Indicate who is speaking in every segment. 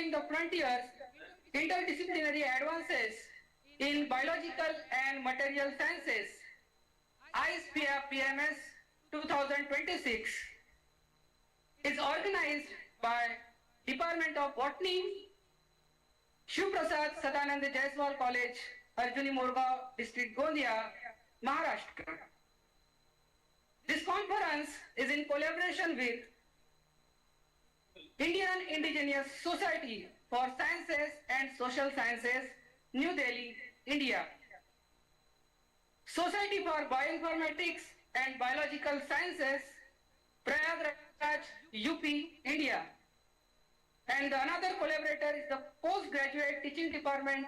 Speaker 1: exploring the frontiers, interdisciplinary advances in biological and material sciences, ISPF 2026 is organized by Department of Botany, Shiv Prasad Sadanand Jaiswal College, Arjuni Morgaon District, Gondia, Maharashtra. This conference is in collaboration with Indian Indigenous Society for Sciences and Social Sciences, New Delhi, India. Society for Bioinformatics and Biological Sciences, Prayagraj, UP, India. And another collaborator is the Postgraduate Teaching Department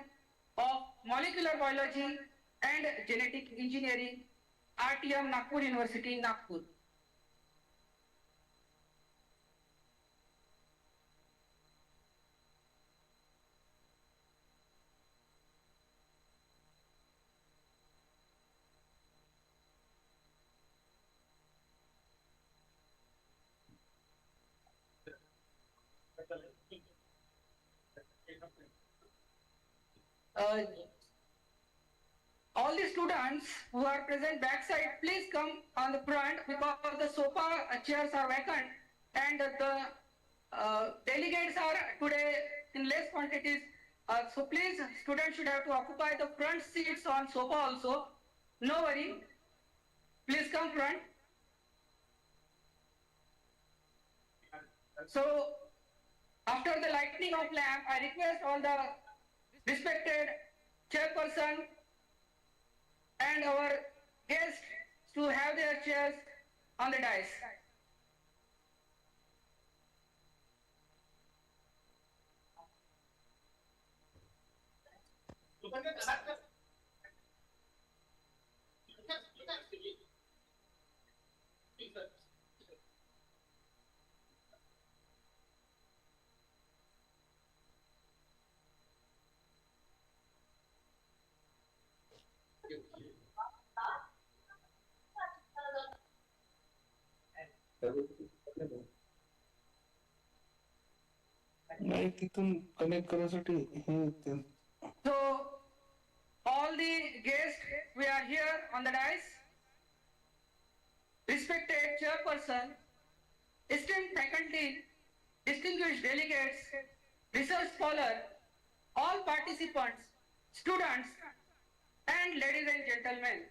Speaker 1: of Molecular Biology and Genetic Engineering, RTM Nagpur University, Nagpur. All the students who are present backside, please come on the front because the sofa chairs are vacant and the delegates are today in less quantities. So please, students should have to occupy the front seats on sofa also. No worry. Please come front. So after the lighting of lamp, I request all the respected chairperson and our guests to have their chairs on the dais.
Speaker 2: नाही तिथून connect करण्यासाठी हे
Speaker 1: So all the guests, we are here on the dais. Respected chairperson, esteemed faculty, distinguished delegates, research scholar, all participants, students, and ladies and gentlemen,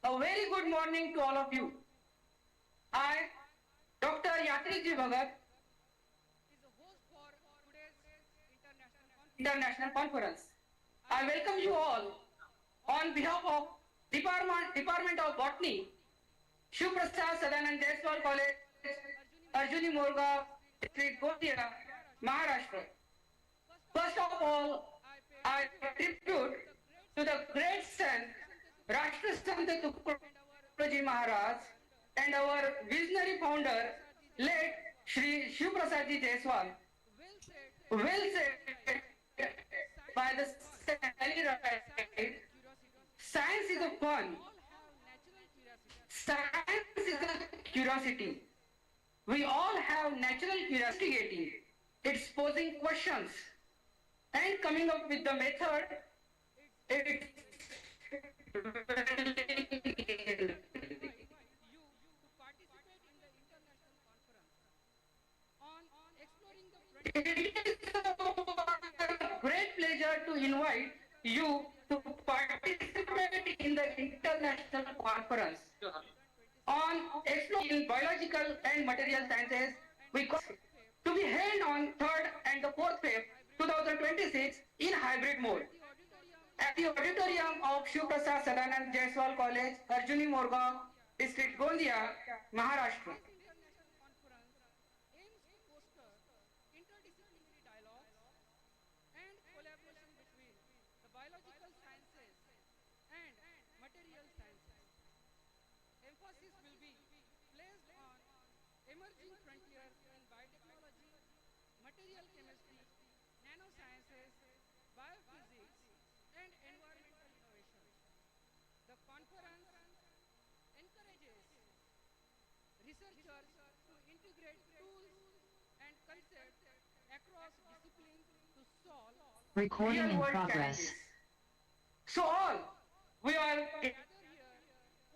Speaker 1: a very good morning to all of you. I, Dr. Yatriji Bhagat, is the host for today's international conference. I welcome you all on behalf of Department of Botany, Shiv Prasad Sadanand Jaiswal College, Arjuni Morgaon District, Gondia, Maharashtra. First of all, I pay tribute to the great saint Rashtrasant Tukaji Maharaj and our visionary founder, late Shri Shiv Prasad Ji Jaiswal. Well said by the Sally. Science is a fun. Science is a curiosity. We all have natural curiosity. It's posing questions and coming up with the method. It's great pleasure to invite you to participate in the international conference on exploring in biological and material sciences to be held on 3rd and the 4th Feb 2026 in hybrid mode at the auditorium of Shiv Prasad Sadanand Jaiswal College, Arjuni Morgaon District, Gondia, Maharashtra. Biological sciences and material sciences. Emphasis will be placed on emerging frontiers in biotechnology, material chemistry, nanosciences, biophysics, and environmental innovation. The conference encourages researchers to integrate tools and concepts across disciplines
Speaker 3: Recording
Speaker 1: real
Speaker 3: in
Speaker 1: world
Speaker 3: progress.
Speaker 1: challenges. So all, we are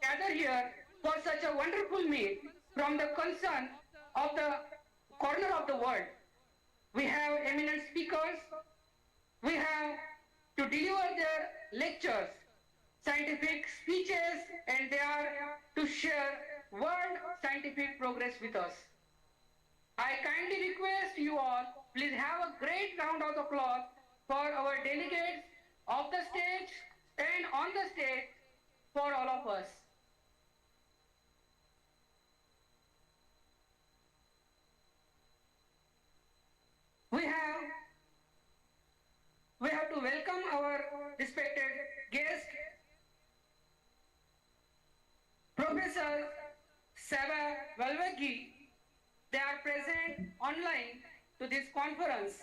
Speaker 1: gathered here for such a wonderful meet from the concern of the corner of the world. We have eminent speakers, we have to deliver their lectures, scientific speeches, and they are to share world scientific progress with us. I kindly request you all, please have a great round of applause for our delegates off the stage and on the stage for all of us. We have to welcome our respected guest, Professor Sava Valvagi. They are present online to this conference.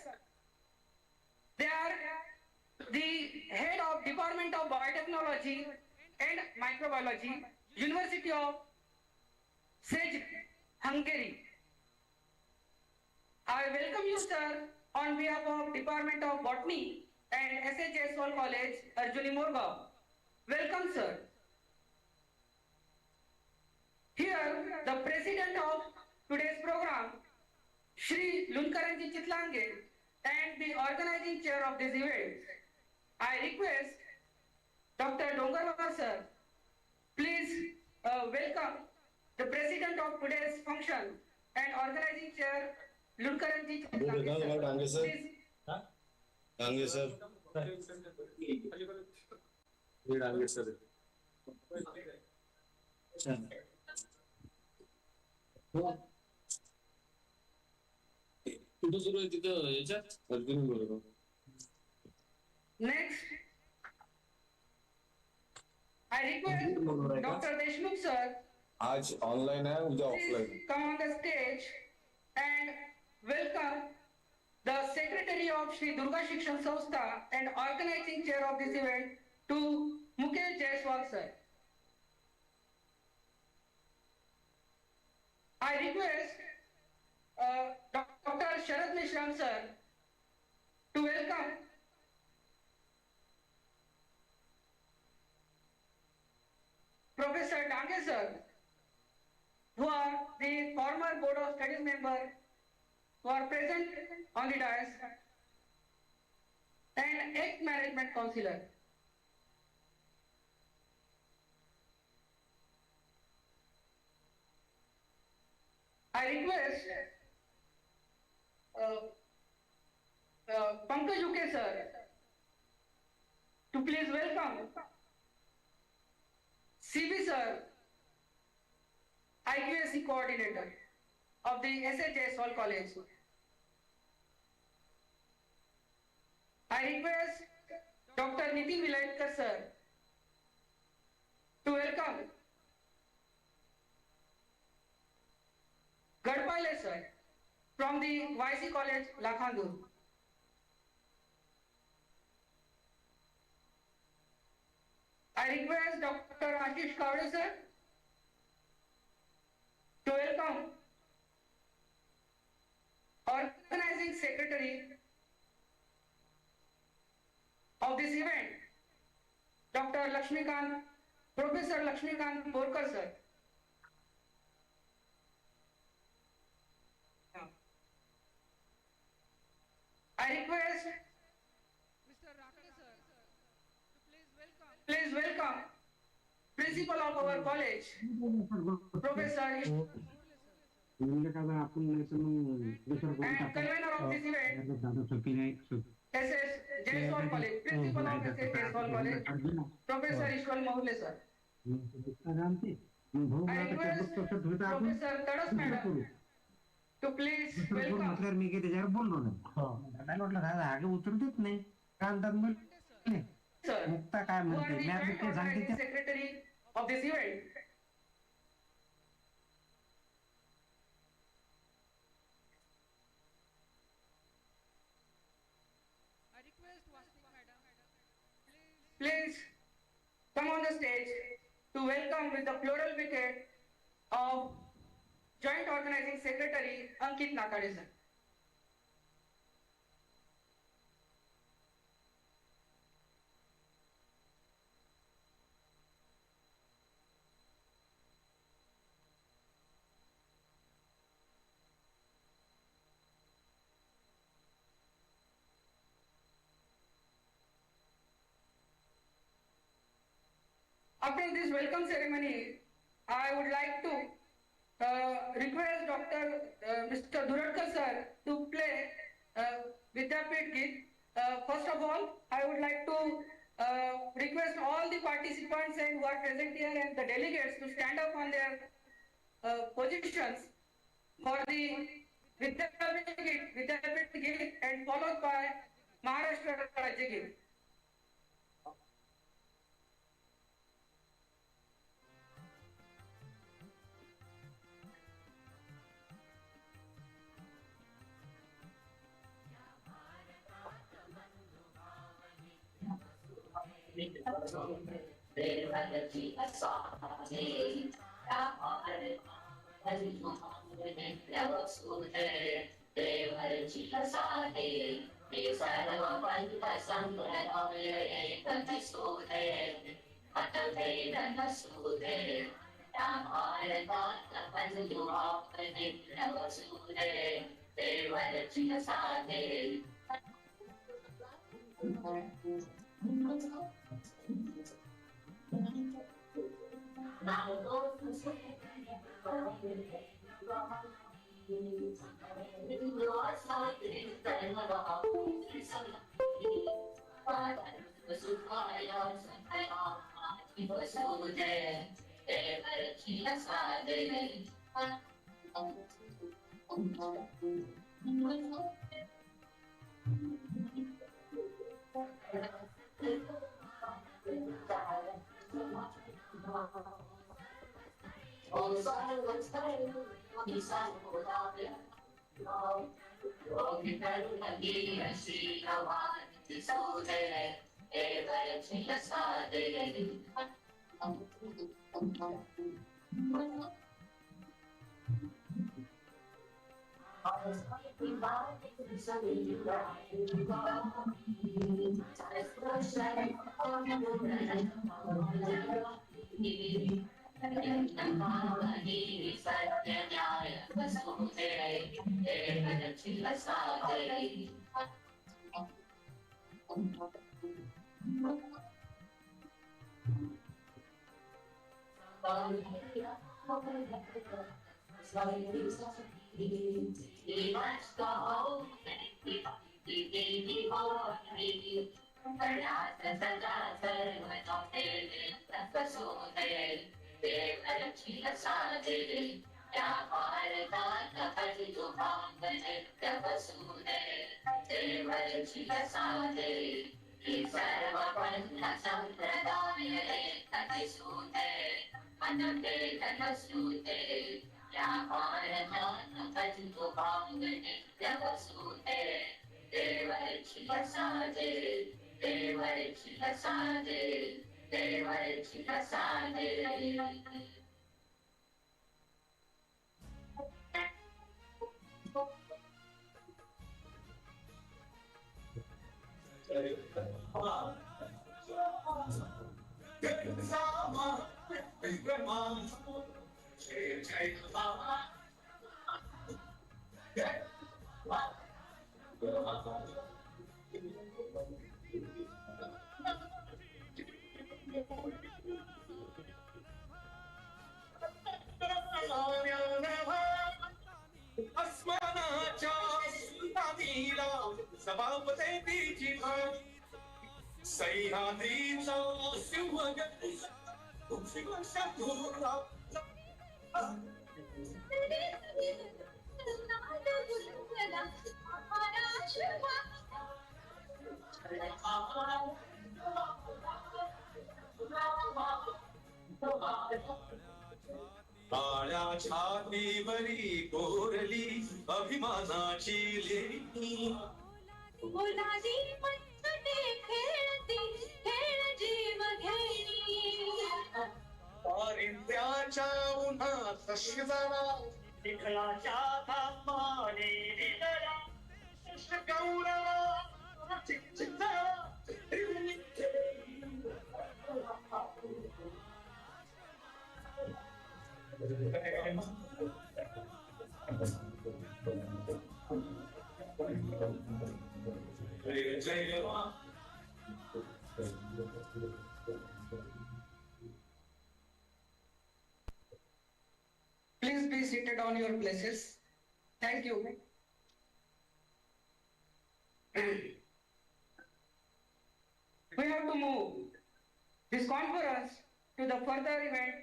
Speaker 1: They are the head of Department of Biotechnology and Microbiology, University of Szeged, Hungary. I welcome you, sir, on behalf of Department of Botany and S.H. Jaiswal College, Arjuni, Morgaon. Welcome, sir. Here, the president of today's program, Shri Lunkaranji Chitlange, and the organizing chair of this event. I request Dr. Dongarwar, sir, please welcome the president of today's function and organizing chair, Lunkaranji Chitlange, sir. Please.
Speaker 4: Danke, sir. Danke, sir. कुठं सुरू आहे तिथं याच्यात अर्जुनी बरोबर.
Speaker 1: Next, I request Dr. Deshmukh, sir,
Speaker 4: आज online आहे उद्या offline.
Speaker 1: please come on the stage and welcome the secretary of Shri Durga Shikshan Sanstha and organizing chair of this event to Mukesh Jaiswal, sir. I request Dr. Sharad Mishram, sir, to welcome Professor Dange, sir, who are the former Board of Studies member who are present on the dais, and ex-management councillor. I request Pankaj Uke, sir, to please welcome CB, sir, IQAC coordinator of the S.H. Jaiswal College. I request Dr. Nitin Vilaytkar, sir, to welcome Gadpale, sir, from the YC College, Lakhandur. I request Dr. Ashish Kavade, sir, to welcome organizing secretary of this event, Dr. Lakshmikant, Professor Lakshmikant Borkar, sir. I request Mr. Rakesh, sir, to please welcome principal of our college, Professor and convener of this event, S.S. Jaiswal College, principal of S.S. Jaiswal College, Professor Ishwal Mahule, sir. I request Professor Tadas madam to please welcome.
Speaker 5: मी त्याच्यावर बोललो नाही म्हटलं हागे उचलतच नाही काय
Speaker 1: Sir,
Speaker 5: मुक्ता काय
Speaker 1: who are
Speaker 5: म्हणते
Speaker 1: the
Speaker 5: me
Speaker 1: joint
Speaker 5: आता सांगते
Speaker 1: organizing secretary of this event. I request Vasudha madam, please come on the stage to welcome with the floral bouquet of Joint Organizing Secretary Ankit Nakade, sir. After this welcome ceremony, I would like to request Dr. Mr. Duradkar sir to play Vidyapit Geet. First of all, I would like to request all the participants and who are present here and the delegates to stand up on their positions for the Vidyapit Geet and followed by Maharashtra Rajya Geet.
Speaker 3: काळ्या छातीवरी कोरली अभिमानाची लेणी
Speaker 6: गुलाबी मनगटे खेळती खेळ जीव घेणी
Speaker 3: पारिंद्याच्या उन्हात शिजला
Speaker 7: चिखलाच्या थांबाने दिलया
Speaker 3: गौरवा चिंचिता जय
Speaker 1: seated on your places. Thank you. We have to move this conference to the further event.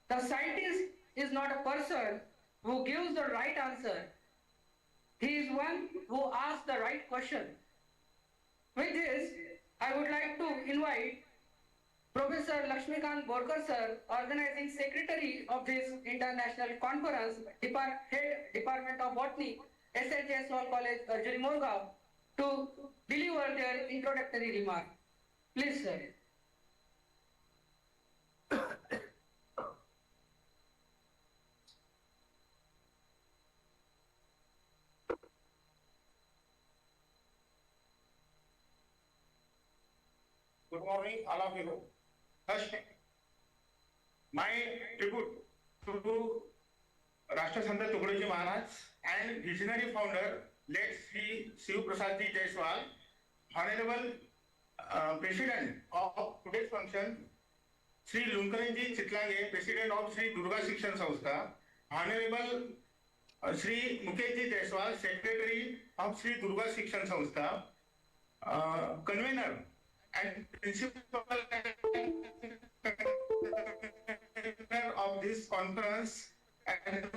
Speaker 1: The scientist is not a person who gives the right answer. He is one who asks the right question. With this, I would like to invite Professor Lakshmikant Borkar sir, organizing secretary of this international conference, Head Department of Botany, SH Jaiswal College, Arjuni, Morgaon, to deliver their introductory remark. Please, sir.
Speaker 8: Good morning, all of you. First, my tribute to Rashtrasanta Tukadoji Maharaj and visionary founder, late Sri Shiv Prasad Ji Jaiswal, Honorable President of today's function, Sri Lunkaranji Chitlange, President of Sri Durga Shikshan Sanstha, Honorable Sri Mukeshji Jaiswal, Secretary of Sri Durga Shikshan Sanstha, Convener and Principal of this conference, and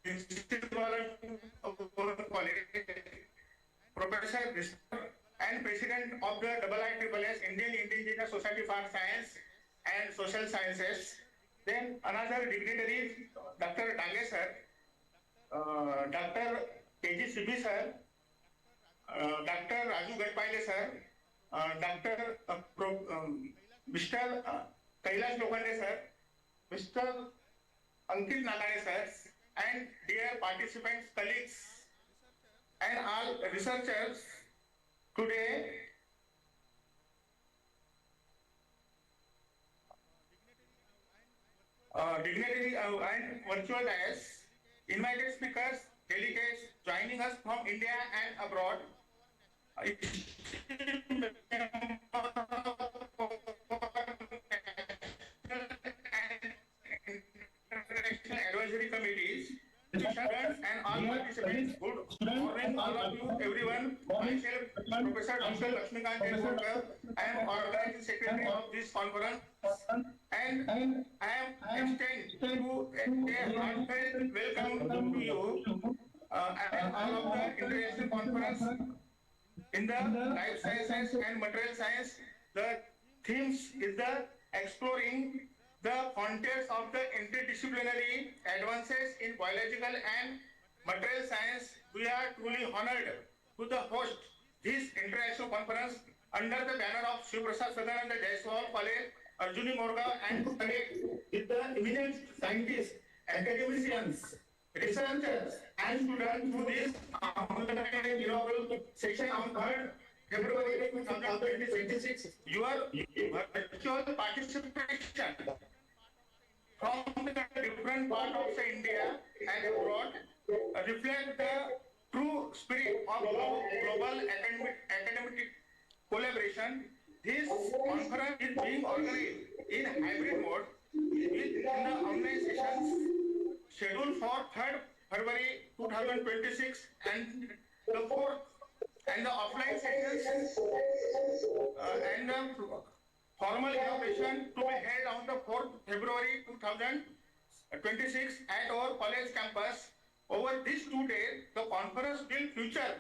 Speaker 8: Principal of Professor and President of the IISS Indian Indigenous Society for Science and Social Sciences. Then another dignitary, Dr. Dange sir, Dr. KG Sibi sir, Dr. Raju Gadpaile sir, Mr. Kailash Lokhande sir, Mr. Ankit Nagane sir, and dear participants, colleagues, and all researchers, today dignitary and virtual dais, invited speakers, delegates joining us from India and abroad, advisory committees, and all participants. Good morning, all of you, everyone. Myself, Professor Dr. Lakshmikant Jaiswal, I am organizing secretary of this conference, and I am extending to a heartfelt welcome to you and all of the international conference in the life sciences and material science. The themes is the exploring the frontiers of the interdisciplinary advances in biological and material science. We are truly honored to the host this international conference under the banner of Shiv Prasad Sadananda Jaiswal College, Arjuni, Morgaon, and to connect with the eminent scientists, academicians, researchers, and students through this inaugural session on 3rd February 2026. Your virtual participation from the different parts of India and abroad reflect the true spirit of global academic collaboration. This conference is being organized in hybrid mode with the online sessions scheduled for 3rd February 2026 and the 4th, and the offline sessions and the formal inauguration to be held on the 4th February 2026 at our college campus. Over these 2 days, the conference will feature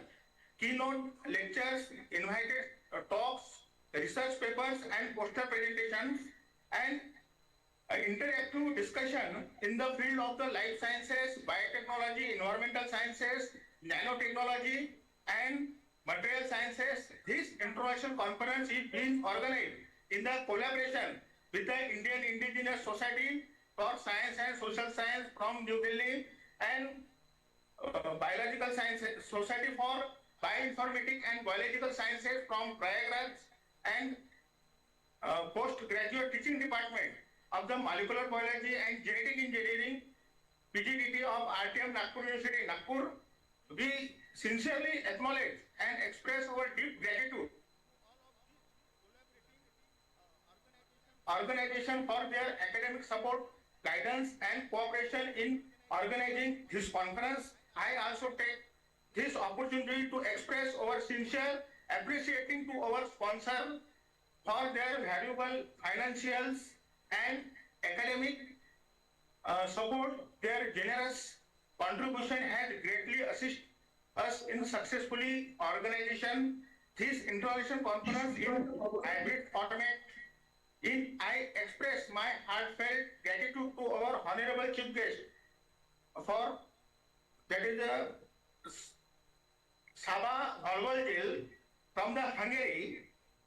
Speaker 8: keynote lectures, invited talks, research papers, and poster presentations, and interactive discussion in the field of the life sciences, biotechnology, environmental sciences, nanotechnology, and material sciences. This international conference is being organized in the collaboration with the Indian Indigenous Society for Science and Social Science from New Delhi and Biological Sciences Society for Bioinformatics and Biological Sciences from Prayagraj, and postgraduate teaching department of the Molecular Biology and Genetic Engineering, PGDT of RTM Nagpur University, Nagpur. We sincerely acknowledge and express our deep gratitude organization for their academic support, guidance, and cooperation in organizing this conference. I also take this opportunity to express our sincere appreciating to our sponsor for their valuable financials and academic support. Their generous contribution has greatly assisted us in successfully organization this international conference in hybrid format. I express my heartfelt gratitude to our honorable chief guest for that is Saba Valvaldil from the Hungary,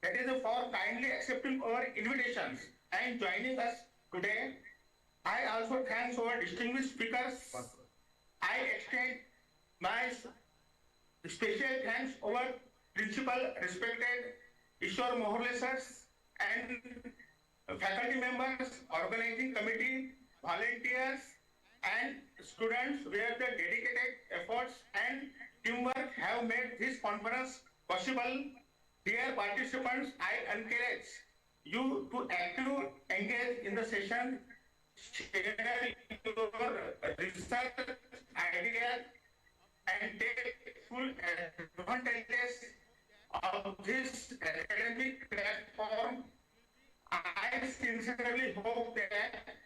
Speaker 8: that is for kindly accepting our invitations and joining us today. I also thank our distinguished speakers. I extend my special thanks our principal respected Ishwar Mohle sirs and faculty members, organizing committee, volunteers, and students where the dedicated efforts and teamwork have made this conference possible. Dear participants, I encourage you to actively engage in the session, share your research ideas, and take full advantage of this academic platform. I sincerely hope that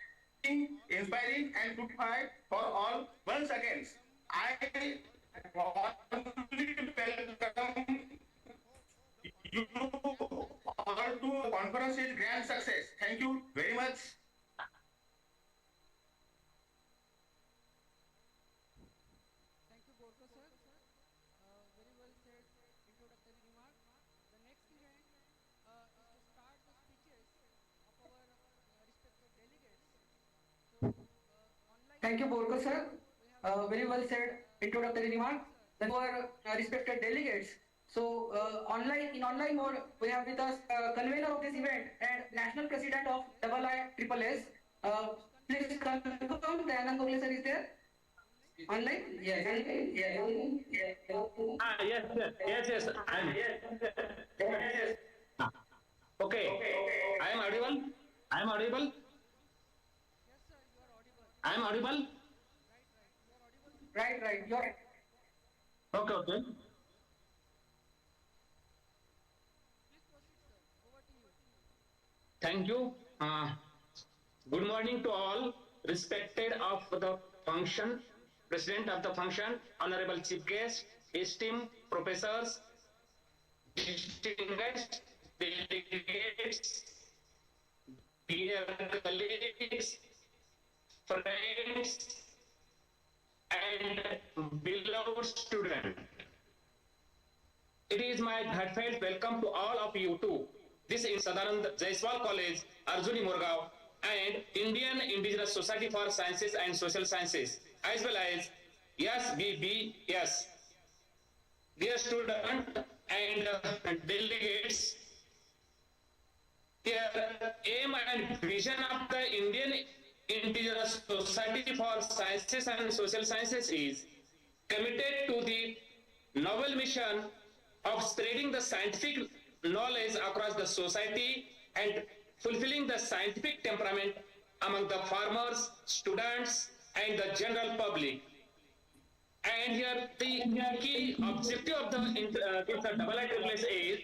Speaker 8: inspiring and fruitful for all. Once again, I warmly welcome you all to conference's grand success. Thank you very much.
Speaker 9: Thank you, Borka sir. Very well said introductory remark. The next event is to start the speeches of our respected delegates. So, online.
Speaker 1: Thank you, Borka sir.
Speaker 9: We have
Speaker 1: Very well said introductory remark. Then our respected delegates. So in online mode, we have with us convener of this event and national president of IISSS. Please confirm Dayanand Gogle sir is there. Online? Yes.
Speaker 10: Yes. Okay. I am audible.
Speaker 9: yes, sir. You are audible.
Speaker 10: I am audible.
Speaker 1: Right. You're
Speaker 10: Okay.
Speaker 9: Please proceed, sir. Over to you.
Speaker 10: Thank you. Good morning to all, respected of the function, president of the function, honorable chief guest, esteemed professors, distinguished delegates, dear colleagues, friends, and beloved student. It is my heartfelt welcome to all of you too. This is Sadanand Jaiswal College, Arjuni Morgaon, and Indian Indigenous Society for Sciences and Social Sciences, as well as SBBS. Dear student and delegates, the aim and vision of the Indian Indigenous Society for Sciences and Social Sciences is committed to the noble mission of spreading the scientific knowledge across the society and fulfilling the scientific temperament among the farmers, students, and the general public. And here the key objective of the IISS is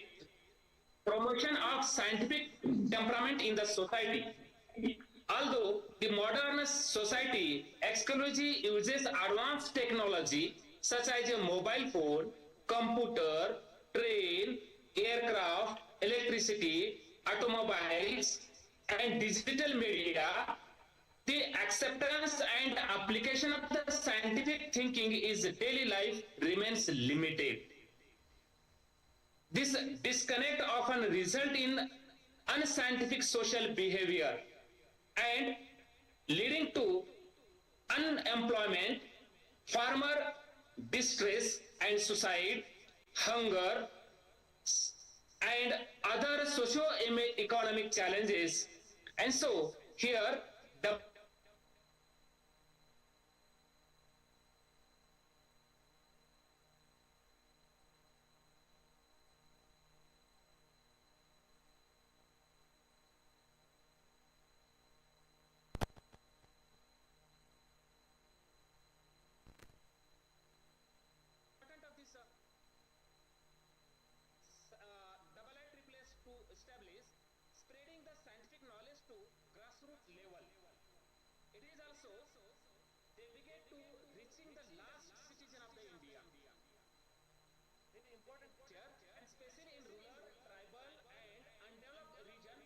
Speaker 10: promotion of scientific temperament in the society. Although the modern society exclusively uses advanced technology such as a mobile phone, computer, train, aircraft, electricity, automobiles, and digital media, the acceptance and application of the scientific thinking is daily life remains limited. This disconnect often results in unscientific social behavior and leading to unemployment, farmer distress and suicide, hunger, and other socio-economic challenges. And so here the is also dedicate to reaching the last citizen of the India. Very important here, and especially in rural, tribal, and undeveloped region.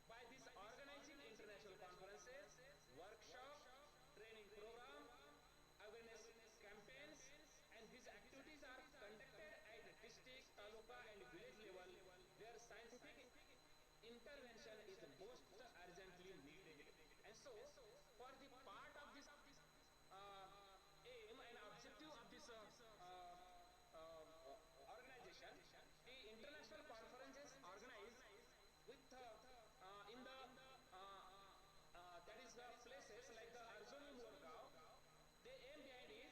Speaker 10: By this organizing international conferences, workshop, training program, awareness campaigns, and these activities are conducted at the district, taluka, and village level, where scientific intervention is most urgently needed. And so, for the part of this aim and objective of this organization, the international conferences organized with in the that is the places like the Arjuni Morgao. The aim behind is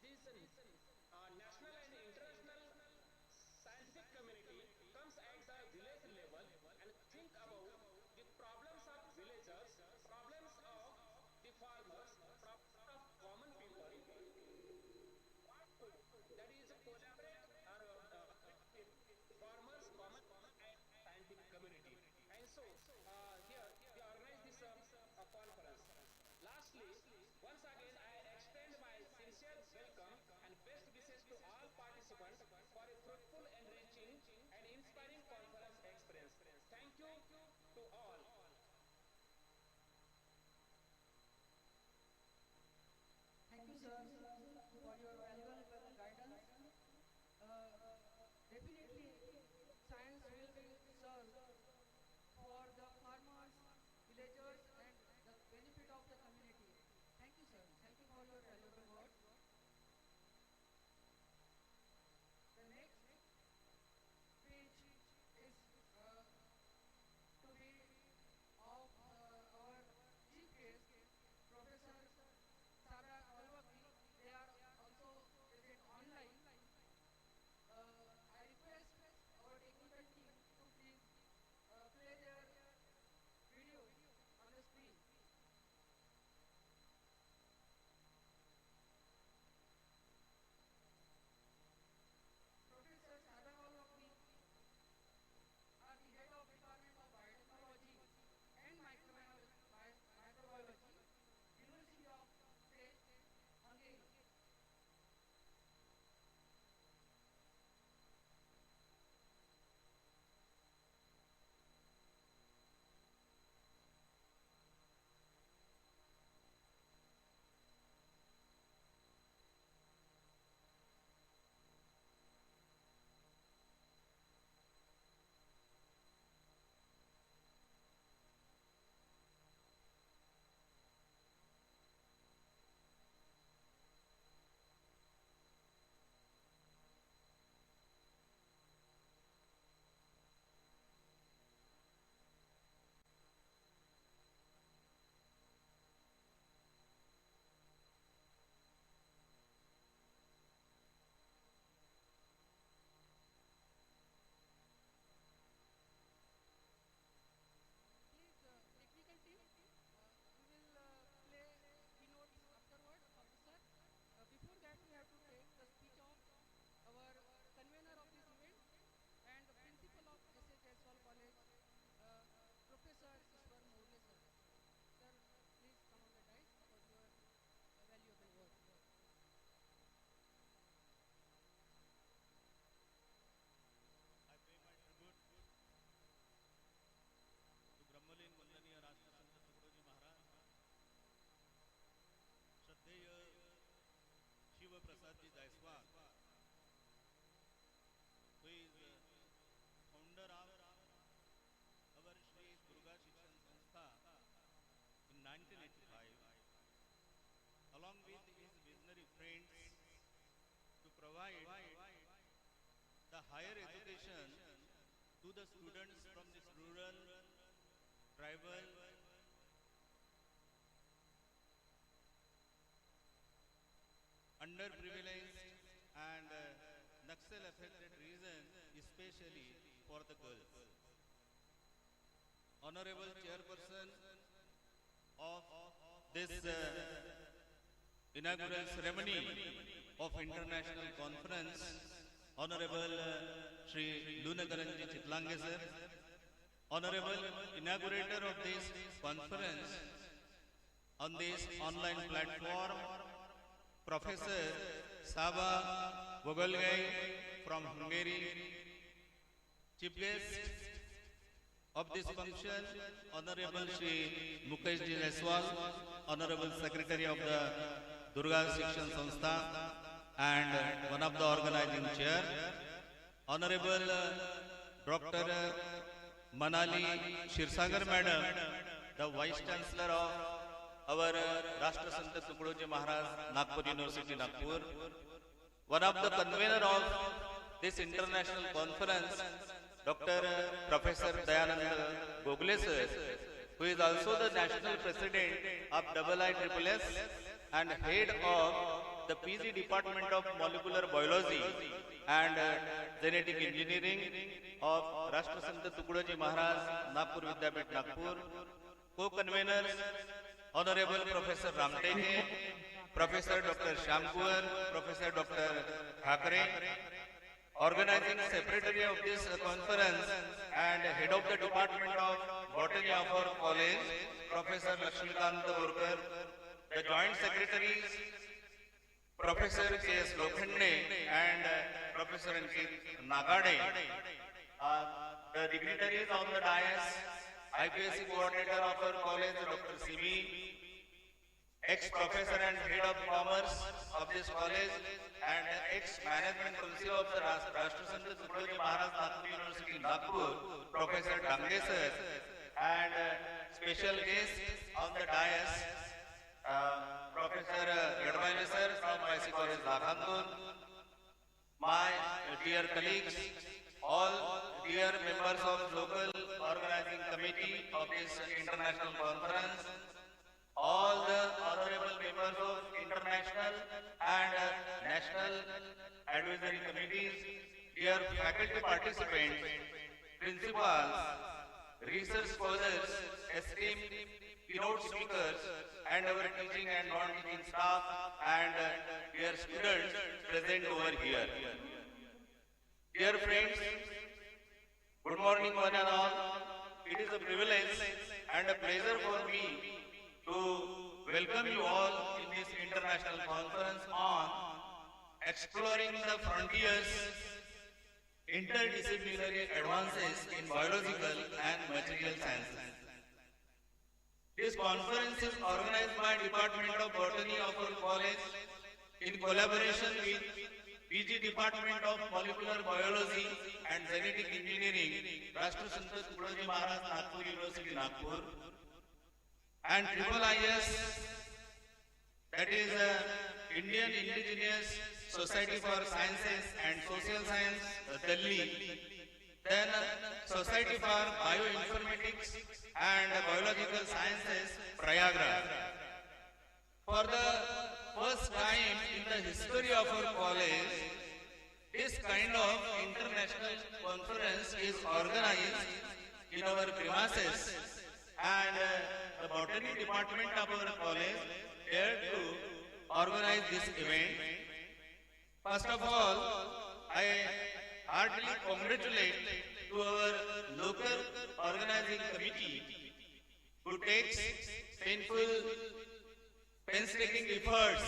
Speaker 10: this national and international scientific community comes at the village level and think about the problems of villagers, problems of the farmers, problems of common people. What to do? That is collaborate farmers, common and scientific community. And so here we organize this conference. Lastly, once again I extend my sincere welcome and best wishes to all participants for a fruitful, enriching, and inspiring conference experience. Thank you to all.
Speaker 9: Thank you, sir, for your valuable guidance. Definitely, science will be served for the farmers, villagers, and the benefit of the community. Thank you, sir. Thank you for your valuable words. The next speech is to be of our chief guest, Professor Sara Kalwaki. They are also present online. I request our technical team to please play their video on the screen. Professor Sara Kalwaki are the head of Department of Biotechnology and Microbiology, University of Pest, Hungary. Please, technical team, we will play keynotes afterwards of the sir. Before that, we have to take the speech of our convener of this event and the principal of S.A. Jaiswal College, Professor Ishwar Mourya sir. Sir, please come on the dais for your valuable words.
Speaker 11: I pay my tribute to ब्रह्मलीन वंदनीय राष्ट्रसंत तुकडोजी महाराज, श्रद्धेय शिवप्रसादजी Jaiswal, who is founder of our Shri Durga Shikshan Sanstha in 1985, along with his visionary friends, to provide the higher education to the students from this rural, tribal, underprivileged and Naxal affected region, especially for the girls. Honorable Chairperson of this inaugural ceremony of International Conference, Honorable Shri Lunagaranji Chitlange sir, Honorable inaugurator of this conference, on this online platform, Professor Saba Vogelgai from Hungary, Chief guest of this function, Honorable Shri Mukesh Jaiswal, Honorable Secretary of the Durga Shikshan Sanstha and one of the organizing chair, Honorable Dr. Manali Shirsagar Madam, the Vice Chancellor of our Rashtra Sant Tukdoji Maharaj, Nagpur University, Nagpur, one of the convener of this international conference, Dr. Professor Dayanand Gogle sir, who is also the National President of IISS and Head of the PG Department of Molecular Biology and Genetic Engineering of Rashtra Sant Tukdoji Maharaj, Nagpur Vidyapith, Nagpur. Co-conveners, Honorable Professor Ramtege, Professor Dr. Shamkuar, Professor Dr. Thakre, Organizing Secretary of this conference and Head of the Department of Botany of our college, Professor Lakshmikant Borkar, the Joint Secretaries, Professor K.S. Lokhande and Professor Ankit Nagade, the dignitaries on the dais, IPSC Coordinator of our college, Dr. C.B., ex-professor and head of commerce of this college and ex-management council of the Rashtra Sant Tukdoji Maharaj, Nagpur University, Nagpur, Professor Dange sir, and special guest on the dais, Professor Jaiswal sir from IC College, Lakhandul, my dear colleagues, all dear members of local organizing committee of this international conference, all the honorable members of international and national advisory committees, dear faculty participants, principals, research scholars, esteemed keynote speakers, and our teaching and non-teaching staff, and dear students present over here. Dear friends, good morning one and all. It is a privilege and a pleasure for me to welcome you all in this international conference on exploring the frontiers, interdisciplinary advances in biological and material sciences. This conference is organized by Department of Botany of our college in collaboration with PG Department of Molecular Biology and Genetic Engineering, Rashtra Sant Tukdoji Maharaj, Nagpur University, Nagpur, and IIIS, that is Indian Indigenous Society for Sciences and Social Science, Delhi, then Society for Bioinformatics and Biological Sciences, Prayagraj. For the first time in the history of our college, this kind of international conference is organized in our premises, and the Botany Department of our college dared to organize this event. First of all, I heartily congratulate to our local organizing committee who takes painstaking efforts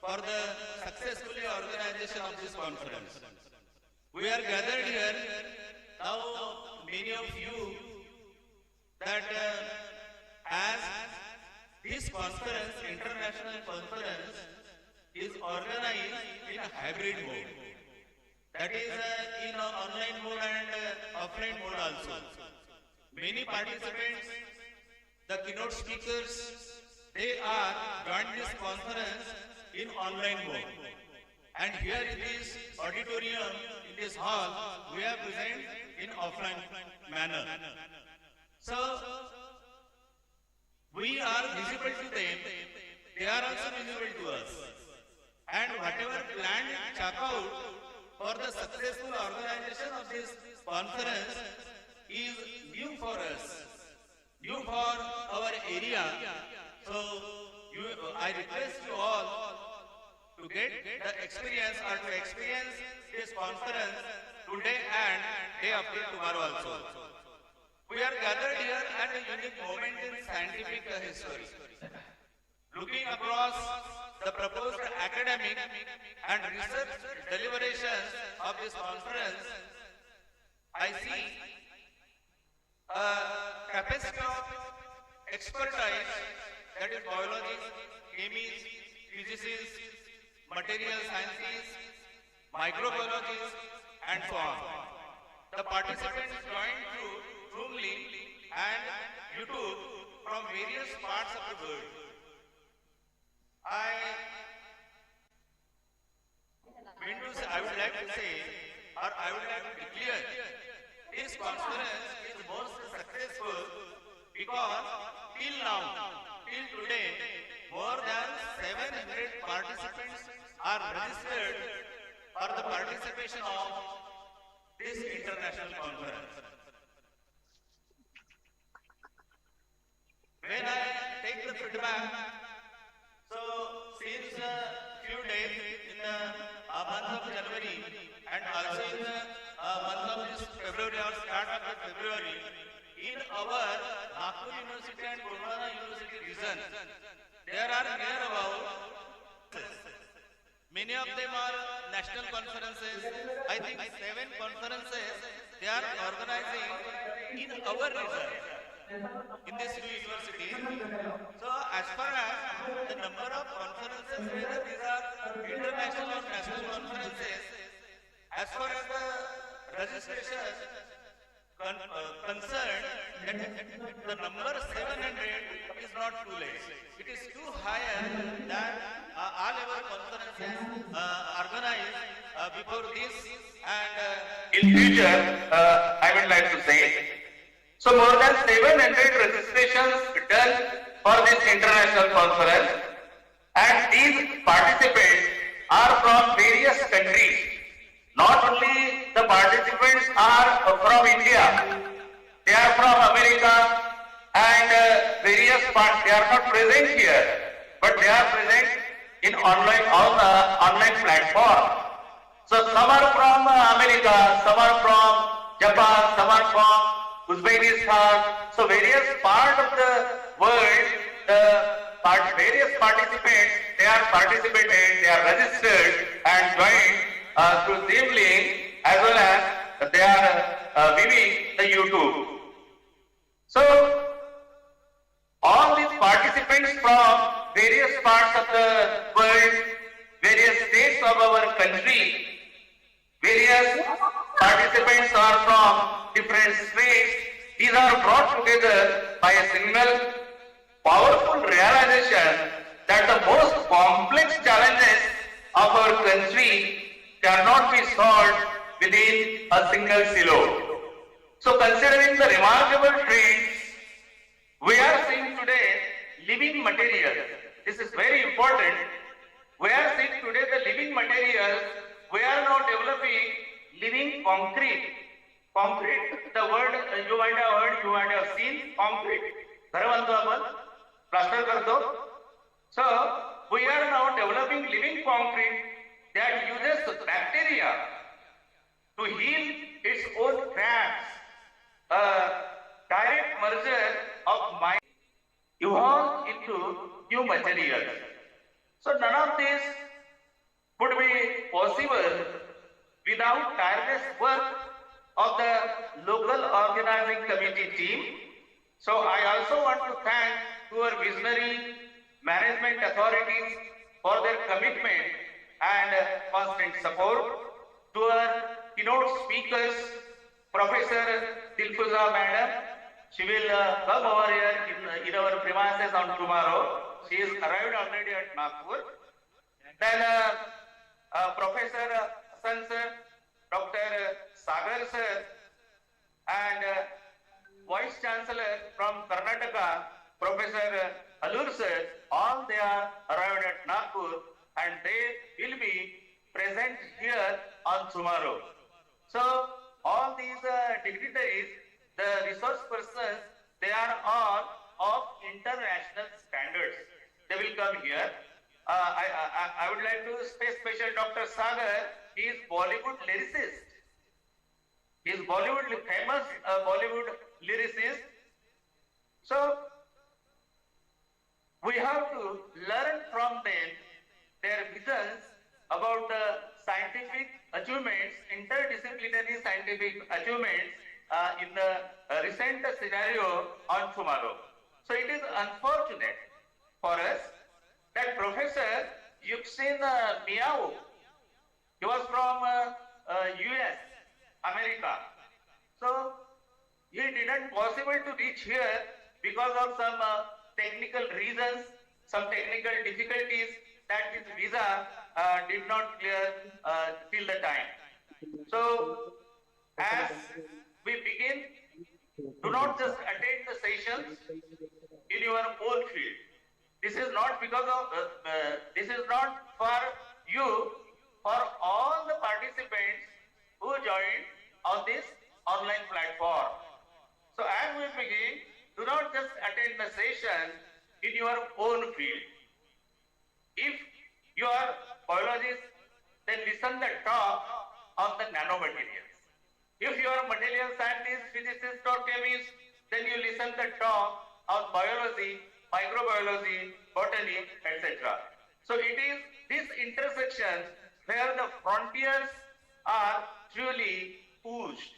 Speaker 11: for the successful organization of this conference. We are gathered here now, many of you, that as this conference, international conference, is organized in a hybrid mode. That is in online mode and offline mode also. Many participants, the keynote speakers, they are joined this conference in online mode. And here in this auditorium, in this hall, we are present in offline manner. So, we are visible to them, they are also visible to us. And whatever planned checkout for the successful organization of this conference is new for us, new for our area. So, I request you all to get the experience or to experience this conference today and day after tomorrow also. We are gathered here at a unique moment in scientific history. Looking across the proposed academic and research deliberations of this conference, I see a capacity of expertise, that is biology, chemistry, physics, material sciences, microbiology, and so on. The participants joined through Zoom link and YouTube from various parts of the world. I would like to say, or I would like to declare, this conference is most successful because till now, till today, more than 700 participants are registered for the participation of this international conference. When I take the feedback, so since few days in the month of January and also in the month of this February or start of the February, in our Nagpur University and Botany University region, there are near about, many of them are national conferences. I think 7 conferences they are organizing in our region, in this new university. So as far as the number of conferences, whether these are international or national conferences, as far as the registration concerned, the number 700 is not too less. It is too higher than all our conferences organized before this, and
Speaker 8: In future, I would like to say, so more than 700 registrations done for this international conference, and these participants are from various countries. Not only the participants are from India, they are from America and various parts. They are not present here, but they are present in online platform. So some are from America, some are from Japan, some are from Uzbekistan. So various parts of the world, various participants, they are participated, they are registered and joined through Zoom link, as well as they are viewing the YouTube. So all these participants from various parts of the world, various states of our country, various participants are from different states. These are brought together by a single powerful realization that the most complex challenges of our country cannot be solved within a single silo. So considering the remarkable trends, we are seeing today living material. This is very important. We are seeing today the living material. We are now developing living concrete. Concrete, the word you might have heard, you might have seen, concrete. घर बांधतो आपण, plaster करतो. So we are now developing living concrete that uses bacteria to heal its own cracks. A direct merger of mind evolved into new materials. So none of this would be possible without tireless work of the local organizing committee team. So I also want to thank our visionary management authorities for their commitment and constant support. To our keynote speakers, Professor Dilfuza Madam, she will come over here in our premises on tomorrow. She is arrived already at Nagpur. Then Professor Hassan sir, Dr. Sagar sir, and Vice Chancellor from Karnataka, Professor Alur sir, all they are arrived at Nagpur and they will be present here on tomorrow. So all these dignitaries, the resource persons, they are all of international standards. They will come here. I would like to say special Dr. Sagar. He is Bollywood lyricist. He is famous Bollywood lyricist. So
Speaker 12: We have to learn from them their visions about the scientific achievements, interdisciplinary scientific achievements in the recent scenario on tomorrow. So it is unfortunate for us that Professor Yuxin Miao, he was from US, America. So he didn't possible to reach here because of some technical reasons, some technical difficulties that his visa did not clear till the time. So as we begin, do not just attend the sessions in your own field. This is not because of, this is not for you, for all the participants who joined on this online platform. So as we begin, do not just attend the session in your own field. If you are biologist, then listen the talk on the nanomaterials. If you are material scientist, physicist or chemist, then you listen the talk on biology, microbiology, botany, etc. So it is this intersection where the frontiers are truly pushed.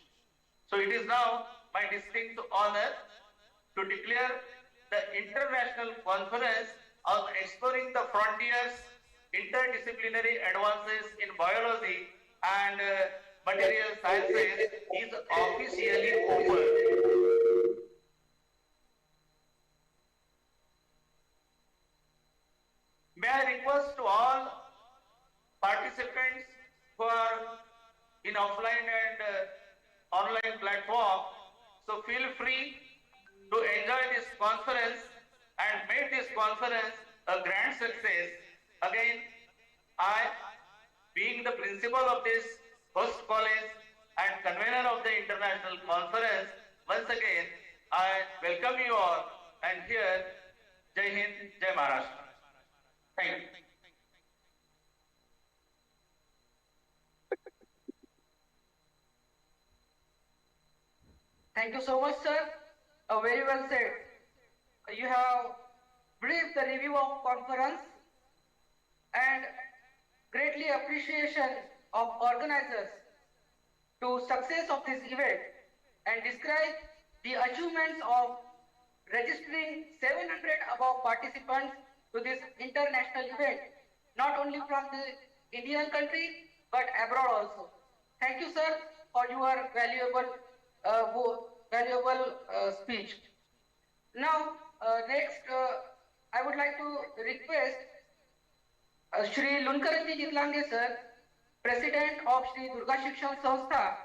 Speaker 12: So it is now my distinct honor to declare the International Conference on Exploring the Frontiers, Interdisciplinary Advances in Biology and Material Sciences is officially open. May I request to all participants who are in offline and online platform, so feel free to enjoy this conference and make this conference a grand success. Again, I, being the principal of this host college and convener of the international conference, once again, I welcome you all and here, Jai Hind, Jai Maharashtra. Thank you.
Speaker 1: Thank you so much, sir. Very well said. You have briefed the review of conference and greatly appreciation of organizers to success of this event and describe the achievements of registering 700 above participants to this international event, not only from the Indian country but abroad also. Thank you, sir, for your valuable speech. Now, next, I would like to request Shri Lunkaranji Jitlange sir, President of Shri Durga Shikshan Sanstha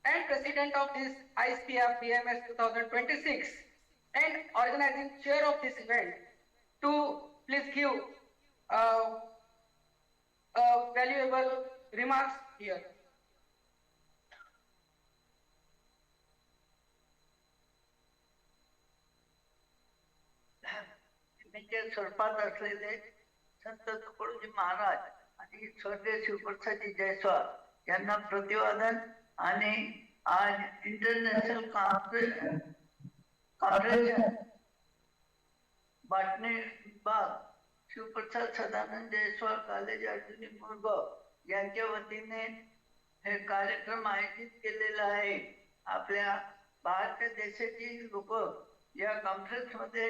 Speaker 1: and President of this ISPF BMS 2026 and organizing chair of this event, to please give valuable remarks here.
Speaker 13: स्वरूपात असलेले संत तुकडोजी महाराज आणि स्वर्गीय शिवप्रसादजी जयस्वाल यांना प्रतिवादन आणि आज international conference botany विभाग Shivprasad Sadanand Jaiswal college Arjuni Murgaon यांच्या वतीने हे कार्यक्रम आयोजित केलेला आहे. आपल्या भारत देशातील लोक या कॉन्फरन्स मध्ये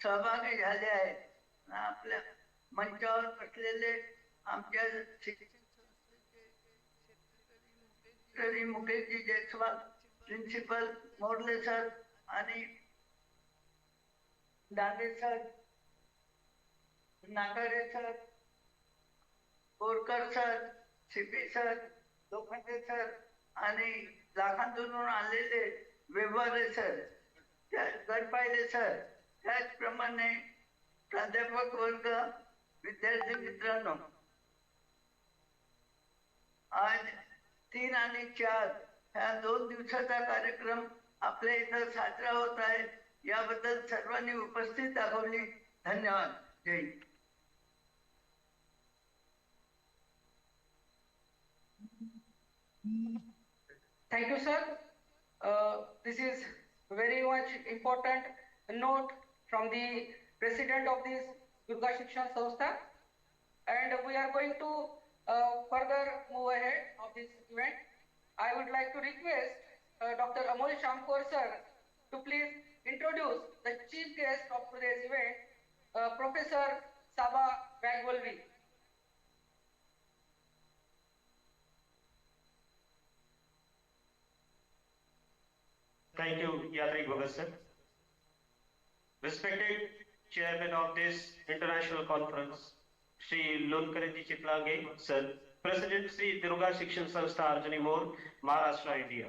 Speaker 13: सहभागी झाले आहेत. आपल्या मंचावर बसलेले आमच्या secretary Mukeshji Jaiswal, principal Morle sir आणि Dande sir, Nagare sir, Borkar sir, CP sir, Lokhande sir आणि लाखांतून आलेले व्यवहारे सर, गडपायले सर, त्याचप्रमाणे प्राध्यापक वर्ग, विद्यार्थी मित्रांनो, आज 3 आणि 4 ह्या 2 दिवसाचा कार्यक्रम आपल्या इथं साजरा होत आहे. याबद्दल सर्वांनी उपस्थित दाखवली. धन्यवाद. जय Hind.
Speaker 1: Thank you, sir. This is very much important note from the president of this Durga Shikshan Sanstha, and we are going to further move ahead of this event. I would like to request Dr. Amol Shamkor sir to please introduce the chief guest of today's event, Professor Saba Bagwalvi.
Speaker 14: Thank you, Yatri Bhagat sir. Respected chairman of this international conference, Shri Lonkaranji Chitlange sir, President Shri Durga Shikshan Sanstha Arjuni More, Maharashtra, India.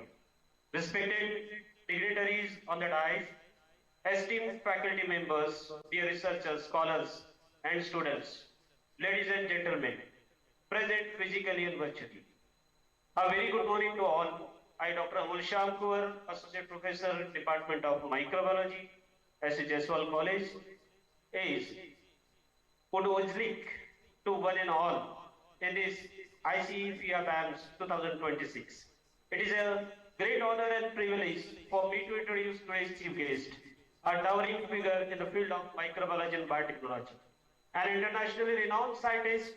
Speaker 14: Respected dignitaries on the dais, esteemed faculty members, dear researchers, scholars, and students, ladies and gentlemen, present physically and virtually. A very good morning to all. I, Dr. Amol Shamkor, Associate Professor, Department of Microbiology, SC Jaiswal College, is would like to one and all in this ICE FIA BAMS 2026. It is a great honor and privilege for me to introduce today's chief guest, a towering figure in the field of microbiology and biotechnology, an internationally renowned scientist,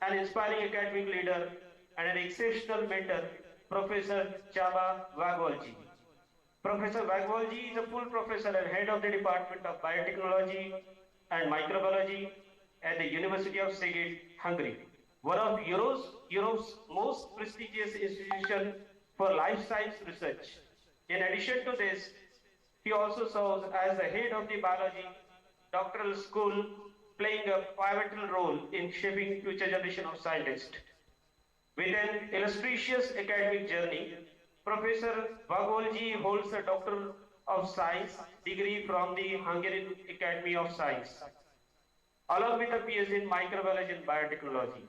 Speaker 14: an inspiring academic leader, and an exceptional mentor, Professor Chaba Bagwalji. Professor Bagwalji is a full professor and head of the Department of Biotechnology and Microbiology at the University of Szeged, Hungary, one of Europe's most prestigious institutions for life science research. In addition to this, he also serves as the head of the biology doctoral school, playing a pivotal role in shaping future generation of scientists. With an illustrious academic journey, Professor Bagwalji holds a Doctor of Science degree from the Hungarian Academy of Science, along with a PhD in microbiology and biotechnology.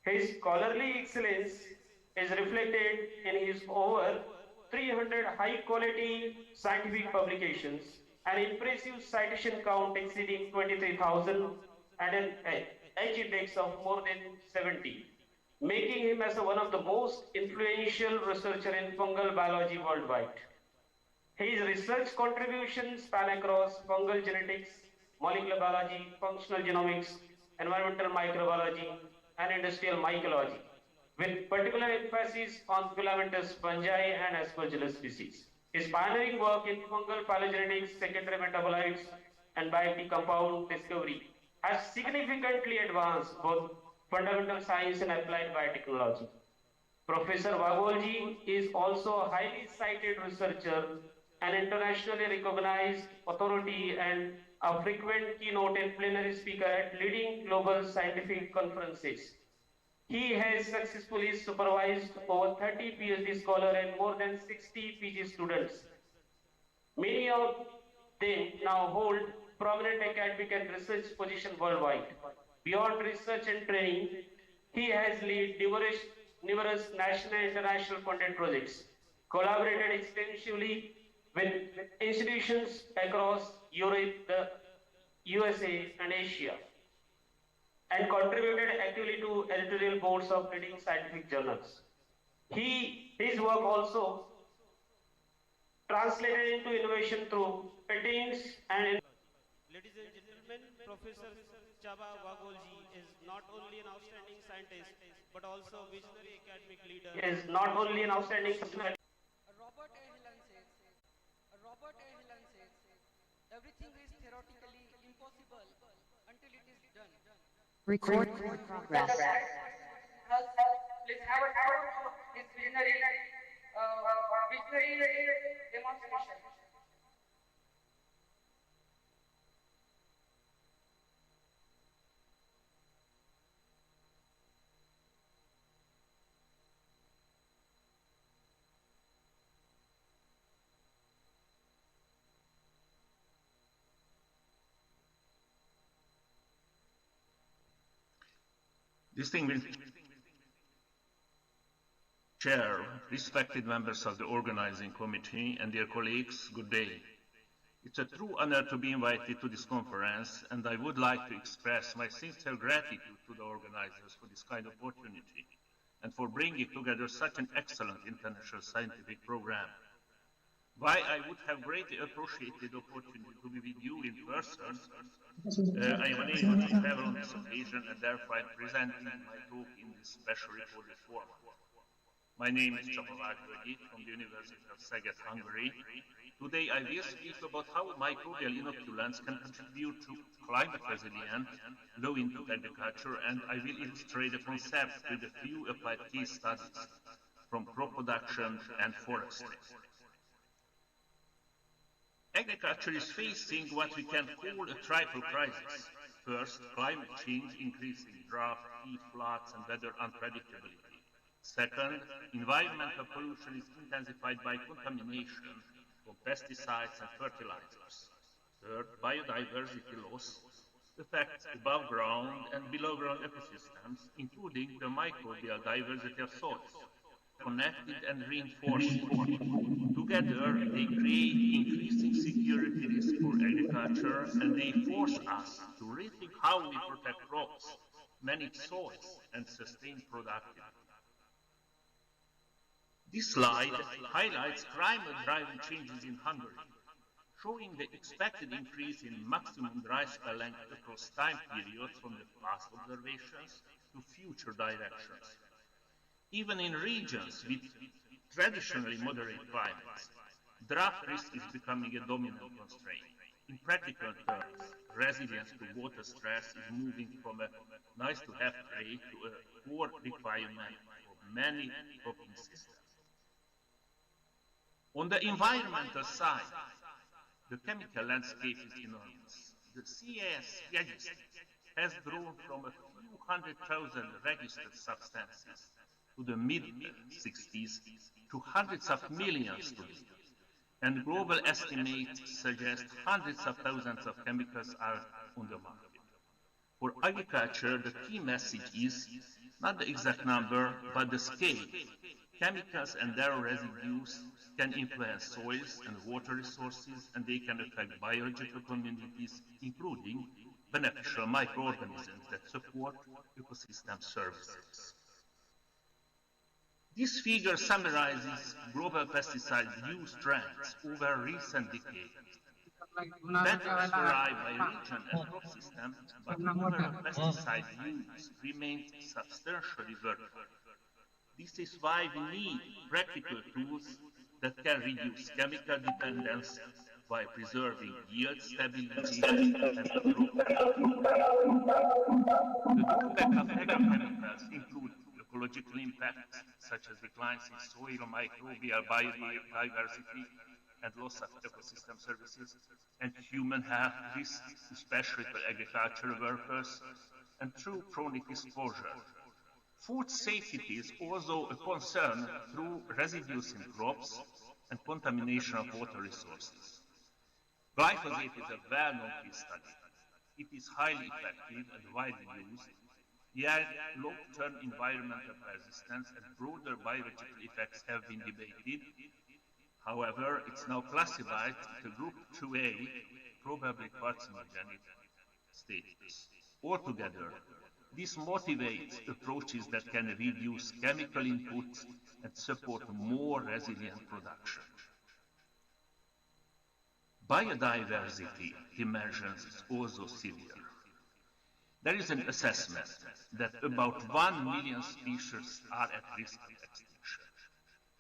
Speaker 14: His scholarly excellence is reflected in his over 300 high-quality scientific publications, an impressive citation count exceeding 23,000, and an H-index of more than 70. Making him as one of the most influential researchers in fungal biology worldwide. His research contributions span across fungal genetics, molecular biology, functional genomics, environmental microbiology, and industrial mycology, with particular emphasis on filamentous fungi and aspergillus species. His pioneering work in fungal phylogenetics, secondary metabolites, and bioactive compound discovery has significantly advanced both fundamental science and applied biotechnology. Professor Bagwalji is also a highly cited researcher, an internationally recognized authority, and a frequent keynote and plenary speaker at leading global scientific conferences. He has successfully supervised over 30 PhD scholars and more than 60 PG students. Many of them now hold prominent academic and research positions worldwide. Beyond research and training, he has led numerous national and international funded projects, collaborated extensively with institutions across Europe, the USA, and Asia, and contributed actively to editorial boards of leading scientific journals. His work also translated into innovation through patents and.
Speaker 15: Ladies and gentlemen, Professor Chaba Bagwalji is not only an outstanding scientist, but also a visionary academic leader.
Speaker 1: Robert A. Hillen says, everything is theoretically impossible until it is done.
Speaker 16: Record in progress.
Speaker 1: Let's have a his visionary demonstration.
Speaker 17: Distinguished Chair, respected members of the organizing committee and dear colleagues, good day. It's a true honor to be invited to this conference, and I would like to express my sincere gratitude to the organizers for this kind of opportunity and for bringing together such an excellent international scientific program. Why I would have greatly appreciated the opportunity to be with you in person, I am unable to travel on this occasion, and therefore I am presenting my talk in this special recorded format. My name is Jaiswal from the University of Szeged, Hungary. Today I will speak about how microbial inoculants can contribute to climate resilient, low input agriculture, and I will illustrate the concept with a few applied case studies from crop production and forestry. Agriculture is facing what we can call a triple crisis. First, climate change, increasing drought, heat, floods, and weather unpredictability. Second, environmental pollution is intensified by contamination from pesticides and fertilizers. Third, biodiversity loss affects above ground and below ground ecosystems, including the microbial diversity of soils, connected and reinforcing. Together, they create increasing security risk for agriculture, and they force us to rethink how we protect crops, manage soils, and sustain productivity. This slide highlights climate-driven changes in Hungary, showing the expected increase in maximum dry spell length across time periods from the past observations to future directions. Even in regions with traditionally moderate climates, drought risk is becoming a dominant constraint. In practical terms, resilience to water stress is moving from a nice-to-have trait to a core requirement for many cropping systems. On the environmental side, the chemical landscape is enormous. The CAS register has grown from a few 100,000 registered substances to the mid-60s to hundreds of millions today. And global estimates suggest hundreds of thousands of chemicals are on the market. For agriculture, the key message is not the exact number, but the scale. Chemicals and their residues can influence soils and water resources, and they can affect biological communities, including beneficial microorganisms that support ecosystem services. This figure summarizes global pesticide use trends over recent decades. Patterns vary by region and crop system, but overall pesticide use remains substantially vertical. This is why we need practical tools that can reduce chemical dependence by preserving yield stability and growth. The drawback of agrochemicals include ecological impacts such as declines in soil microbial biodiversity and loss of ecosystem services, and human health risks, especially for agricultural workers, and through chronic exposure. Food safety is also a concern through residues in crops and contamination of water resources. Glyphosate is a well-known case study. It is highly effective and widely used, yet long-term environmental persistence and broader biological effects have been debated. However, it's now classified as a Group 2A, probably carcinogenic status. Altogether, this motivates approaches that can reduce chemical inputs and support more resilient production. Biodiversity dimensions is also severe. There is an assessment that about 1 million species are at risk of extinction.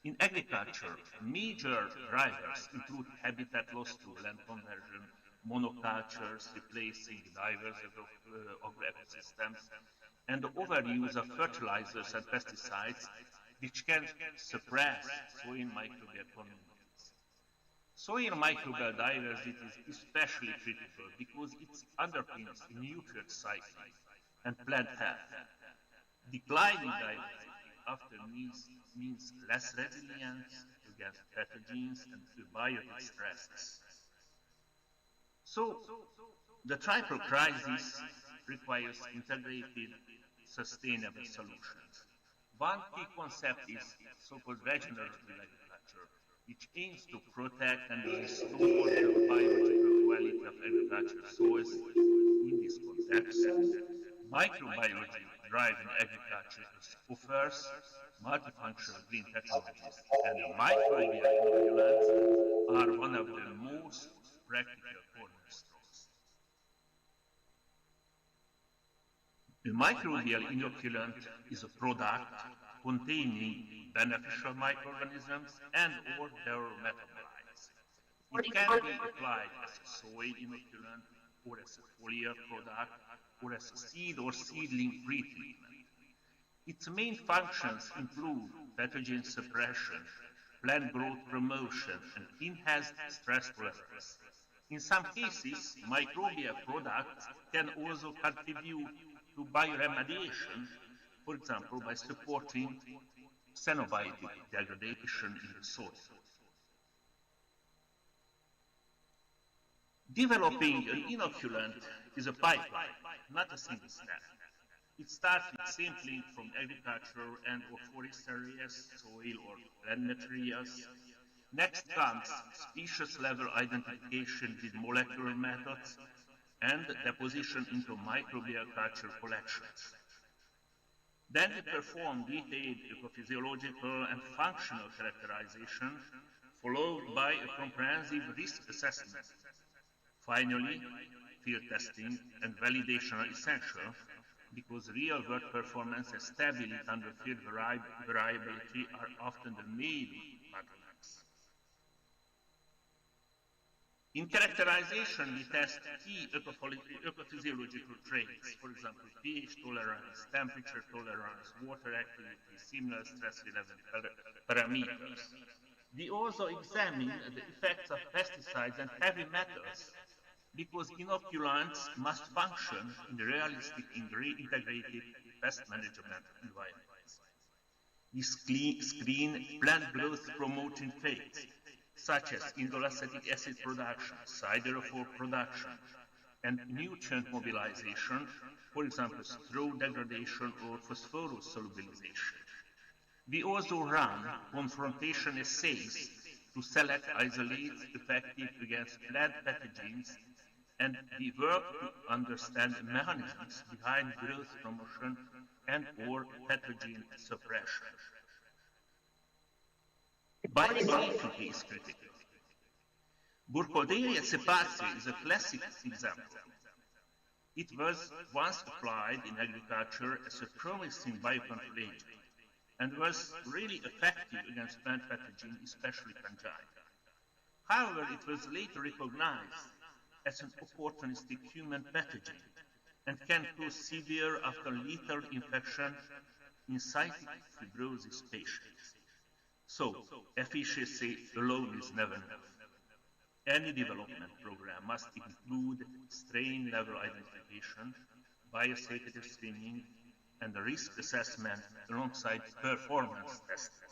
Speaker 17: In agriculture, major drivers include habitat loss through land conversion, monocultures replacing diversity of ecosystems, and the overuse of fertilizers and pesticides, which can suppress soil microbial communities. Soil microbial diversity is especially critical because it underpins nutrient cycling and plant health. Declining diversity often means less resilience against pathogens and biotic stresses. So, the triple crisis requires integrated, sustainable solutions. One key concept is so-called regenerative agriculture, which aims to protect and restore the biological quality of agricultural soils. In this context, microbiology driven agriculture offers multifunctional green technologies, and microbial inoculants are one of the most practical cornerstones. A microbial inoculant is a product containing beneficial microorganisms and or their metabolites. It can be applied as a soil inoculant or as a foliar product or as a seed or seedling pre-treatment. Its main functions include pathogen suppression, plant growth promotion, and enhanced stress tolerance. In some cases, microbial products can also contribute to bioremediation, for example, by supporting xenobiotic degradation in the soil. Developing an inoculant is a pipeline, not a single step. It starts with sampling from agriculture and or forest areas, soil or plant materials. Next comes species level identification with molecular methods and deposition into microbial culture collections. Then we perform detailed ecophysiological and functional characterization, followed by a comprehensive risk assessment. Finally, field testing and validation are essential because real-world performance and stability under field variability are often the main bottlenecks. In characterization, we test key ecophysiological traits, for example, pH tolerance, temperature tolerance, water activity, similar stress-relevant parameters. We also examine the effects of pesticides and heavy metals because inoculants must function in realistic integrated pest management environments. We screen plant growth promoting traits such as indolacetic acid production, siderophore production, and nutrient mobilization, for example, straw degradation or phosphorus solubilization. We also run confrontation assays to select isolates effective against plant pathogens, and we work to understand the mechanisms behind growth promotion and or pathogen suppression. Biosafety is critical. Burkholderia cepacia is a classic example. It was once applied in agriculture as a promising biocontrol agent and was really effective against plant pathogens, especially fungi. However, it was later recognized as an opportunistic human pathogen and can cause severe after lethal infection in cystic fibrosis patients. So, efficacy alone is never enough. Any development program must include strain level identification, biosafety screening, and the risk assessment alongside performance testing.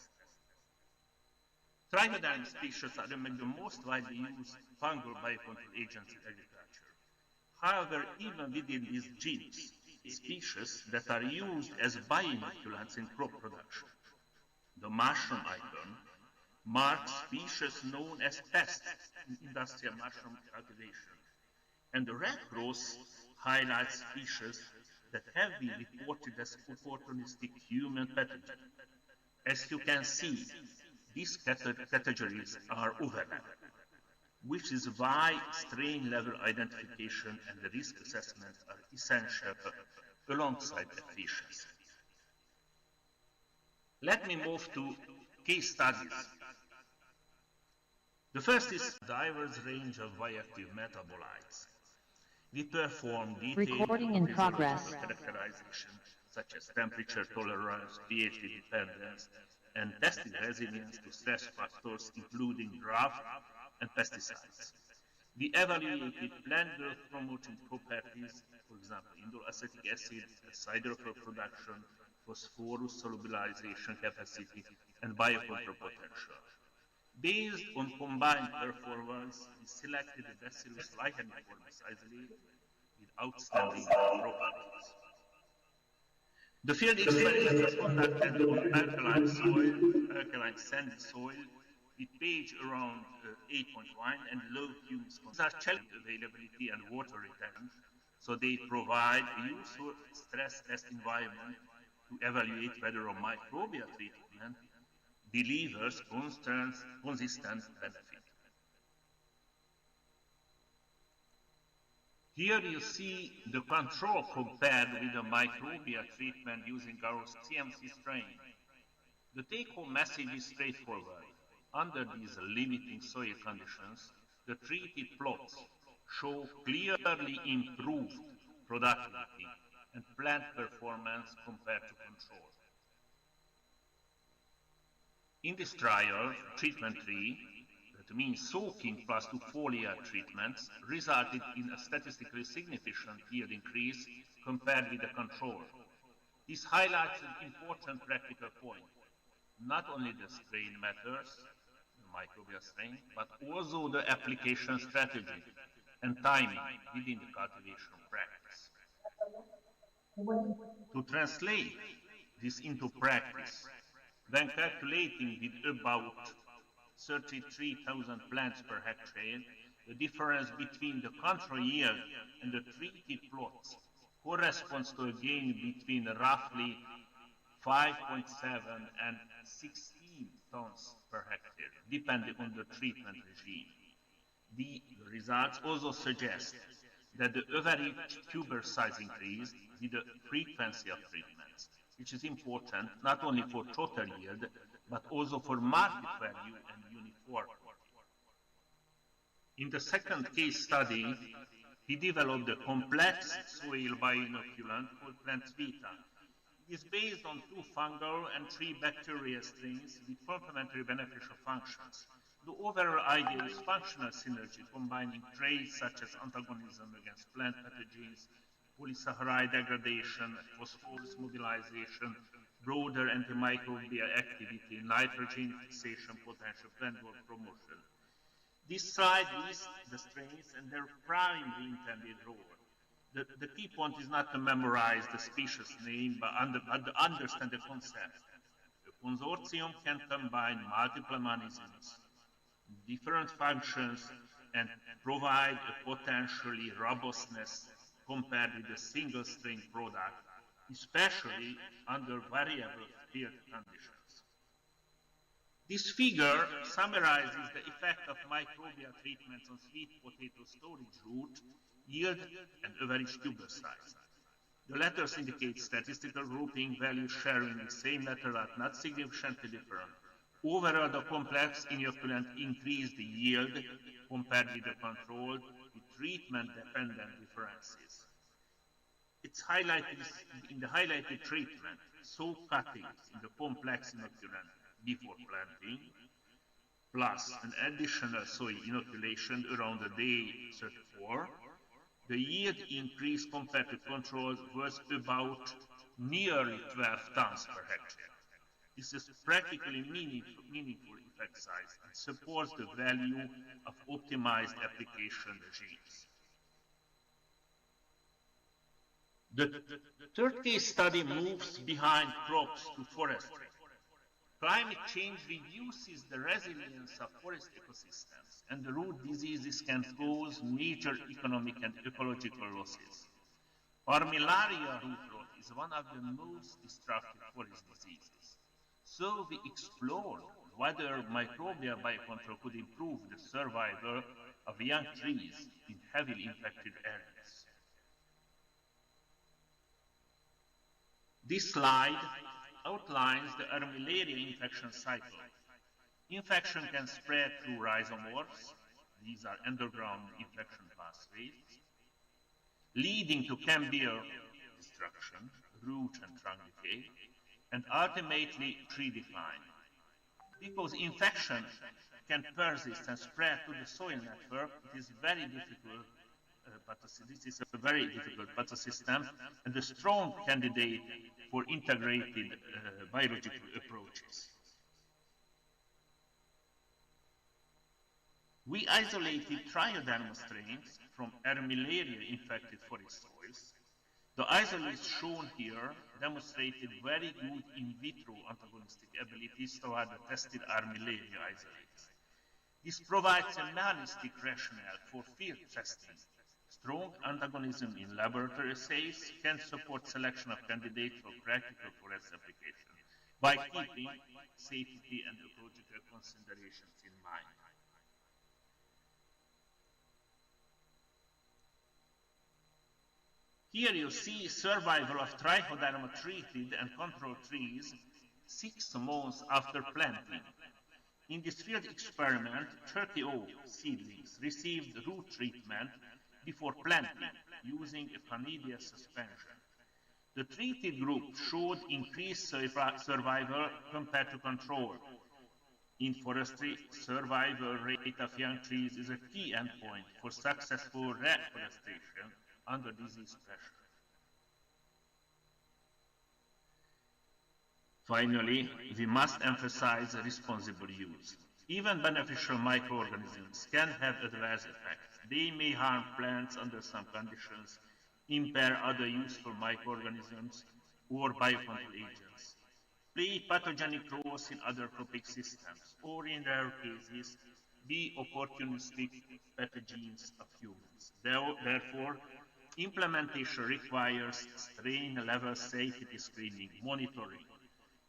Speaker 17: Trichoderm species are among the most widely used fungal biocontrol agents in agriculture. However, even within these genes, species that are used as bioinoculants in crop production. The mushroom icon marks species known as pests in industrial mushroom cultivation, and the red cross highlights species that have been reported as opportunistic human pathogens. As you can see, these categories are overlapped, which is why strain level identification and the risk assessment are essential alongside efficiency. Let me move to case studies. The first is diverse range of bioactive metabolites. We perform detailed characterization such as temperature tolerance, pH dependence, and testing resilience to stress factors including drought and pesticides. We evaluated plant growth promoting properties, for example, indolacetic acid, siderophore production, phosphorus solubilization capacity, and biocontrol potential. Based on combined performance, we selected the Bacillus licheniformis isolate with outstanding properties. The field experiment was conducted on alkaline soil, alkaline sandy soil, with pH around 8.1 and low humus concentration, availability and water retention, so they provide a useful stress test environment to evaluate whether a microbial treatment delivers consistent benefit. Here you see the control compared with a microbial treatment using our CMC strain. The take-home message is straightforward. Under these limiting soil conditions, the treated plots show clearly improved productivity and plant performance compared to control. In this trial, treatment 3, that means soaking plus 2 foliar treatments, resulted in a statistically significant yield increase compared with the control. This highlights an important practical point. Not only the strain matters, the microbial strain, but also the application strategy and timing within the cultivation practice. To translate this into practice, when calculating with about 33,000 plants per hectare, the difference between the control yield and the treated plots corresponds to a gain between roughly 5.7 and 16 tons per hectare, depending on the treatment regime. The results also suggest that the average tuber size increased with the frequency of treatments, which is important not only for total yield, but also for market value and uniformity. In the second case study, he developed a complex soil bioinoculant called plant vita. It is based on 2 fungal and 3 bacterial strains with complementary beneficial functions. The overall idea is functional synergy, combining traits such as antagonism against plant pathogens, polysaccharide degradation, phosphorus mobilization, broader antimicrobial activity, nitrogen fixation potential, plant growth promotion. This slide lists the strains and their primary intended role. The key point is not to memorize the species name, but to understand the concept. The consortium can combine multiple mechanisms, different functions, and provide a potentially robustness compared with a single strain product, especially under variable field conditions. This figure summarizes the effect of microbial treatments on sweet potato storage root, yield, and average tuber size. The letters indicate statistical grouping values sharing the same letter but not significantly different. Overall, the complex inoculant increased the yield compared with the control with treatment-dependent differences. It's highlighted in the highlighted treatment, soak cuttings in the complex inoculant before planting, plus an additional soil inoculation around the day 34, the yield increase compared to control was about nearly 12 tons per hectare. This is practically meaningful effect size and supports the value of optimized application regimes. The third case study moves behind crops to forestry. Climate change reduces the resilience of forest ecosystems, and the root diseases can cause major economic and ecological losses. Armillaria root rot is one of the most destructive forest diseases. So we explored whether microbial biocontrol could improve the survival of young trees in heavily infected areas. This slide outlines the armillaria infection cycle. Infection can spread through rhizomorphs, these are underground infection pathways, leading to cambial destruction, root and trunk decay, and ultimately tree decline. Because infection can persist and spread to the soil network, it is very difficult, this is a very difficult pathosystem and a strong candidate for integrated biological approaches. We isolated Trichoderma strains from armillaria-infected forest soils. The isolates shown here demonstrated very good in vitro antagonistic abilities toward the tested armillaria isolates. This provides a mechanistic rationale for field testing, Strong antagonism in laboratory assays can support selection of candidates for practical forest application by keeping safety and ecological considerations in mind. Here you see survival of trichoderma treated and controlled trees 6 months after planting. In this field experiment, 30 oak seedlings received root treatment before planting using a Canidia suspension. The treated group showed increased survival compared to control. In forestry, survival rate of young trees is a key endpoint for successful reforestation under disease pressure. Finally, we must emphasize responsible use. Even beneficial microorganisms can have adverse effects. They may harm plants under some conditions, impair other useful microorganisms or biocontrol agents, play pathogenic roles in other trophic systems, or in rare cases, be opportunistic pathogens of humans. Therefore, implementation requires strain level safety screening, monitoring,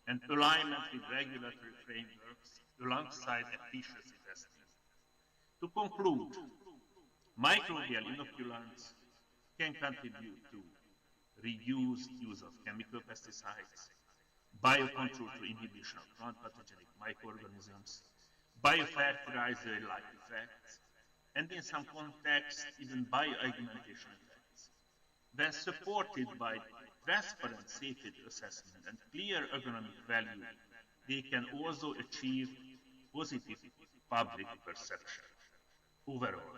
Speaker 17: and alignment with regulatory frameworks alongside efficiency testing. To conclude, microbial inoculants can contribute to reduced use of chemical pesticides, biocontrol to inhibition of plant pathogenic microorganisms, biofertilizer-like effects, and in some contexts, even bioaugmentation effects. When supported by transparent safety assessment and clear ergonomic value, they can also achieve positive public perception. Overall,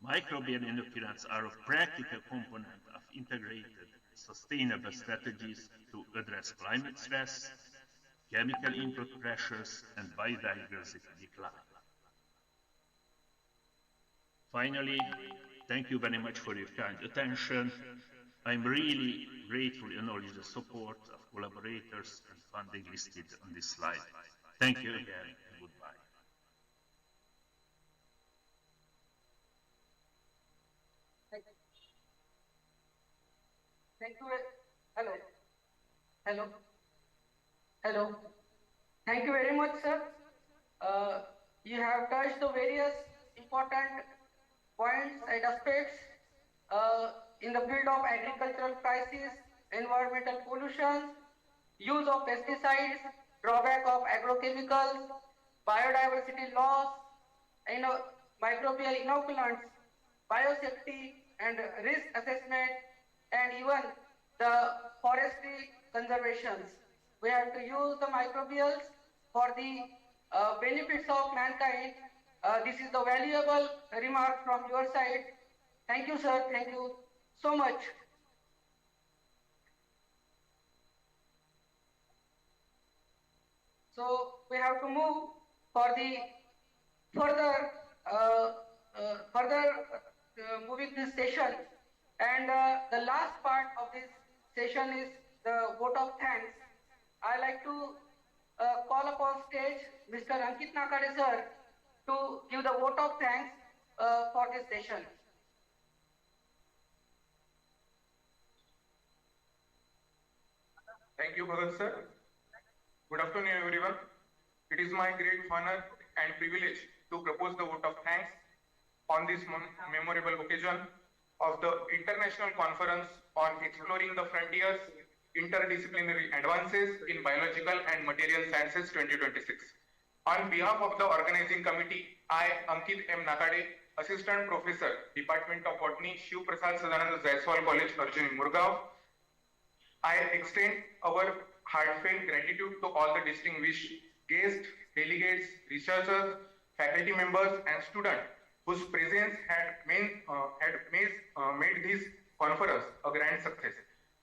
Speaker 17: microbial inoculants are a practical component of integrated, sustainable strategies to address climate stress, chemical input pressures, and biodiversity decline. Finally, thank you very much for your kind attention. I'm really grateful to acknowledge the support of collaborators and funding listed on this slide. Thank you again, and goodbye.
Speaker 1: Thank you. Hello. Hello. Hello. Thank you very much, sir. You have touched the various important points and aspects in the field of agricultural crisis, environmental pollution, use of pesticides, drawback of agrochemicals, biodiversity loss, microbial inoculants, biosafety and risk assessment, and even the forestry conservations. We have to use the microbials for the benefits of mankind. This is the valuable remark from your side. Thank you, sir. Thank you so much. So we have to move for the further moving this session, and the last part of this session is the vote of thanks. I like to call upon stage Mr. Ankit Nakade sir to give the vote of thanks for this session.
Speaker 8: Thank you, Bhagat sir. Good afternoon, everyone. It is my great honor and privilege to propose the vote of thanks on this memorable occasion of the International Conference on Exploring the Frontiers, Interdisciplinary Advances in Biological and Material Sciences 2026. On behalf of the organizing committee, I, Ankit M. Nakade, Assistant Professor, Department of Botany, Shiv Prasad Sadanand Jaiswal College, Arjuni, Murgaon, I extend our heartfelt gratitude to all the distinguished guests, delegates, researchers, faculty members, and students whose presence had made this conference a grand success.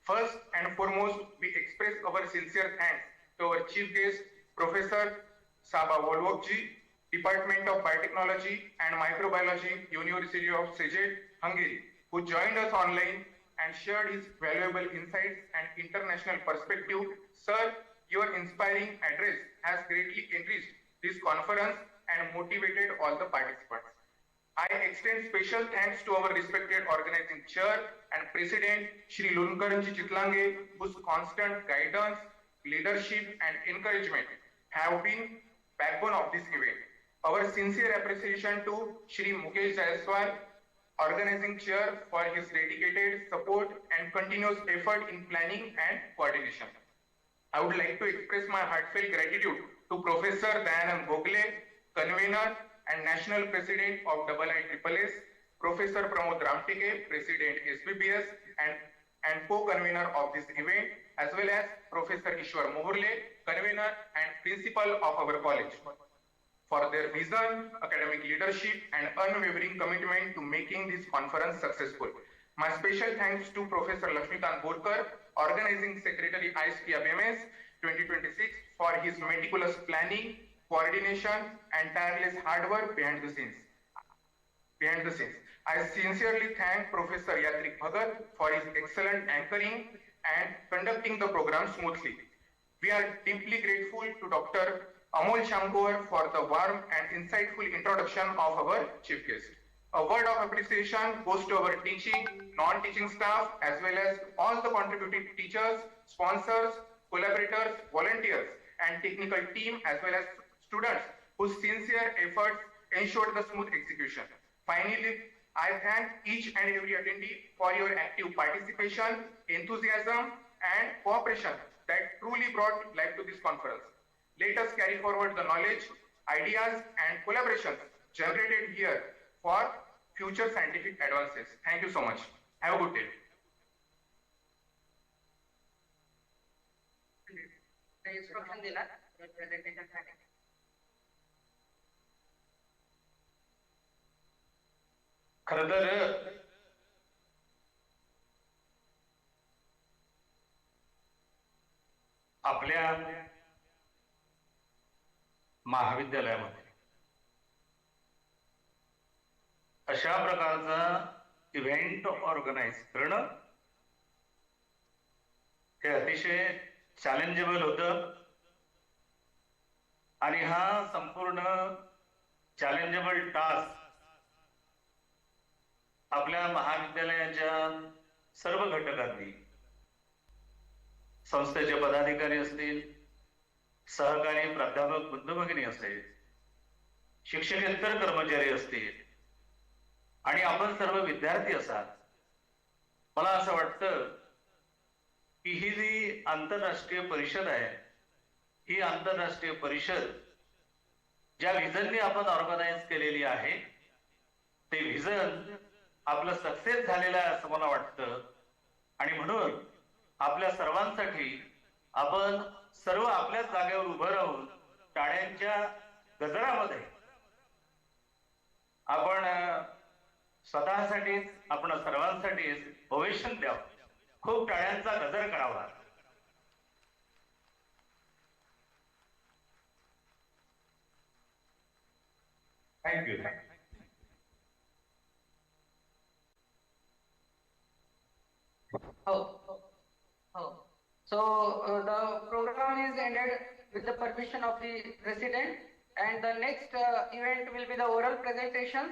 Speaker 8: First and foremost, we express our sincere thanks to our chief guest, Professor Saba Volvokji, Department of Biotechnology and Microbiology, University of Szeged, Hungary, who joined us online and shared his valuable insights and international perspective. Sir, your inspiring address has greatly enriched this conference and motivated all the participants. I extend special thanks to our respected organizing chair and president, Shri Lunkaranji Chitlange, whose constant guidance, leadership and encouragement have been backbone of this event. Our sincere appreciation to Shri Mukesh Jaiswal, organizing chair, for his dedicated support and continuous effort in planning and coordination. I would like to express my heartfelt gratitude to Professor Dayanand Gokhale, convener and national president of IISSS, Professor Pramod Ramtike, president SBBS and co-convener of this event, as well as Professor Ishwar Mohurle, convener and principal of our college, for their vision, academic leadership and unwavering commitment to making this conference successful. My special thanks to Professor Lakshmikant Borkar, organizing secretary ISPA BMS 2026, for his meticulous planning, coordination and tireless hard work behind the scenes. I sincerely thank Professor Yatrik Bhagat for his excellent anchoring and conducting the program smoothly. We are deeply grateful to Dr. Amol Shankar for the warm and insightful introduction of our chief guest. A word of appreciation goes to our teaching, non-teaching staff, as well as all the contributing teachers, sponsors, collaborators, volunteers, and technical team, as well as students whose sincere efforts ensured the smooth execution. Finally, I thank each and every attendee for your active participation, enthusiasm, and cooperation that truly brought life to this conference. Let us carry forward the knowledge, ideas, and collaborations generated here for future scientific advances. Thank you so much. Have a good day.
Speaker 1: Instruction दिला presentation साठी.
Speaker 12: खरं तर आपल्या महाविद्यालयामध्ये अशा प्रकारचा event organise करणं हे अतिशय चॅलेंजेबल होतं आणि हा संपूर्ण चॅलेंजेबल टास्क आपल्या महाविद्यालयाच्या सर्व घटकांनी, संस्थेचे पदाधिकारी असतील, सहकारी प्राध्यापक बंधू भगिनी असेल, शिक्षकेतर कर्मचारी असतील आणि आपण सर्व विद्यार्थी असाल, मला असं वाटतं की ही जी आंतरराष्ट्रीय परिषद आहे, ही आंतरराष्ट्रीय परिषद ज्या व्हिजनने आपण ऑर्गनाइज केलेली आहे, ते व्हिजन आपलं सक्सेस झालेलं आहे असं मला वाटतं. आणि म्हणून आपल्या सर्वांसाठी आपण सर्व आपल्याच जागेवर उभं राहून टाळ्यांच्या गजरामध्ये आपण स्वतःसाठीच, आपण सर्वांसाठीच ओवेशन द्यावं, खूप टाळ्यांचा गजर करावा. Thank you.
Speaker 1: So the program is ended with the permission of the president, and the next event will be the oral presentations.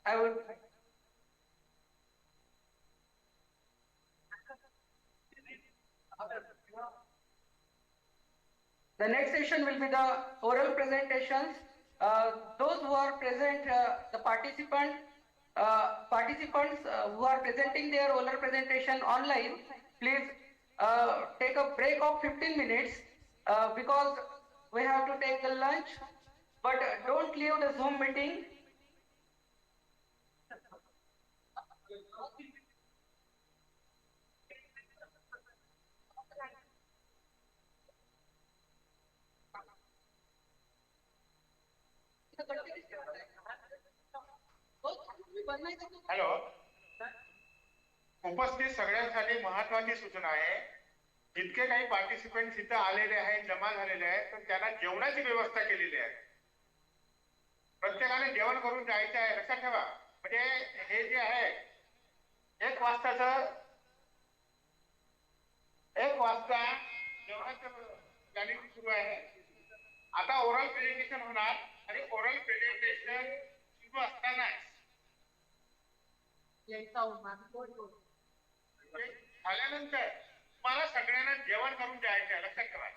Speaker 1: I would the next session will be the oral presentations. Those who are present, the participants who are presenting their oral presentation online, please take a break of 15 minutes because we have to take the lunch, but don't leave the Zoom meeting.
Speaker 8: Hello, उपस्थित सगळ्यांसाठी महत्वाची सूचना आहे. जितके काही participants इथं आलेले आहेत, जमा झालेले आहेत, तर त्यांना जेवणाची व्यवस्था केलेली आहे. प्रत्येकाने जेवण करून जायचं आहे, लक्षात ठेवा. म्हणजे हे जे आहे 1 वाजता जेवणाचं प्लॅनिंग सुरू आहे. आता ओरल प्रेझेंटेशन होणार आणि ओरल प्रेझेंटेशन सुरू असतानाच झाल्यानंतर तुम्हाला सगळ्यांना जेवण करून द्यायचं आहे, लक्षात ठेवा.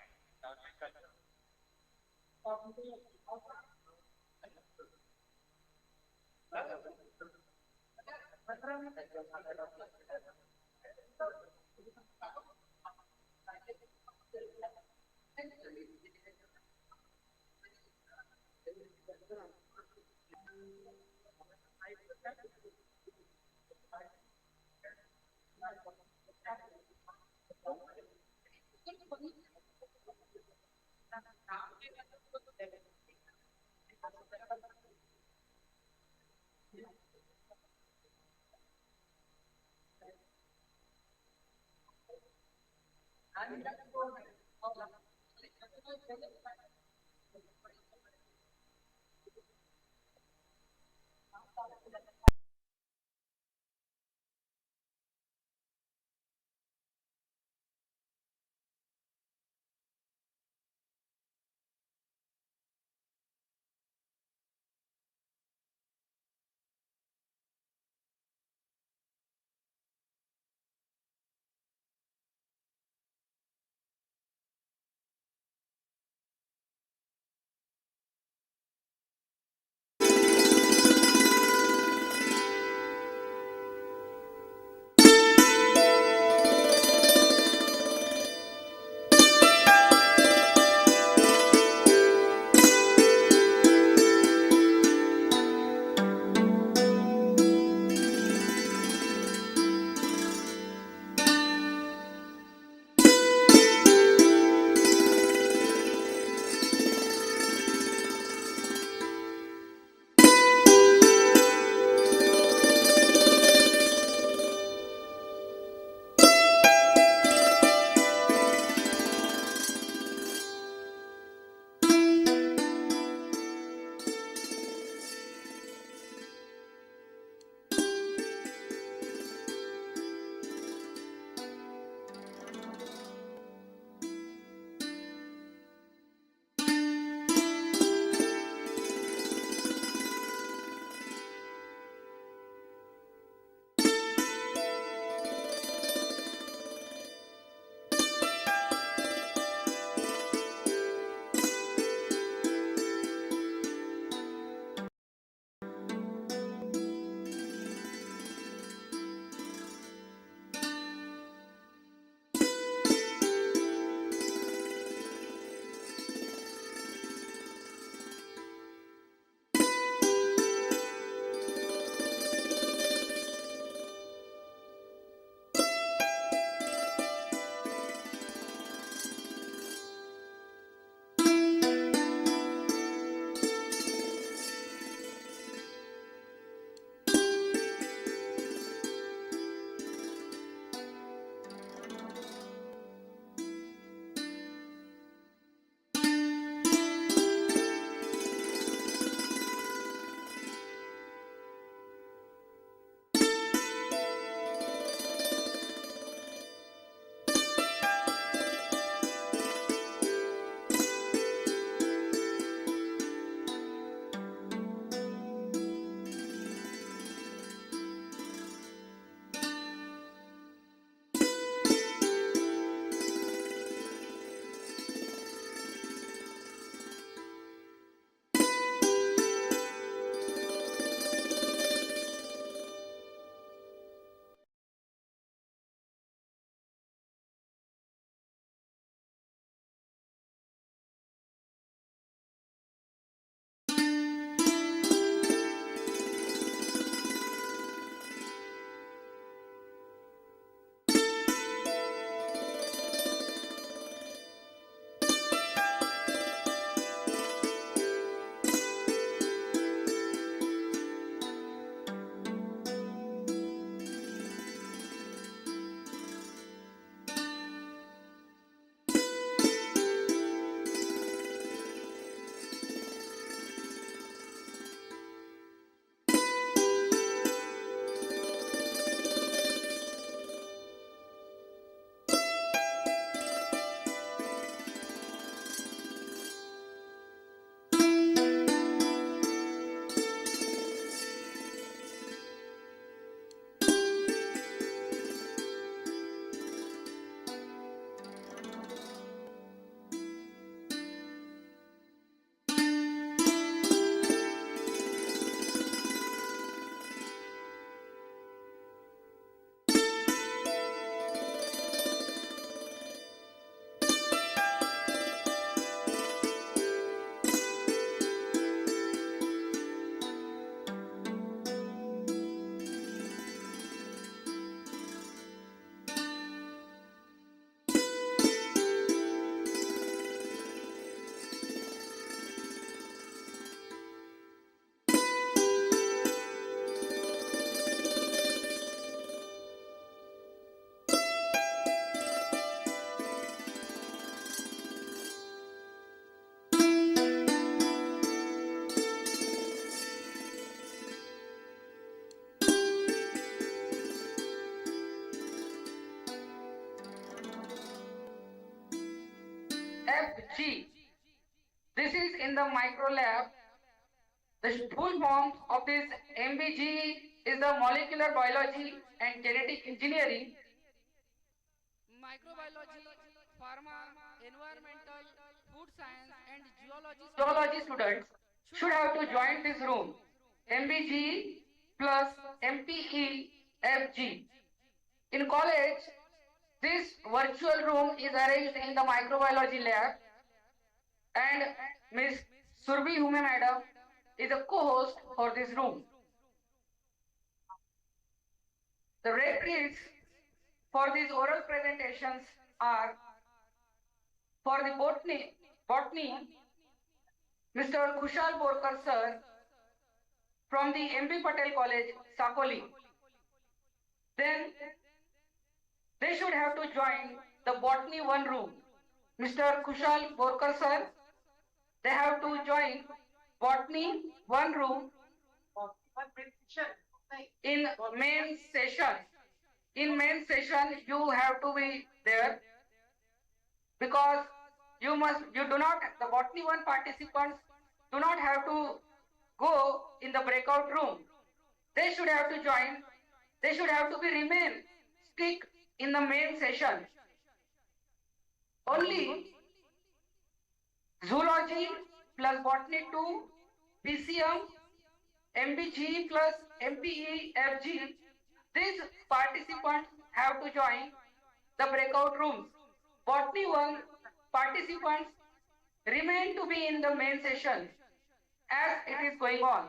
Speaker 1: FG. This is in the micro lab. The full form of this MBG is the molecular biology and genetic engineering.
Speaker 9: Microbiology, pharma, environmental, food science, and
Speaker 1: Geology students should have to join this room. MBG plus MEFG. In college, this virtual room is arranged in the microbiology lab, and Miss Surbi Hume Madam is a co-host for this room. The referees for these oral presentations are for the botany, Mr. Kushal Borkar sir from the MB Patel College, Sakoli. Then they should have to join the botany 1 room. Mr. Kushal Borkar sir, they have to join botany 1 room in main session. In main session, you have to be there because the botany 1 participants do not have to go in the breakout room. They should have to join, they should have to stick in the main session. Only zoology plus botany 2, PCM, MBG plus MEFG, these participants have to join the breakout rooms. Botany 1 participants remain to be in the main session as it is going on.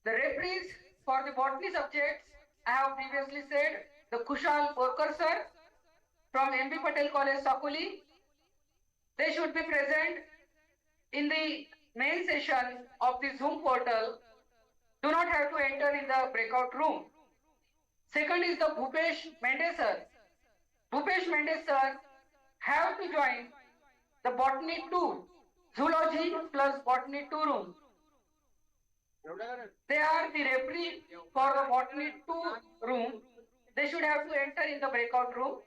Speaker 1: The referees for the botany subjects, I have previously said, the Kushal Borkar sir from MB Patel College, Sakoli. They should be present in the main session of the Zoom portal. Do not have to enter in the breakout room. Second is the Bhupesh Mende sir. Bhupesh Mende sir have to join the botany 2, zoology plus botany 2 room. They are the referee for the botany 2 room. They should have to enter in the breakout room.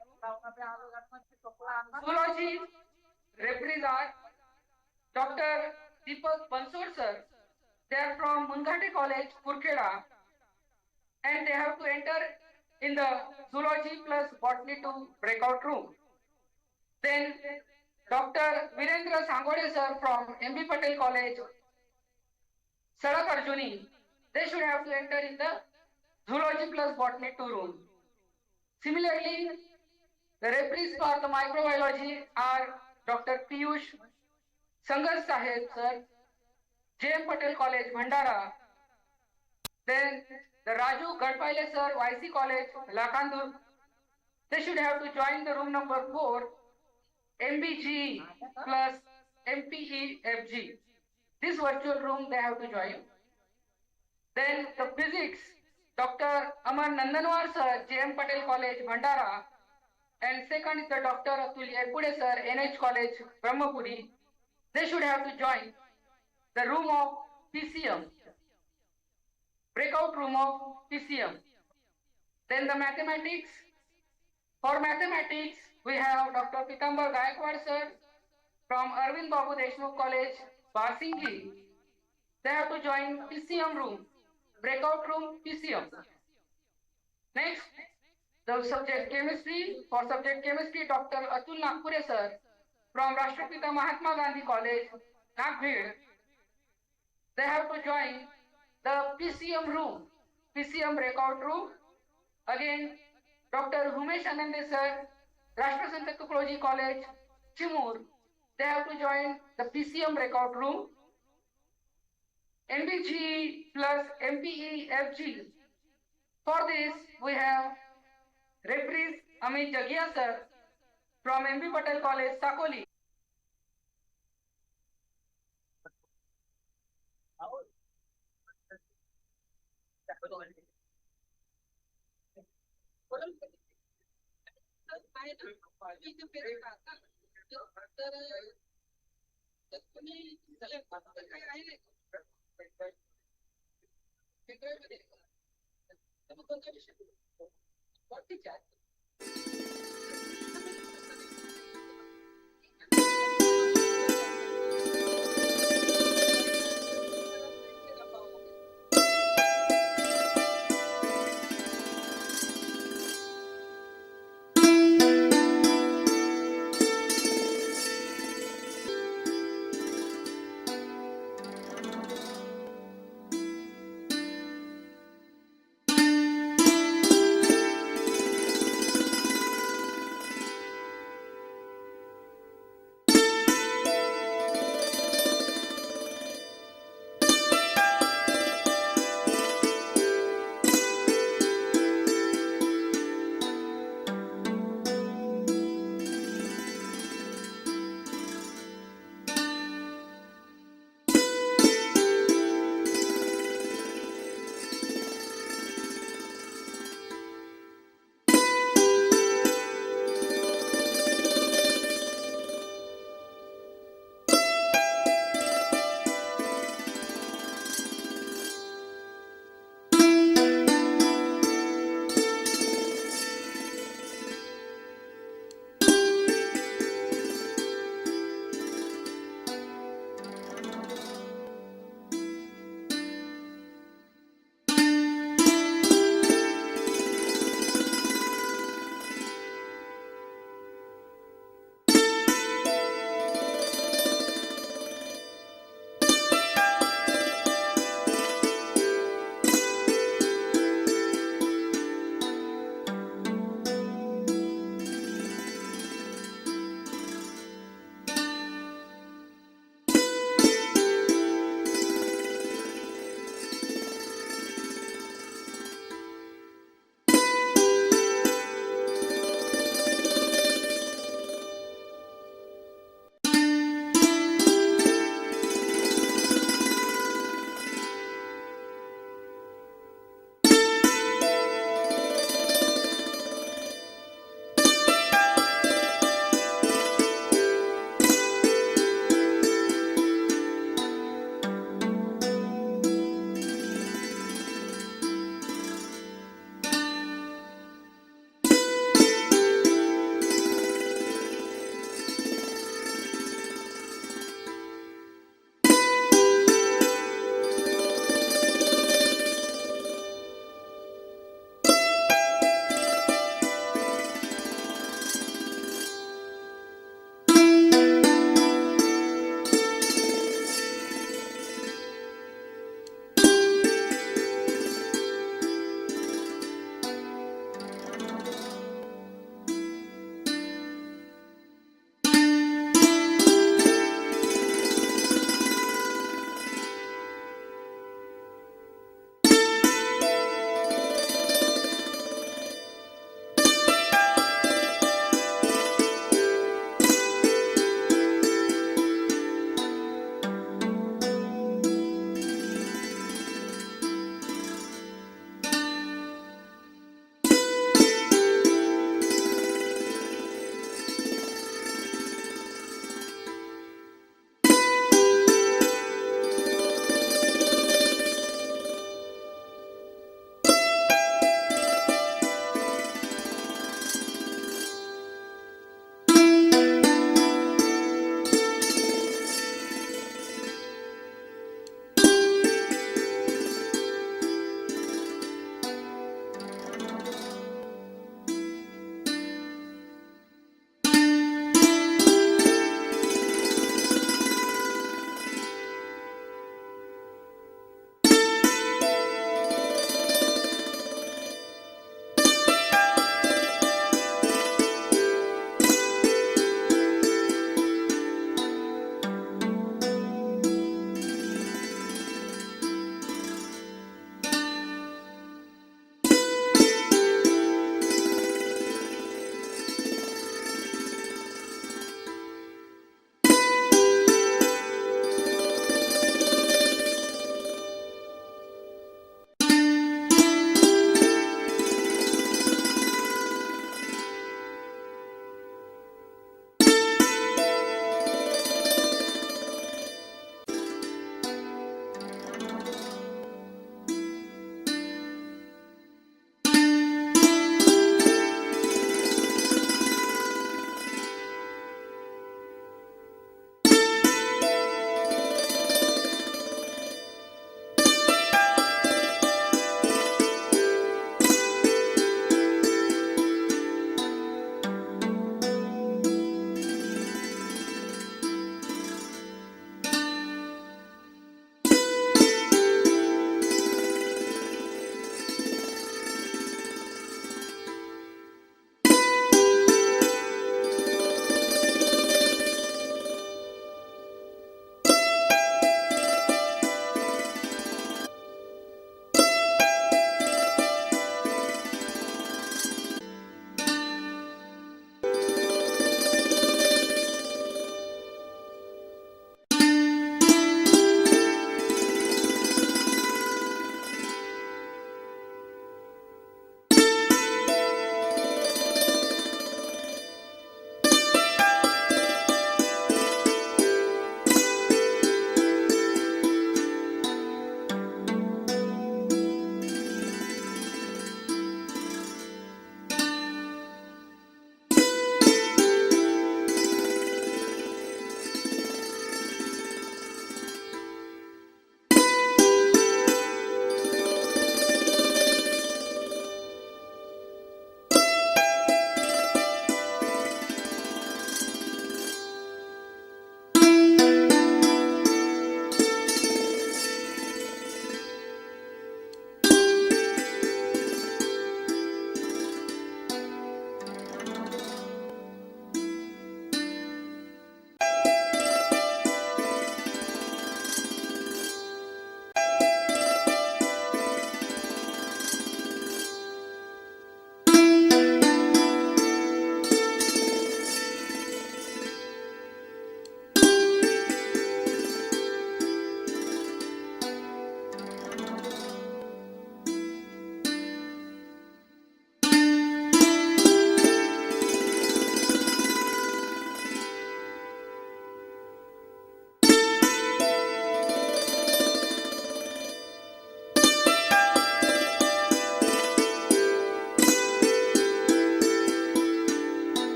Speaker 1: Zoology referees are Dr. Deepak Bansod sir. They are from Mungate College, Kurkela, and they have to enter in the zoology plus botany 2 breakout room. Then Dr. Virendra Sangode sir from MB Patel College, Sadak Arjuni, they should have to enter in the zoology plus botany 2 room. Similarly, the referees for the microbiology are Dr. Piyush Sangar Sahib sir, JM Patel College, Bhandara. Then the Raju Gadpaile sir, YC College, Lakandur. They should have to join the room number 4, MBG plus MEFG. This virtual room they have to join. Then the physics, Dr. Amar Nandanwar sir, JM Patel College, Bhandara. And second is the Dr. Atul Erpude sir, NH College, Brahmapuri. They should have to join the room of PCM, breakout room of PCM. Then the mathematics. For mathematics, we have Dr. Pitambar Gaikwad sir from Arvind Babu Deshmukh College, Barsingi. They have to join PCM room, breakout room PCM. Next, the subject chemistry. For subject chemistry, Dr. Atul Nagpure sir from Rashtrapita Mahatma Gandhi College, Nagpur. They have to join the PCM room, PCM breakout room. Again, Dr. Humesh Anande sir, Rashtrasanta Tuklodi College, Chimur. They have to join the PCM breakout room. MBG plus MEFG. For this, we have referees Amit Jagia sir from MB Patel College, Sakoli.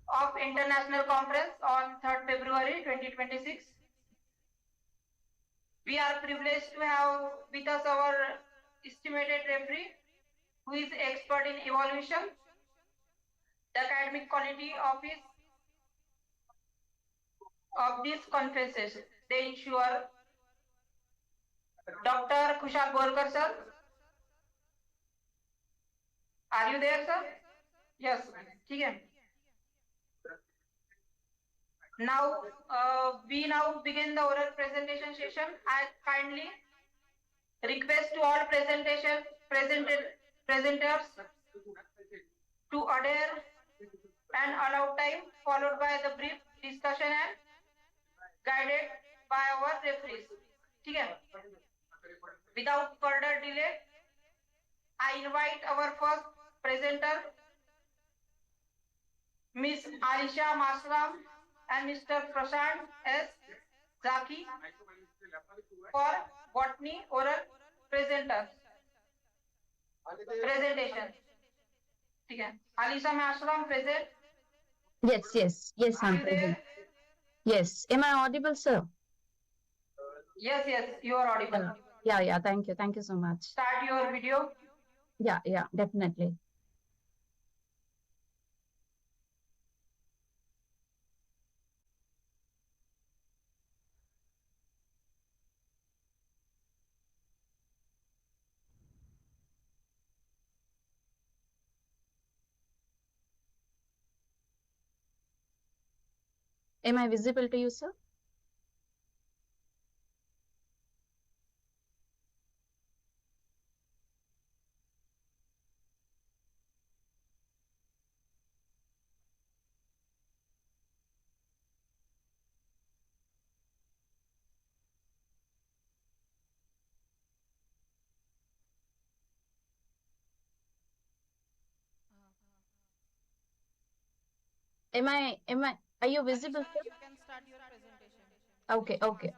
Speaker 18: of International Conference on 3rd February 2026. We are privileged to have with us our estimated referee, who is expert in evaluation, the academic quality of these conferences. They ensure Dr. Kushal Borkar sir. Are you there, sir? Yes. Okay. Now, we now begin the oral presentation session. I kindly request to all presenters to adhere and allow time, followed by the brief discussion and guided by our referees. Okay. Without further delay, I invite our first presenter, Ms. Aisha Masram and Mr. Prashant S. Zaki for Botany oral presentation. Okay. Aisha Masram present.
Speaker 16: Yes, I'm present. Yes. Am I audible, sir?
Speaker 18: Yes, you are audible.
Speaker 16: Yeah, thank you so much.
Speaker 18: Start your video.
Speaker 16: Yeah, definitely. Am I visible to you, sir? Are you visible, sir?
Speaker 9: You can start your presentation.
Speaker 16: Okay.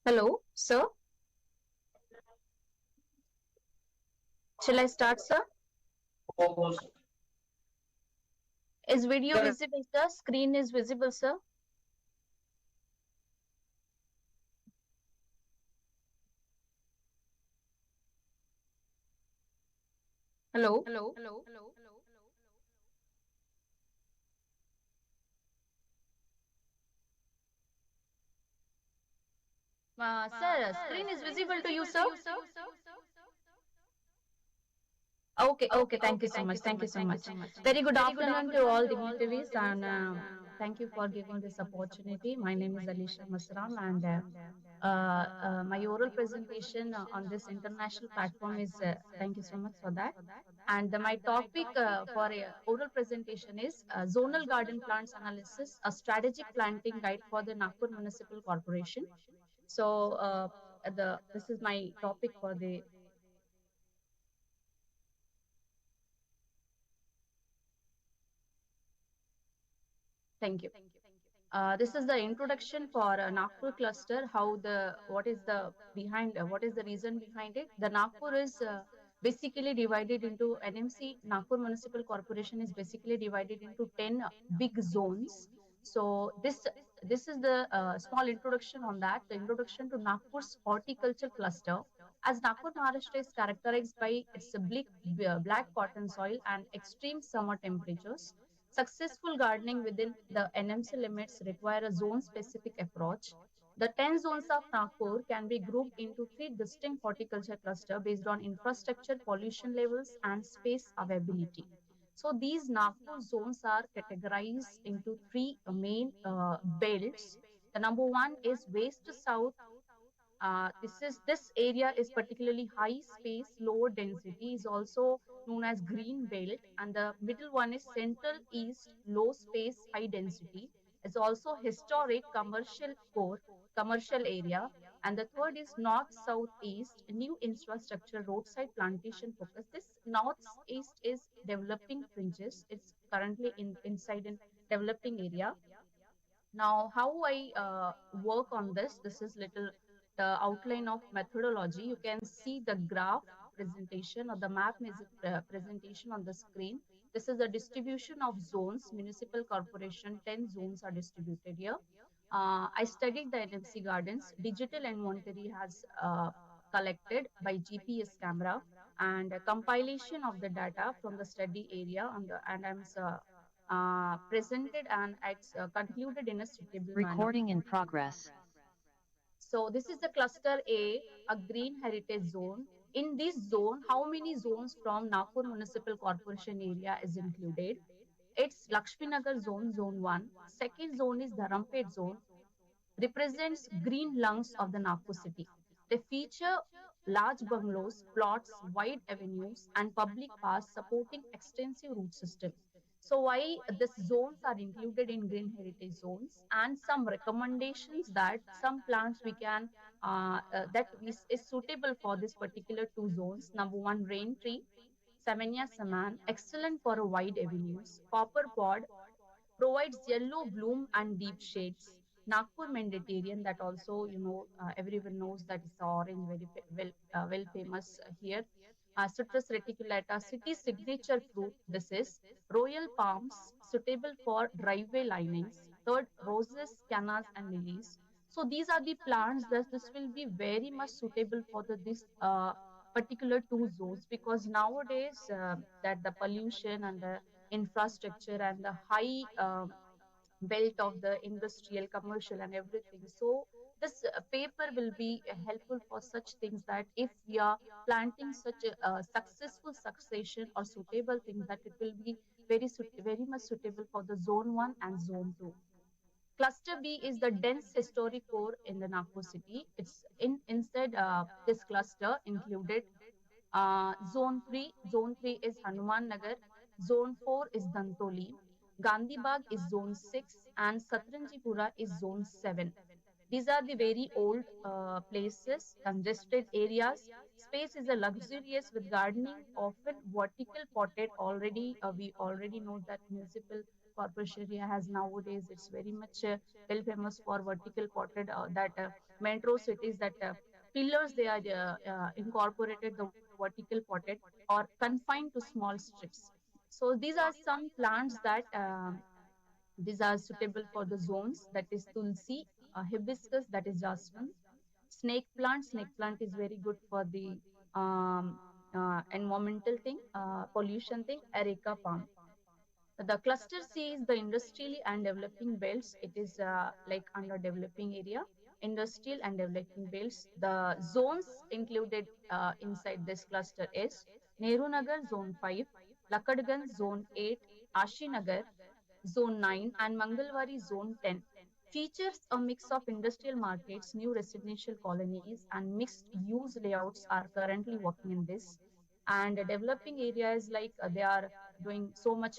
Speaker 16: Hello, sir? Shall I start, sir? Is video visible, sir? Screen is visible, sir? Hello? Sir, screen is visible to you, sir? Okay. Thank you so much. Very good afternoon to all dignitaries, and thank you for giving this opportunity. My name is Alisha Masram, and my oral presentation on this international platform is thank you so much for that. And my topic for oral presentation is zonal garden plants analysis, a strategic planting guide for the Nagpur Municipal Corporation. So this is my topic for the. Thank you. This is the introduction for Nagpur cluster. What is the reason behind it? The Nagpur is basically divided into NMC. Nagpur Municipal Corporation is basically divided into 10 big zones. So this is the small introduction on that. The introduction to Nagpur's horticulture cluster. As Nagpur, Maharashtra is characterized by its black cotton soil and extreme summer temperatures. Successful gardening within the NMC limits require a zone-specific approach. The 10 zones of Nagpur can be grouped into 3 distinct horticulture clusters based on infrastructure, pollution levels, and space availability. So these Nagpur zones are categorized into 3 main belts. The number 1 is west to south. This area is particularly high space, low density, is also known as green belt, and the middle one is central east, low space, high density. It's also historic commercial core, commercial area. And the third is north southeast new infrastructure roadside plantation focus. This northeast is developing fringes. It's currently inside in developing area. Now, how I work on this, this is little the outline of methodology. You can see the graph presentation or the map presentation on the screen. This is the distribution of zones, municipal corporation, 10 zones are distributed here. I studied the NMC gardens. Digital inventory has collected by GPS camera and a compilation of the data from the study area on the and I'm presented and it's concluded in a suitable manner.
Speaker 19: Recording in progress.
Speaker 16: So this is the cluster a green heritage zone. In this zone, how many zones from Nagpur Municipal Corporation area is included? It's Lakshmi Nagar zone, zone 1. Second zone is Dharampet zone, represents green lungs of the Nagpur city. They feature large bungalows, plots, wide avenues, and public paths supporting extensive route system. So why these zones are included in green heritage zones, and some recommendations that some plants we can is suitable for this particular two zones. Number one, rain tree, Samania saman, excellent for wide avenues. Copper pod provides yellow bloom and deep shades. Nagpur Mediterranean, that also everyone knows that it's orange, very well famous here. Citrus reticulata, city signature fruit. This is royal palms, suitable for driveway linings. Third, roses, cannas, and lilies. So these are the plants that this will be very much suitable for this particular two zones, because nowadays that the pollution and the infrastructure and the high belt of the industrial, commercial, and everything. So this paper will be helpful for such things, that if we are planting such a successful succession or suitable things, that it will be very much suitable for the zone 1 and zone 2. Cluster B is the dense historic core in the Nagpur city. It's inside this cluster included zone 3. Zone 3 is Hanuman Nagar. Zone 4 is Dantoli. Gandhi Bagh is zone 6 and Satranjipura is zone 7. These are the very old places, congested areas. Space is a luxurious with gardening, often vertical potted. Already, we already know that municipal corporation area has nowadays. It's very much well famous for vertical potted. That metro cities, that pillars they are incorporated the vertical potted or confined to small strips. So these are some plants that these are suitable for the zones, that is tulsi, hibiscus, that is jasmine, snake plant. Snake plant is very good for the environmental thing, pollution thing, areca palm. The cluster C is the industrial and developing belts. It is like under developing area, industrial and developing belts. The zones included inside this cluster is Nehru Nagar zone 5, Lakadganj zone 8, Ashi Nagar zone 9, and Mangalwari zone 10. Features a mix of industrial markets, new residential colonies, and mixed use layouts are currently working in this. And developing areas like they are doing so much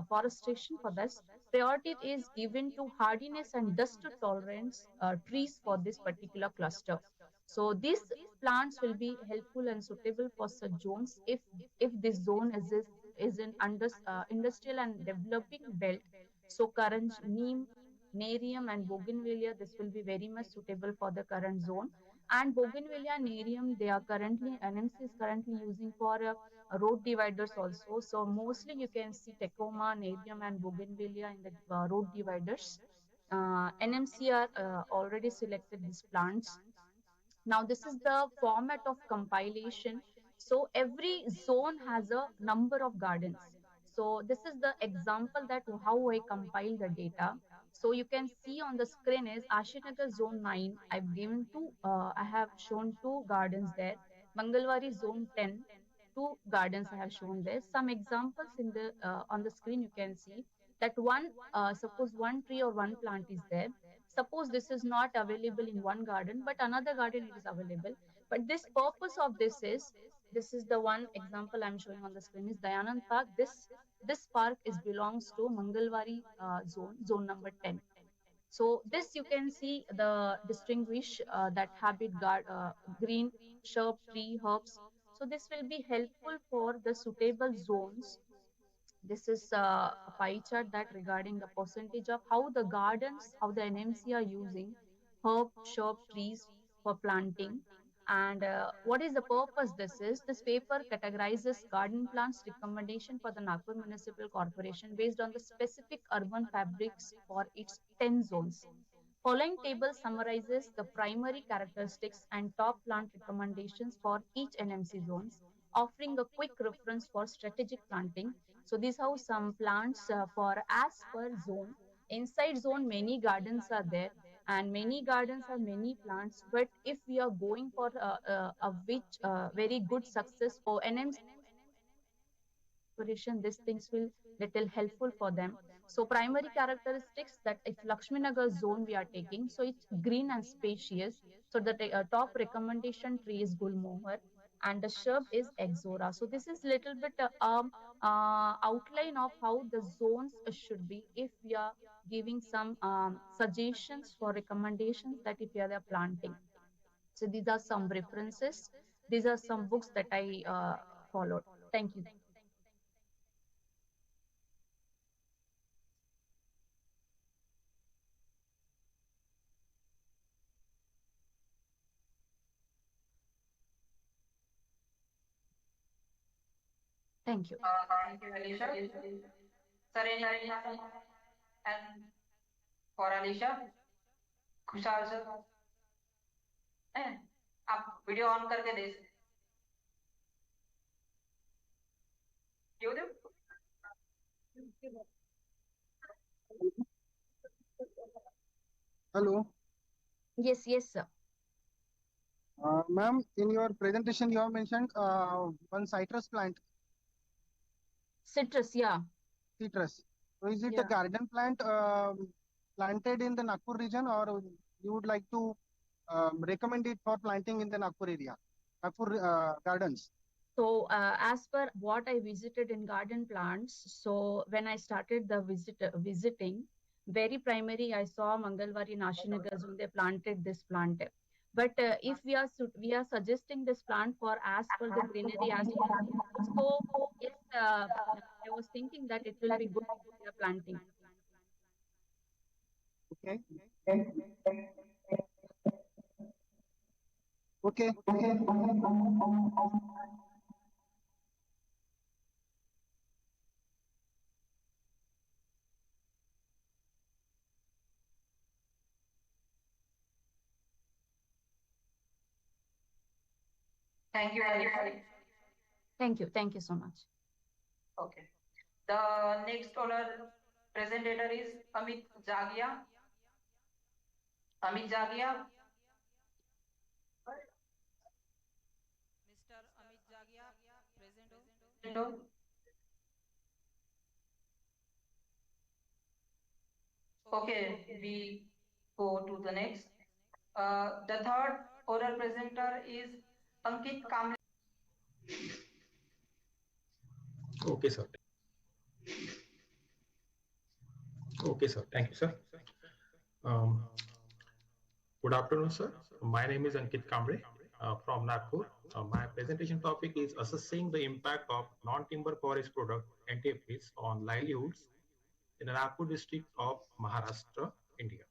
Speaker 16: forestation for this. Priority is given to hardiness and dust tolerance trees for this particular cluster. So these plants will be helpful and suitable for such zones if this zone is in industrial and developing belt. So current neem, nerium, and bougainvillea, this will be very much suitable for the current zone. And bougainvillea and nerium, they are currently NMC is currently using for road dividers also. So mostly you can see Tacoma, nerium, and bougainvillea in the road dividers. NMC are already selected these plants. Now this is the format of compilation. So every zone has a number of gardens. So this is the example that how I compile the data. So you can see on the screen is Ashinagar zone 9. I've given I have shown two gardens there. Mangalwari zone 10, two gardens I have shown there. Some examples in the on the screen you can see that one, suppose one tree or one plant is there. Suppose this is not available in one garden, but another garden it is available. But this purpose of this is the one example I'm showing on the screen is Dayanand Park. This park belongs to Mangalwari zone number 10. So this you can see the distinguish that habit guard green shrub, tree, herbs. So this will be helpful for the suitable zones. This is a pie chart that regarding the percentage of how the gardens, how the NMC are using herb, shrub, trees for planting. And what is the purpose this paper categorizes garden plants recommendation for the Nagpur Municipal Corporation based on the specific urban fabrics for its 10 zones. Following table summarizes the primary characteristics and top plant recommendations for each NMC zones, offering a quick reference for strategic planting. So these are some plants for as per zone. Inside zone, many gardens are there, and many gardens have many plants. But if we are going for a which very good success for NMC, these things will little helpful for them. So primary characteristics that if Lakshmi Nagar zone we are taking, so it's green and spacious. So the top recommendation tree is Gulmohar and the shrub is Exora. So this is little bit outline of how the zones should be if we are giving some suggestions for recommendations that if you are planting. So these are some references. These are some books that I followed. Thank you. Thank you.
Speaker 18: Thank you, Alicia. Sir, any and for Alicia, खुशहाल sir, आप video on करके दे क्यों दे?
Speaker 19: Hello.
Speaker 16: Yes, sir.
Speaker 19: Ma'am, in your presentation, you have mentioned one citrus plant.
Speaker 16: Citrus, yeah.
Speaker 19: Citrus. So is it
Speaker 16: Yeah.
Speaker 19: a garden plant planted in the Nagpur region, or you would like to recommend it for planting in the Nagpur area, Nagpur gardens?
Speaker 16: So as per what I visited in garden plants, so when I started the visiting, very primary I saw Mangalwari Nashinagar zone, they planted this plant. But if we are suggesting this plant for as per the greenery as well, so yes, I was thinking that it will be good if we are planting.
Speaker 19: Okay. Okay.
Speaker 18: Thank you, Alicia.
Speaker 16: Thank you so much.
Speaker 18: Okay. The next oral presenter is Amit Jagia. Amit Jagia.
Speaker 9: Mr. Amit Jagia, present.
Speaker 18: Okay, we go to the next. The third oral presenter is Ankit Kamble.
Speaker 20: Okay, sir. Okay, sir. Thank you, sir. Good afternoon, sir. My name is Ankit Kamble from Nagpur. My presentation topic is assessing the impact of non-timber forest product NTFs on livelihoods in the Nagpur district of Maharashtra, India.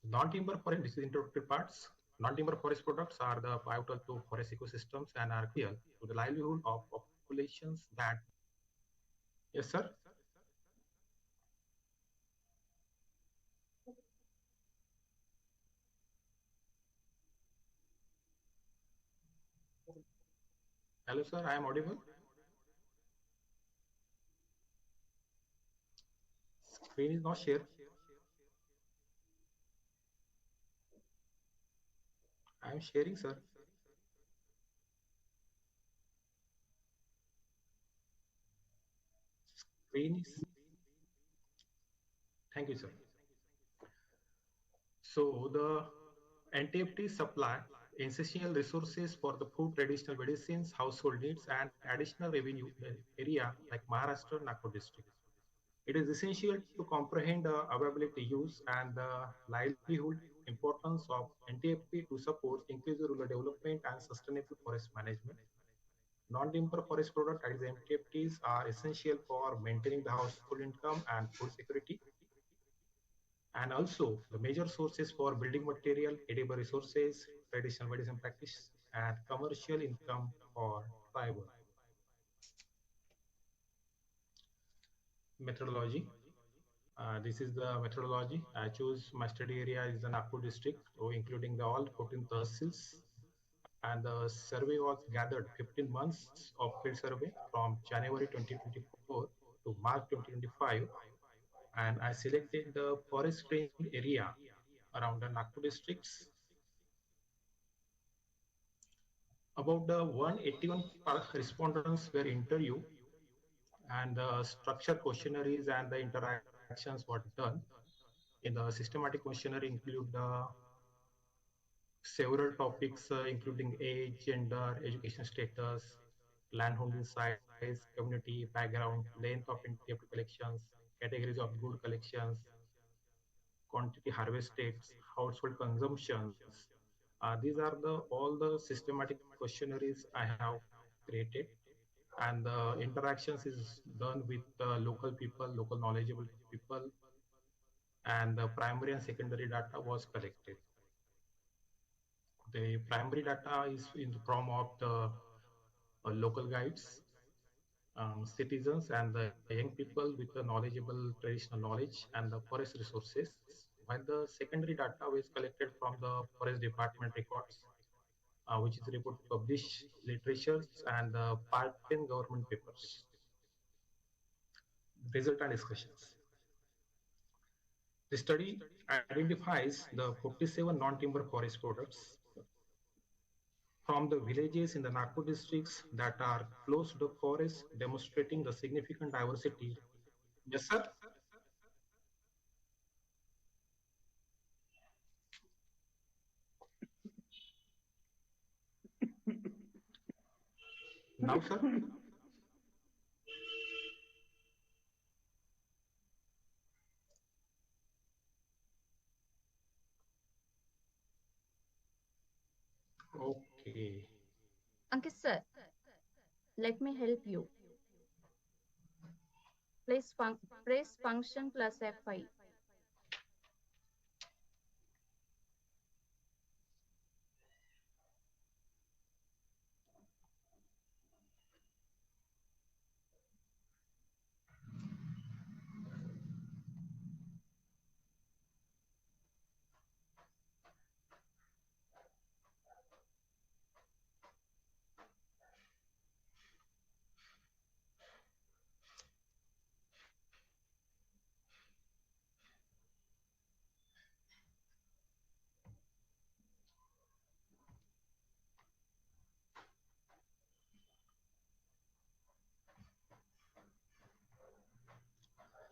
Speaker 20: Non-timber forest, this is introductory parts. Non-timber forest products are the pivotal to forest ecosystems and are clear to the livelihood of populations that. Yes, sir. Hello, sir. I am audible. Screen is not shared. I am sharing, sir. Screen is. Thank you, sir. So the NTFTs supply essential resources for the food, traditional medicines, household needs, and additional revenue area like Maharashtra, Nagpur district. It is essential to comprehend the availability, use, and the livelihood importance of NTFT to support inclusive rural development and sustainable forest management. Non-timber forest products as MTFTs are essential for maintaining the household income and food security, and also the major sources for building material, edible resources, traditional medicine practice, and commercial income for tribal. Methodology. This is the methodology. I chose my study area is the Nagpur district, so including the all 14 tahsils. And the survey was gathered 15 months of field survey from January 2024 to March 2025. And I selected the forest range area around the Nagpur districts. About the 181 respondents were interviewed, and the structure questionnaires and the interactions were done. In the systematic questionnaire include several topics including age, gender, education status, landholding size, community background, length of NTFT collections, categories of good collections, quantity harvested, household consumptions. These are the all the systematic questionnaires I have created, and the interactions is done with local people, local knowledgeable people, and the primary and secondary data was collected. The primary data is in the form of the local guides, citizens, and the young people with the knowledgeable traditional knowledge and the forest resources, while the secondary data was collected from the forest department records, which is report published literatures and part 10 government papers. Result and discussions. The study identifies the 47 non-timber forest products from the villages in the Nagpur districts that are close to the forest, demonstrating the significant diversity. Yes, sir. Now, sir. Okay.
Speaker 16: Ankit sir, let me help you. Press function plus F5.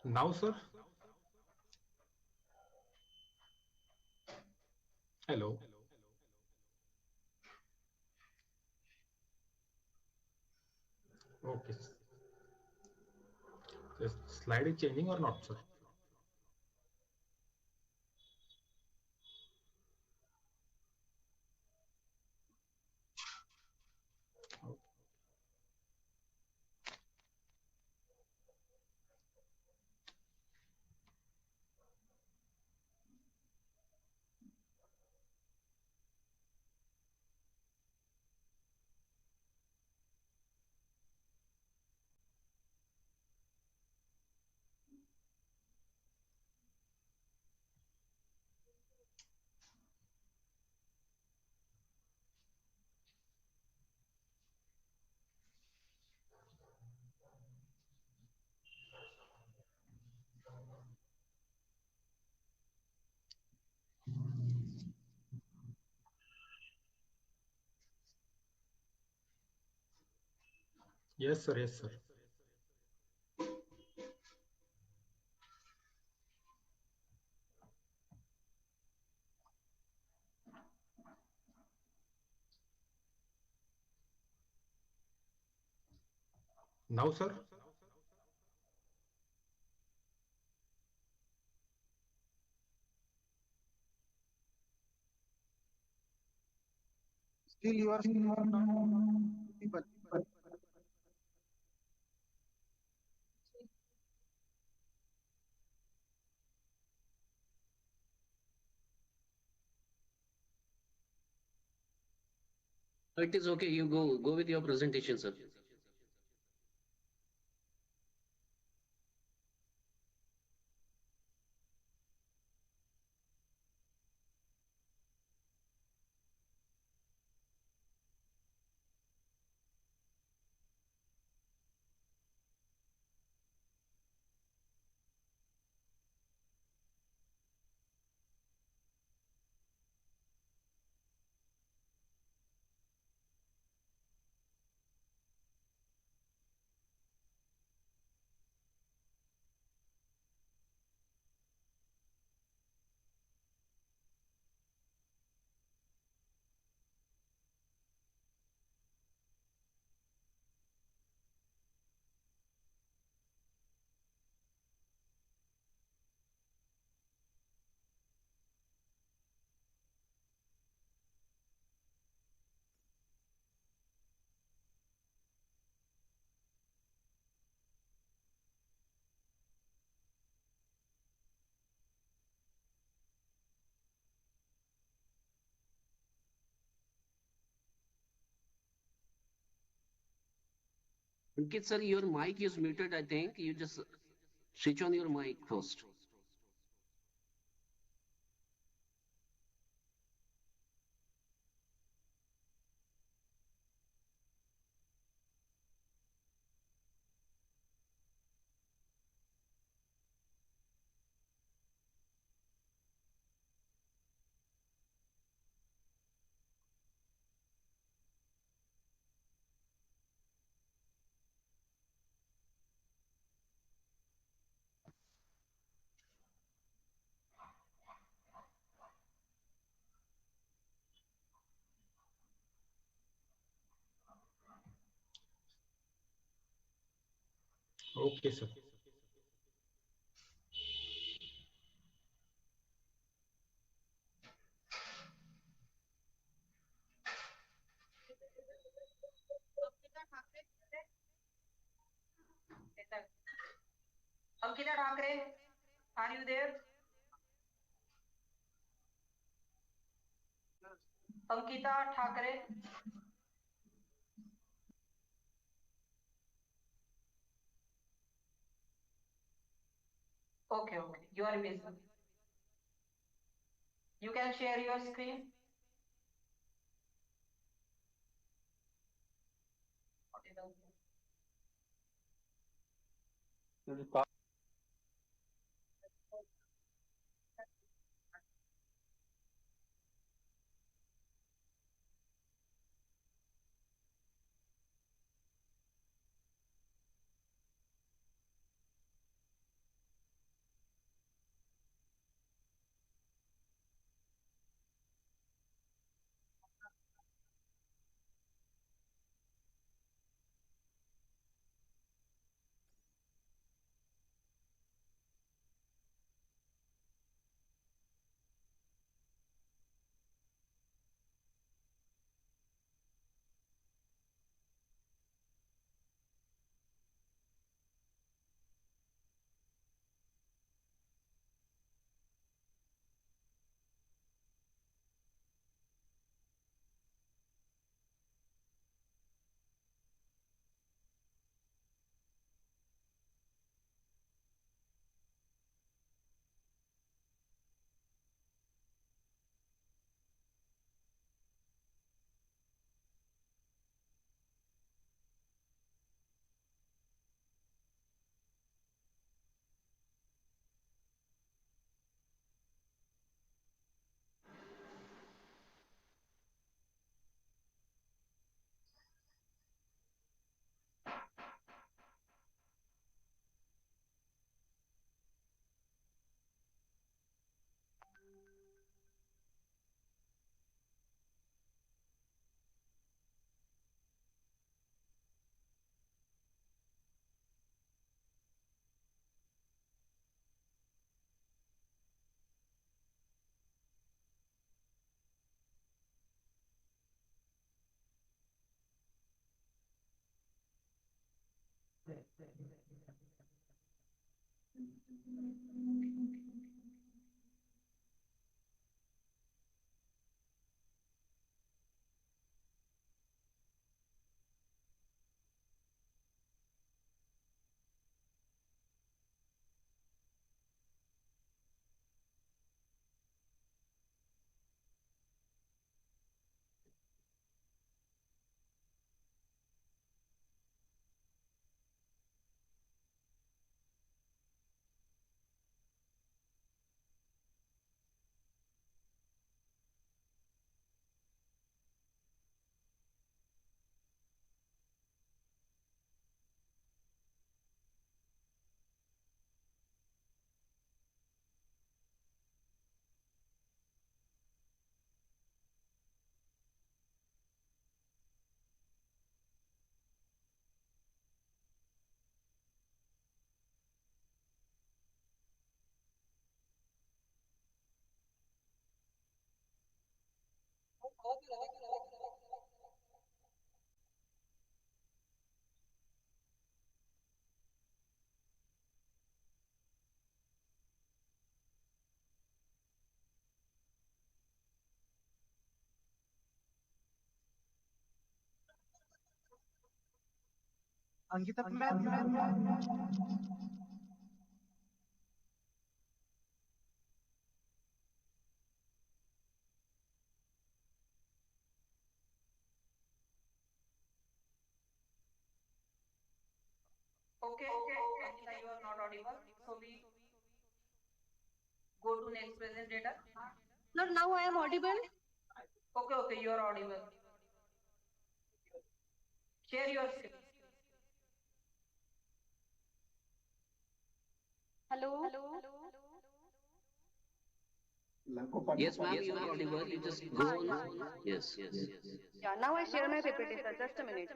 Speaker 20: Now, sir. Hello. Okay. The slide is changing or not, sir? Yes, sir. Yes, sir. Now, sir?
Speaker 19: Still you are not audible.
Speaker 21: It is okay. You go with your presentation, sir. Ankit, sir, your mic is muted, I think. You just switch on your mic first.
Speaker 20: Okay, sir.
Speaker 18: Ankita Thakre, are you there? Ankita Thakre. Okay, you are busy. You can share your screen.
Speaker 19: Ankita ma'am.
Speaker 18: Okay, Ankita, you are not audible. So we go to next presenter.
Speaker 2: No, now I am audible.
Speaker 18: Okay, you are audible. Share your screen.
Speaker 2: Hello.
Speaker 21: Yes, ma'am, you are audible. You just go on. Yes.
Speaker 2: Yeah, now I share my PPT, sir. Just a minute.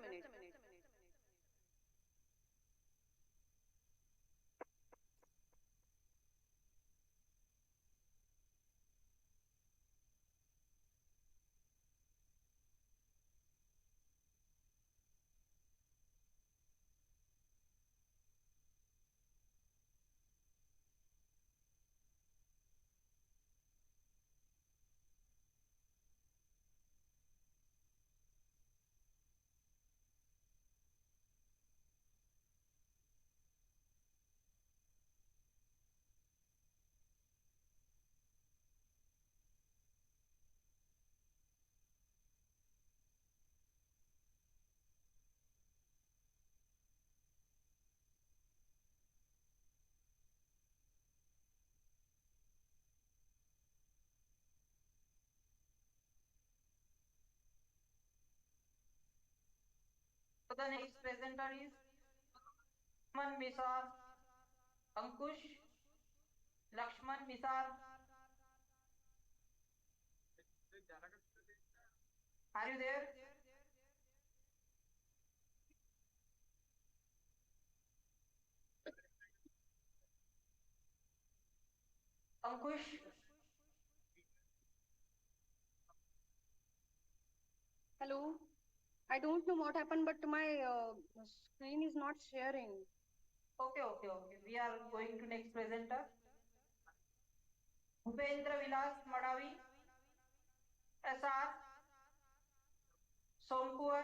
Speaker 18: So the next presenter is Lakshman Misar, Ankush, Lakshman Misar. Are you there? Ankush.
Speaker 2: Hello. I don't know what happened, but my screen is not sharing.
Speaker 18: Okay. We are going to next presenter. Bhupendra Vilas Madavi, SR, Somkuar.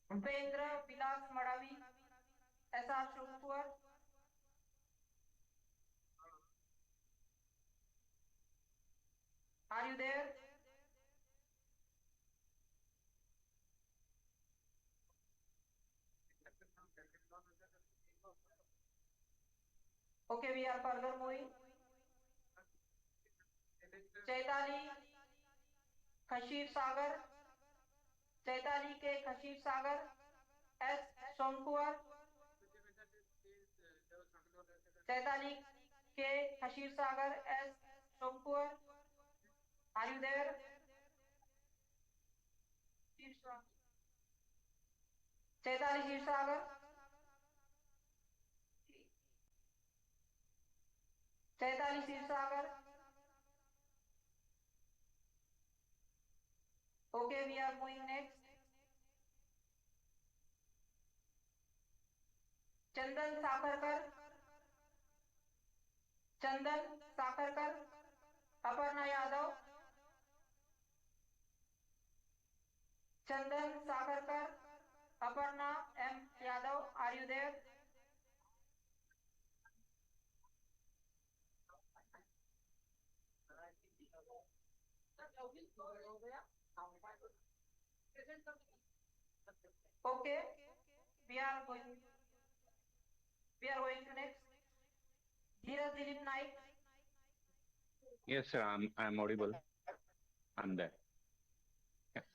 Speaker 18: Bhupendra Vilas Madavi, SR Somkuar. Are you there? Okay, we are further moving. Chaitali Khashir Sagar, Chaitali K Khashir Sagar, S Somkuar. Chaitali K Khashir Sagar, S Somkuar. Are you there? Chaitali Shirsagar. Chaitali Shirsagar. Okay, we are moving next. Chandan Sakharkar, Chandan Sakharkar, Aparna Yadav, Chandan Sakharkar, Aparna M. Yadav, are you there? Okay, we are going to next. Dheeraj Dilip Naik.
Speaker 4: Yes, sir. I'm audible. I'm there.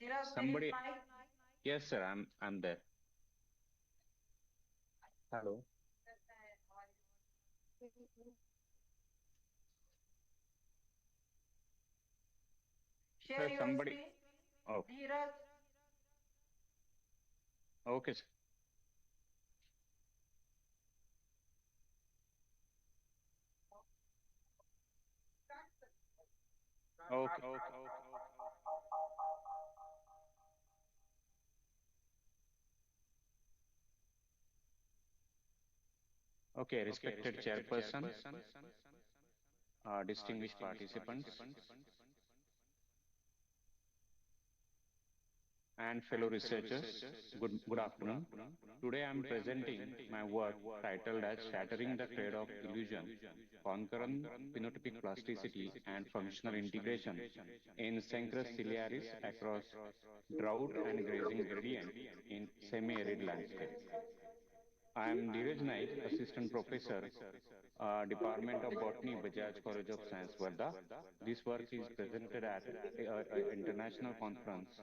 Speaker 18: Dheeraj
Speaker 4: Somebody.
Speaker 18: Dilip Naik.
Speaker 4: Yes, sir. I'm there. Hello.
Speaker 18: Share your
Speaker 4: somebody.
Speaker 18: screen.
Speaker 4: Oh.
Speaker 18: Dheeraj.
Speaker 4: Okay, sir. Okay. Okay, respected chairperson, distinguished participants, and fellow researchers, good afternoon. Today I am presenting my work titled as Shattering the Trade-off Illusion, Concurrent Phenotypic Plasticity and Functional Integration in Cenchrus ciliaris across drought and grazing gradient in semi-arid landscape. I am Dheeraj Naik, Assistant Professor, Department of Botany, Bajaj College of Science, Wardha. This work is presented at an international conference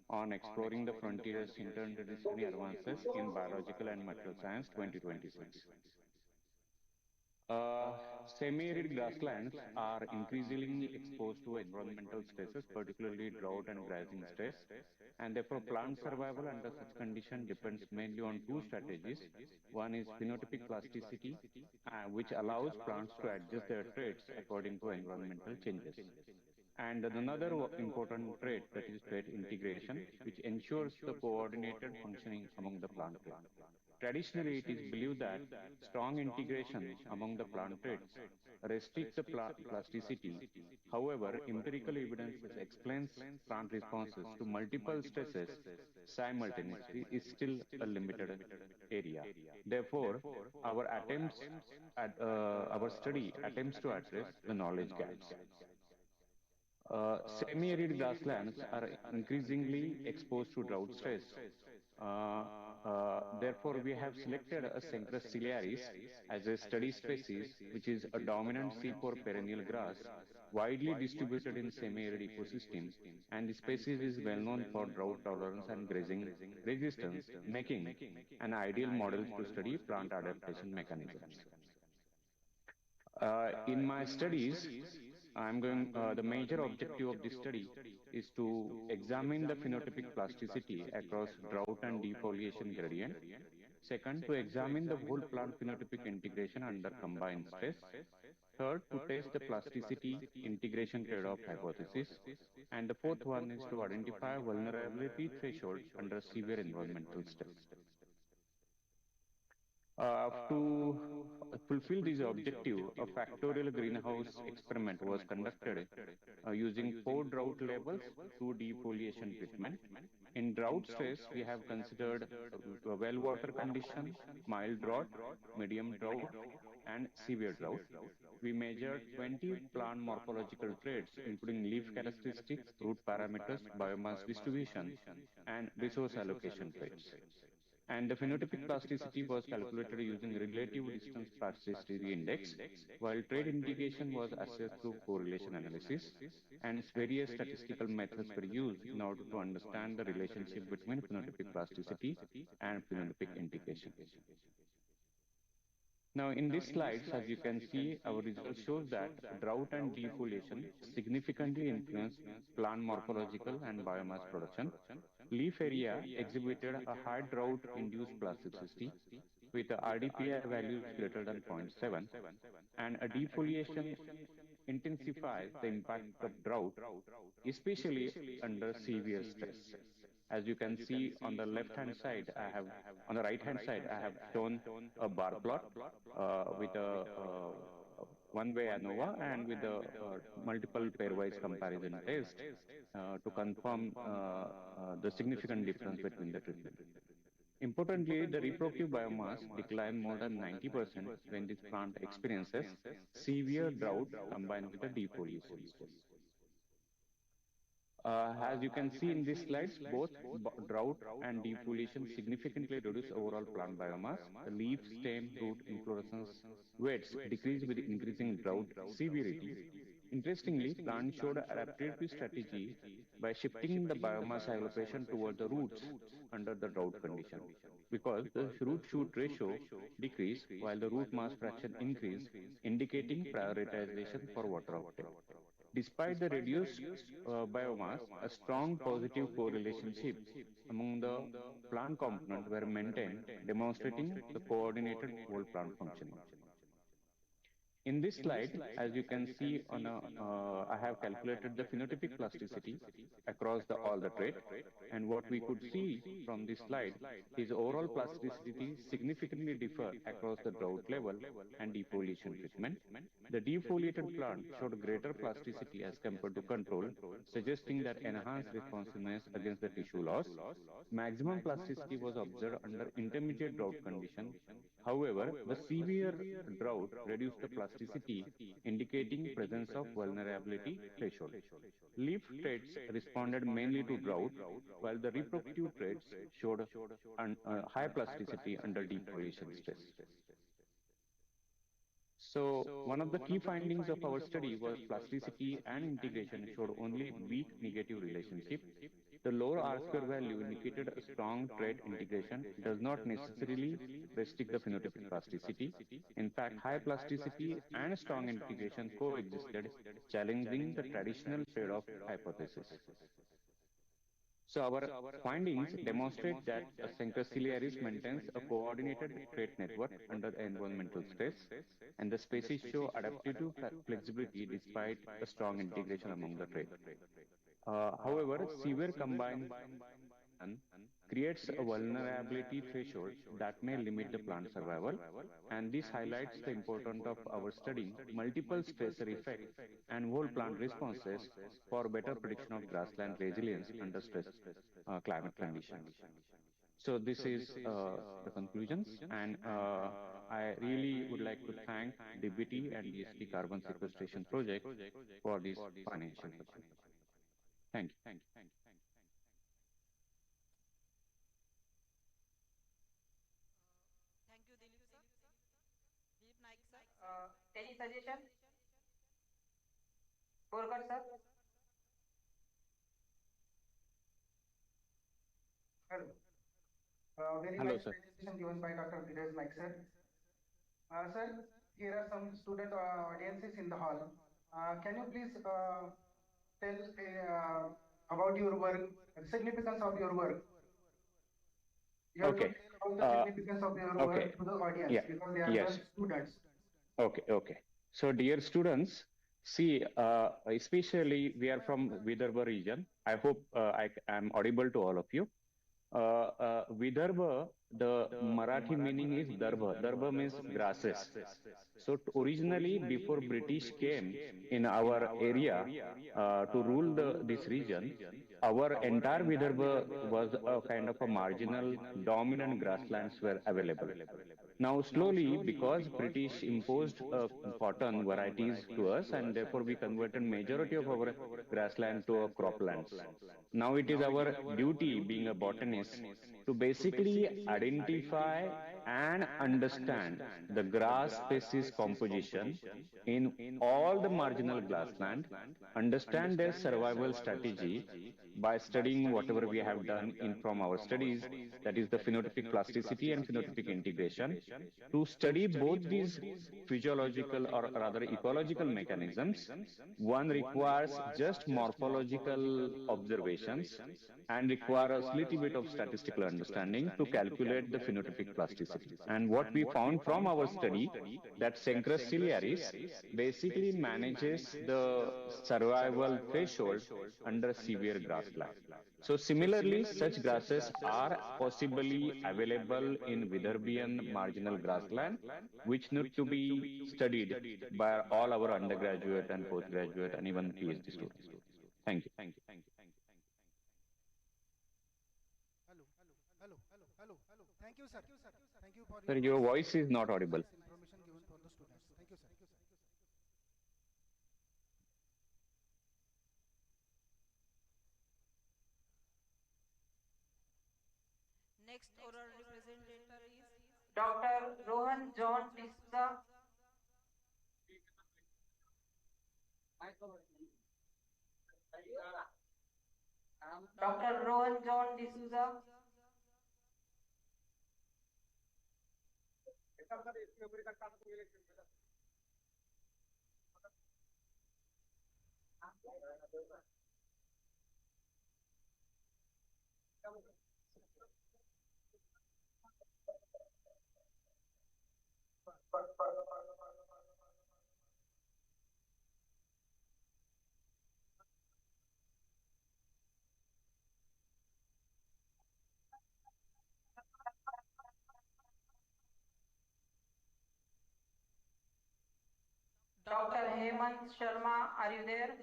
Speaker 4: on exploring the frontiers interdisciplinary advances in biological and material science 2026. Semi-arid grasslands are increasingly exposed to environmental stresses, particularly drought and grazing stress, and therefore plant survival under such conditions depends mainly on two strategies. One is phenotypic plasticity, which allows plants to adjust their traits according to environmental changes. And another important trait, that is trait integration, which ensures the coordinated functioning among the plant traits. Traditionally, it is believed that strong integration among the plant traits restricts the plasticity. However, empirical evidence explains plant responses to multiple stresses simultaneously is still a limited area. Therefore, our study attempts to address the knowledge gaps. Semi-arid grasslands are increasingly exposed to drought stress. Therefore, we have selected a Cenchrus ciliaris as a study species, which is a dominant C4 perennial grass, widely distributed in semi-arid ecosystems, and the species is well known for drought tolerance and grazing resistance, making an ideal model to study plant adaptation mechanisms. In my studies, the major objective of this study is to examine the phenotypic plasticity across drought and defoliation gradient. Second, to examine the whole plant phenotypic integration under combined stress. Third, to test the plasticity integration trade-off hypothesis. And the fourth one is to identify vulnerability threshold under severe environmental stress. To fulfill this objective, a factorial greenhouse experiment was conducted using 4 drought labels, 2 defoliation treatment. In drought stress, we have considered well water condition, mild drought, medium drought, and severe drought. We measured 20 plant morphological traits, including leaf characteristics, root parameters, biomass distribution, and resource allocation traits. And the phenotypic plasticity was calculated using relative distance plasticity index, while trait integration was assessed through correlation analysis, and various statistical methods were used in order to understand the relationship between phenotypic plasticity and phenotypic integration. Now, in these slides, as you can see, our result shows that drought and defoliation significantly influence plant morphological and biomass production. Leaf area exhibited a high drought-induced plasticity with RDPI values greater than 0.7, and a defoliation intensifies the impact of drought, especially under severe stress. As you can see on the left-hand side, on the right-hand side, I have shown a bar plot with a one-way ANOVA and with the multiple pairwise comparison test to confirm the significant difference between the treatment. Importantly, the reproductive biomass declined more than 90% when this plant experiences severe drought combined with the defoliation stress. As you can see in these slides, both drought and defoliation significantly reduce overall plant biomass. The leaf, stem, root, inflorescence weights decrease with increasing drought severity. Interestingly, plants showed adaptive strategy by shifting the biomass allocation toward the roots under the drought condition, because the root-shoot ratio decreased while the root mass fraction increased, indicating prioritization for water uptake. Despite the reduced biomass, a strong positive correlationship among the plant components were maintained, demonstrating the coordinated whole plant functioning. In this slide, as you can see, I have calculated the phenotypic plasticity across all the traits, and what we could see from this slide is overall plasticity significantly differ across the drought level and defoliation treatment. The defoliated plant showed greater plasticity as compared to control, suggesting that enhanced responsiveness against the tissue loss. Maximum plasticity was observed under intermediate drought condition. However, the severe drought reduced the plasticity, indicating presence of vulnerability threshold. Leaf traits responded mainly to drought, while the reproductive traits showed high plasticity under defoliation stress. So, one of the key findings of our study was plasticity and integration showed only weak negative relationship. The lower R-square value indicated a strong trait integration does not necessarily restrict the phenotypic plasticity. In fact, high plasticity and strong integration coexisted, challenging the traditional trade-off hypothesis. So our findings demonstrate that Cenchrus ciliaris maintains a coordinated trait network under the environmental stress, and the species show adaptive flexibility despite a strong integration among the traits. However, severe combined creates a vulnerability threshold that may limit the plant survival, and this highlights the importance of our studying multiple stressor effects and whole plant responses for better prediction of grassland resilience under stress climate conditions. So this is the conclusions, and I really would like to thank DBT and DST Carbon Sequestration Project for this financial support. Thank you.
Speaker 18: Any suggestion? Borkar sir?
Speaker 19: Hello. Very
Speaker 4: Hello,
Speaker 19: nice
Speaker 4: sir.
Speaker 19: presentation given by Dr. Dheeraj Naik sir. Sir, here are some student audiences in the hall. Can you please tell about your work, significance of your work? You have
Speaker 4: Okay.
Speaker 19: to tell about the significance of your
Speaker 4: Okay.
Speaker 19: work to the audience,
Speaker 4: Yeah.
Speaker 19: because they are
Speaker 4: Yes.
Speaker 19: just students.
Speaker 4: Okay. So, dear students, see, especially we are from Vidarbha region. I hope I am audible to all of you. Vidarbha, the Marathi meaning is Darbha. Darbha means grasses. So originally, before British came in our area to rule this region, our entire Vidarbha was a kind of a marginal, dominant grasslands were available. Now slowly, because British imposed cotton varieties to us, and therefore we converted majority of our grassland to a croplands. Now it is our duty, being a botanist, to basically identify and understand the grass species composition in all the marginal grassland, understand their survival strategy by studying whatever we have done from our studies, that is the phenotypic plasticity and phenotypic integration, to study both these physiological or rather ecological mechanisms. One requires just morphological observations and requires a little bit of statistical understanding to calculate calculate the phenotypic plasticity. And what we found from our study that Cenchrus ciliaris basically manages the survival threshold under severe grassland. So similarly, such grasses are possibly available in Vidarbhian marginal grassland, which need to be studied by all our undergraduate and postgraduate and even PhD students. Thank you.
Speaker 19: Hello. Thank you, sir. Thank you for
Speaker 4: Sir, your voice is not audible.
Speaker 19: information given for the students. Thank you, sir.
Speaker 18: Next oral representative is Dr. Rohan John D'Souza. Dr. Rohan John D'Souza. Dr. Hemant Sharma, are you there?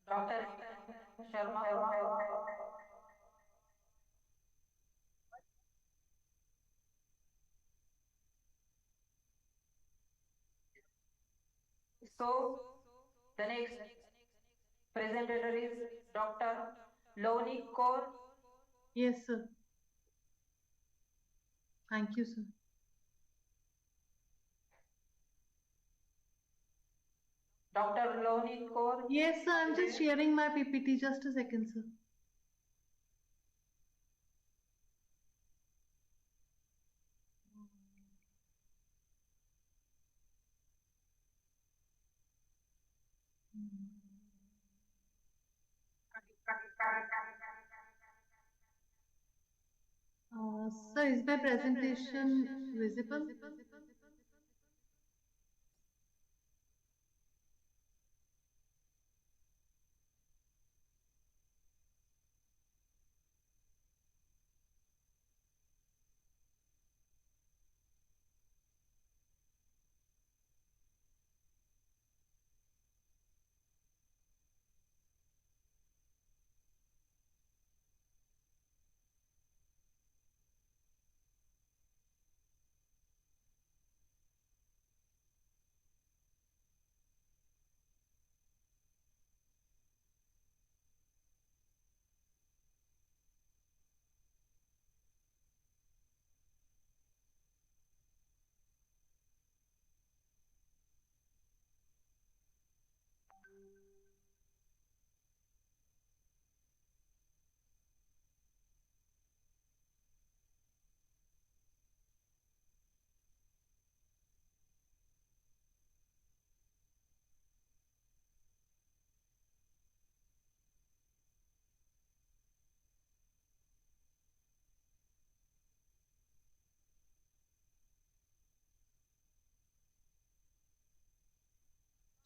Speaker 18: Dr. Sharma. So, the next presenter is Dr. Loni Kaur.
Speaker 5: Yes, sir. Thank you, sir.
Speaker 18: Dr. Loni Kaur.
Speaker 5: Yes, sir. I'm just sharing my PPT. Just a second, sir. Sir, is my presentation visible?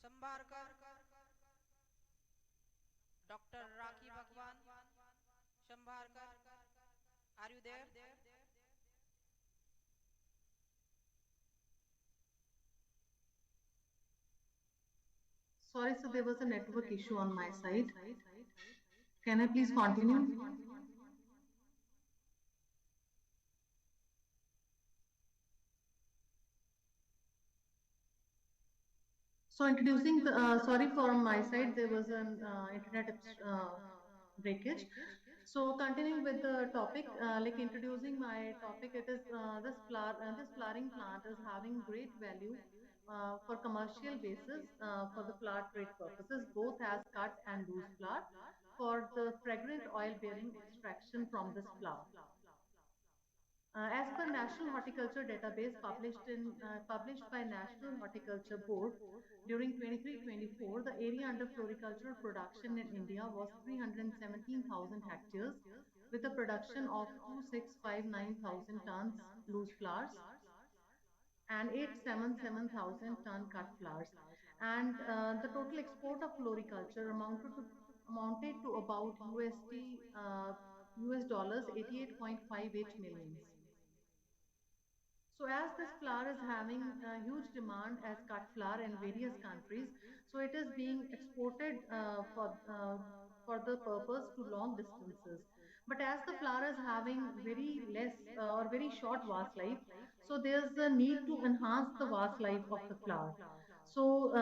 Speaker 18: Sambarkar. Dr. Rakhi Bhagwan. Sambarkar. Are you there?
Speaker 5: Sorry, sir, there was a network issue on my side. Can I please continue? So introducing the, sorry for my side, there was an internet breakage. So continuing with the topic, like introducing my topic, it is this flowering plant is having great value for commercial basis for the flower trade purposes, both as cut and loose flower for the fragrant oil bearing extraction from this flower. As per National Horticulture Database published by National Horticulture Board during 23-24, the area under floricultural production in India was 317,000 hectares with a production of 2659,000 tons loose flowers and 877,000 ton cut flowers. And the total export of floriculture amounted to about US dollars 88.58 millions. So as this flower is having a huge demand as cut flower in various countries, so it is being exported for the purpose to long distances. But as the flower is having very less or very short vase life, so there's a need to enhance the vase life of the flower. So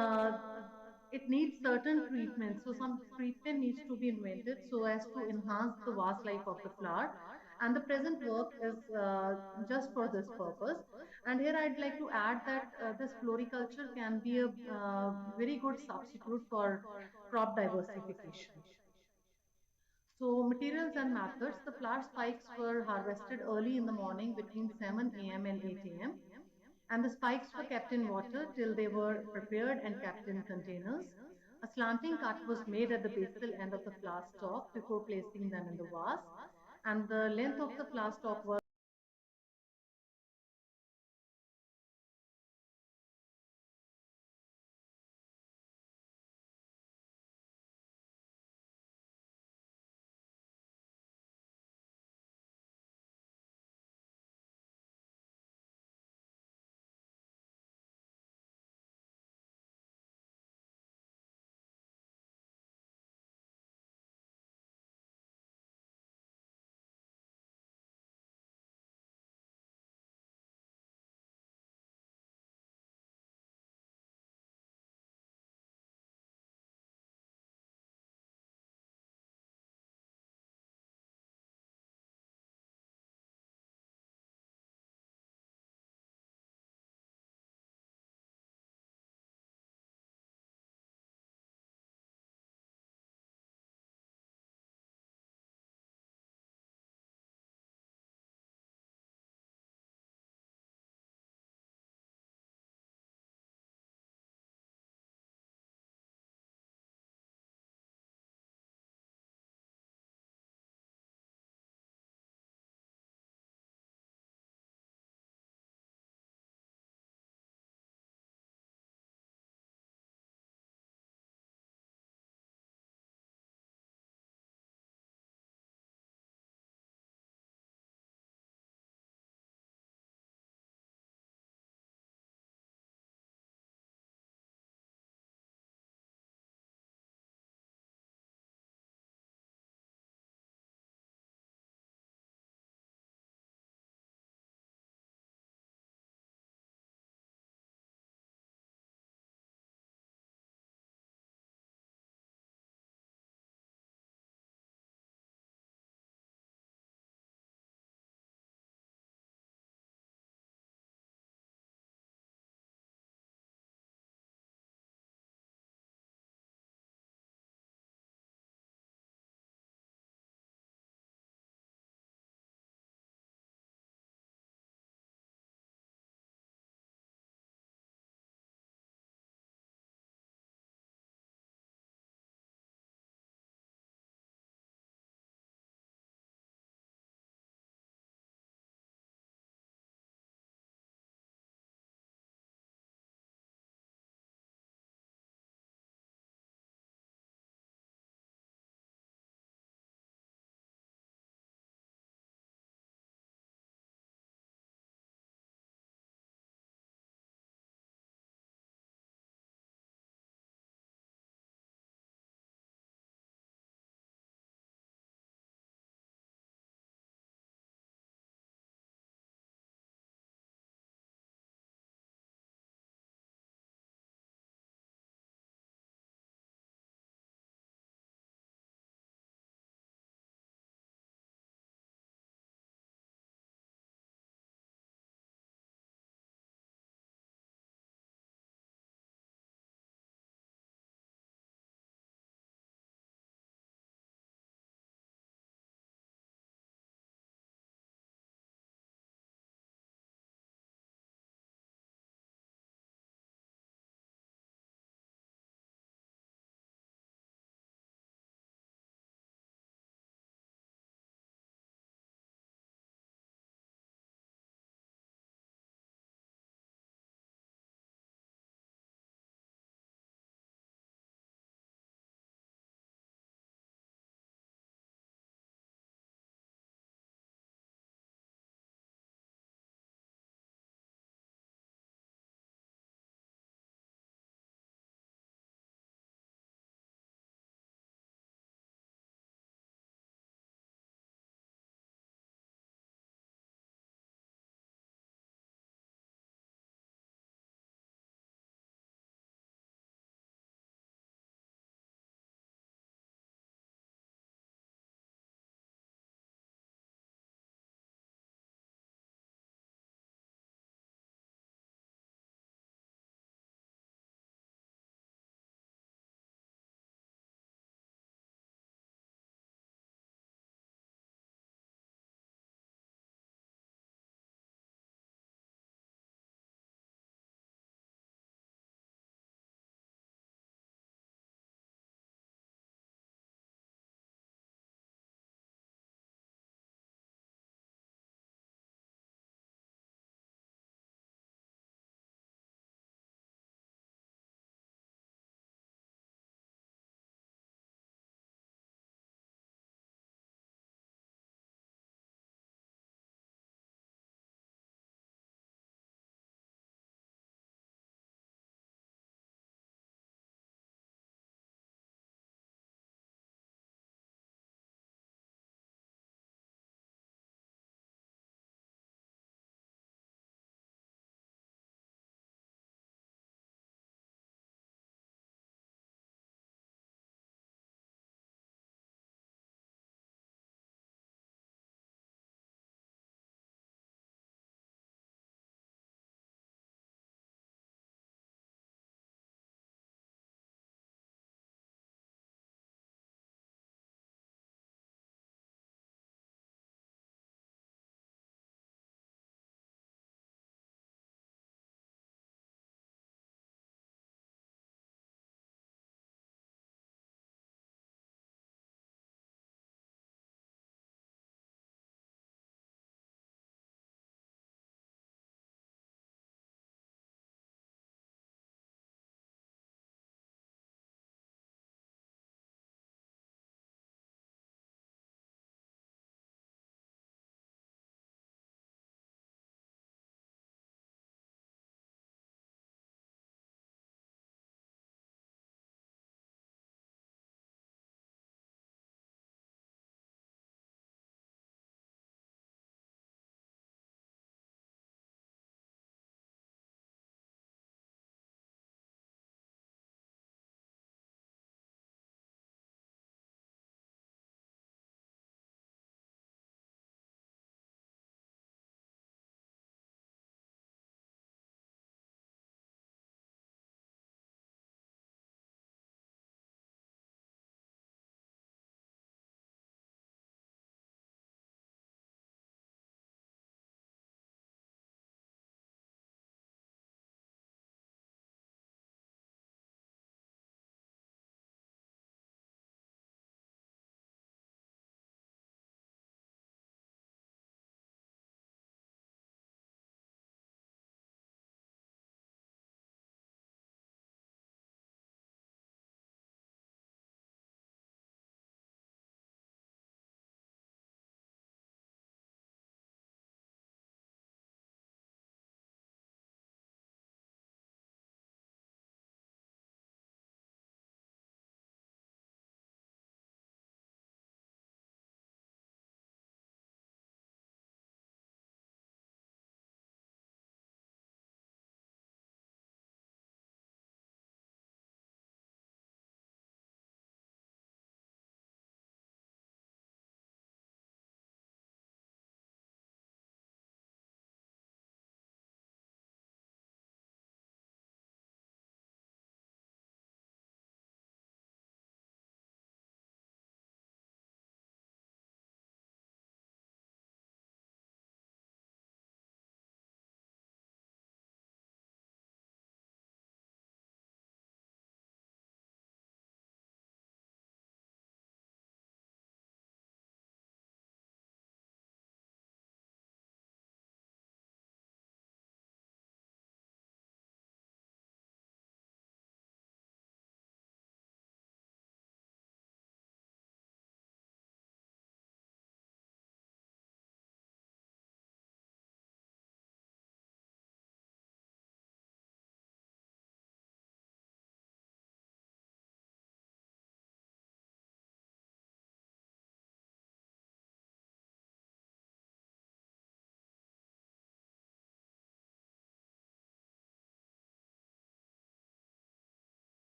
Speaker 5: it needs certain treatments. So some treatment needs to be invented so as to enhance the vase life of the flower. And the present work is just for this purpose. And here I'd like to add that this floriculture can be a very good substitute for crop diversification. So materials and methods, the flower spikes were harvested early in the morning between 7 a.m. and 8 a.m. And the spikes were kept in water till they were prepared and kept in containers. A slanting cut was made at the basal end of the flower stalk before placing them in the vase. And the length of the flower stalk was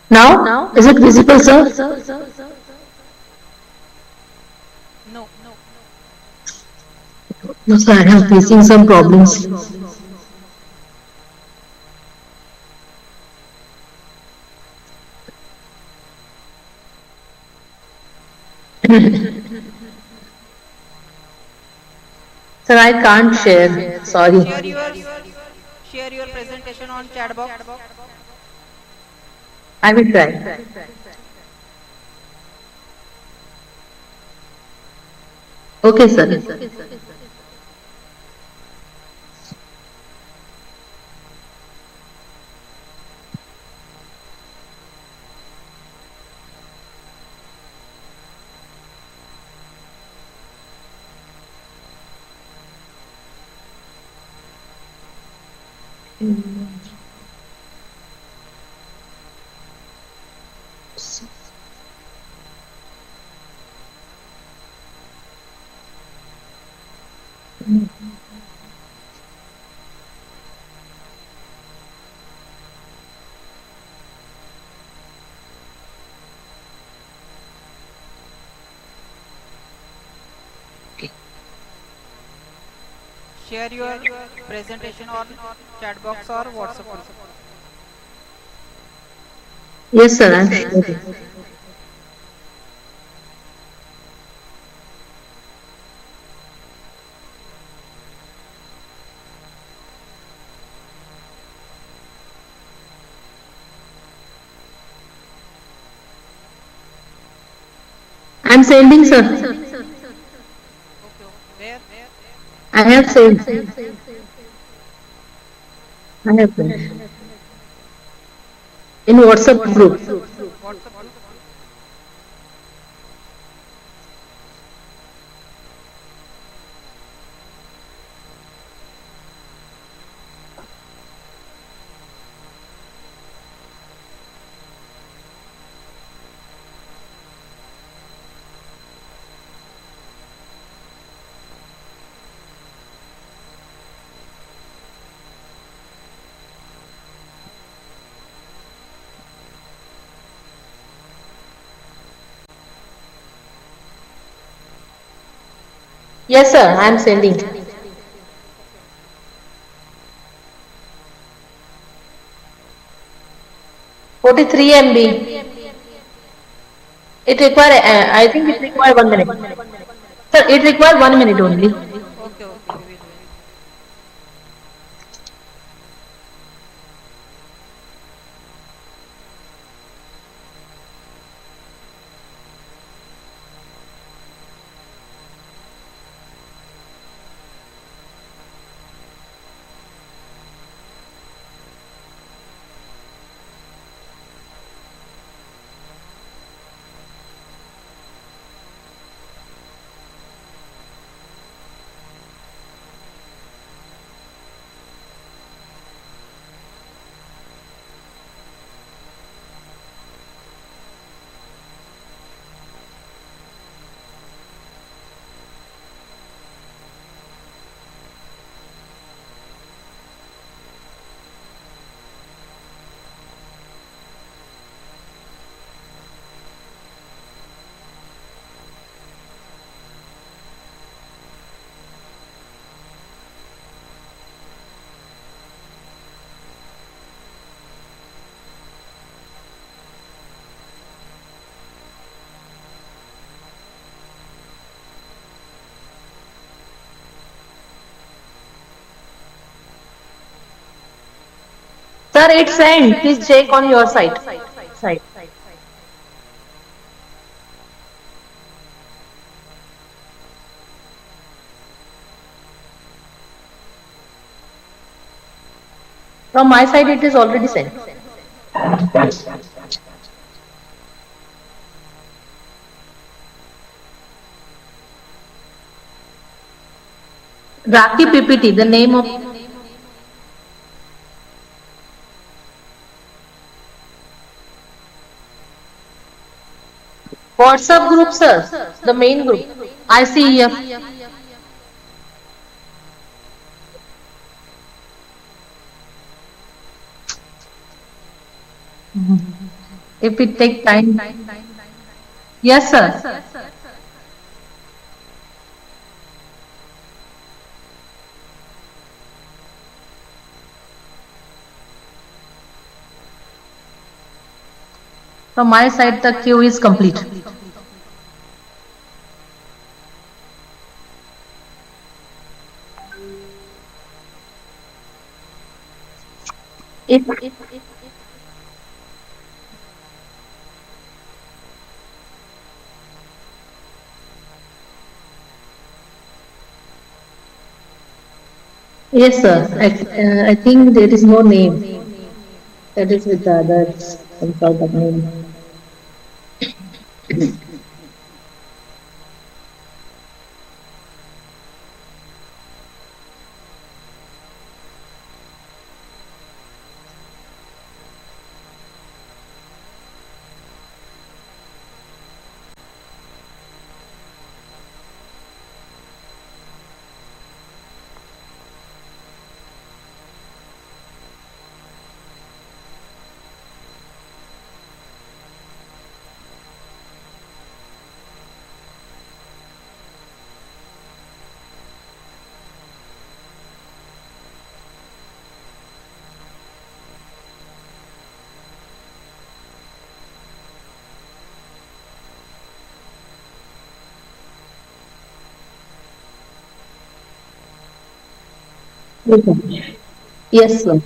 Speaker 6: Now, is it visible, sir?
Speaker 22: No.
Speaker 6: No, sir, I am facing some problems. Sir, I can't share. Sorry.
Speaker 22: Share your presentation on chat box.
Speaker 6: I will try. Okay, sir.
Speaker 22: Share your presentation on chat box or WhatsApp group.
Speaker 6: Yes, sir, I'm sure. I'm sending, sir.
Speaker 22: Where?
Speaker 6: I have sent. I have sent. In WhatsApp group.
Speaker 22: WhatsApp group.
Speaker 6: Yes, sir, I'm sending. $43 MB. It require, I think it require 1 minute. Sir, it require 1 minute only.
Speaker 22: Okay, we will wait.
Speaker 6: Sir, it's sent. Please check on your site. From my side, it is already sent. Raki PPT, the name of WhatsApp group, sir. The main group. I see here. if it take time. Yes, sir. From my side, the queue is complete. Yes, sir. I think there is no name. That is with the others. Consultant name. Yes, sir.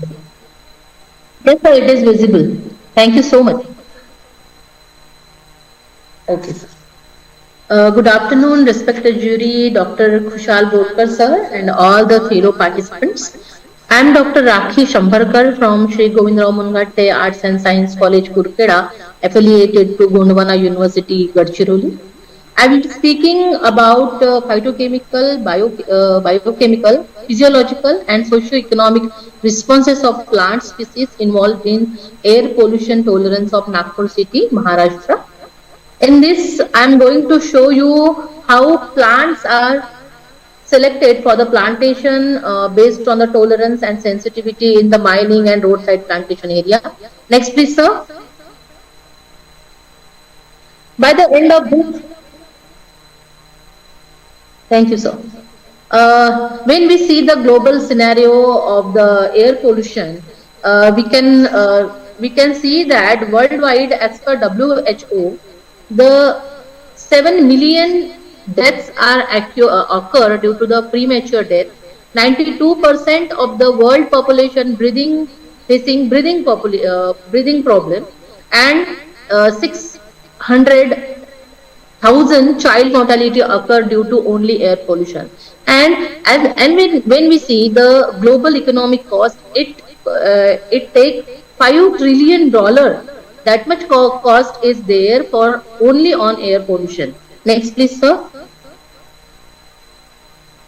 Speaker 6: Yes, sir, it is visible. Thank you so much. Okay, sir. Good afternoon, respected jury, Dr. Khushal Borkar, sir, and all the fellow participants. I am Dr. Rakhi Shambarkar from Sri Govindarao Mungatte Arts and Science College, Kurkeda, affiliated to Gondwana University, Gadchiroli. I will be speaking about phytochemical, biochemical, physiological, and socio-economic responses of plant species involved in air pollution tolerance of Nagpur city, Maharashtra. In this, I am going to show you how plants are selected for the plantation based on the tolerance and sensitivity in the mining and roadside plantation area. Next, please, sir. By the end of this, thank you, sir. When we see the global scenario of the air pollution, we can see that worldwide, as per WHO, the 7 million deaths are occur due to the premature death. 92% of the world population facing breathing problem, and 600,000 child mortality occur due to only air pollution. And when we see the global economic cost, it takes $5 trillion. That much cost is there for only on air pollution. Next, please, sir.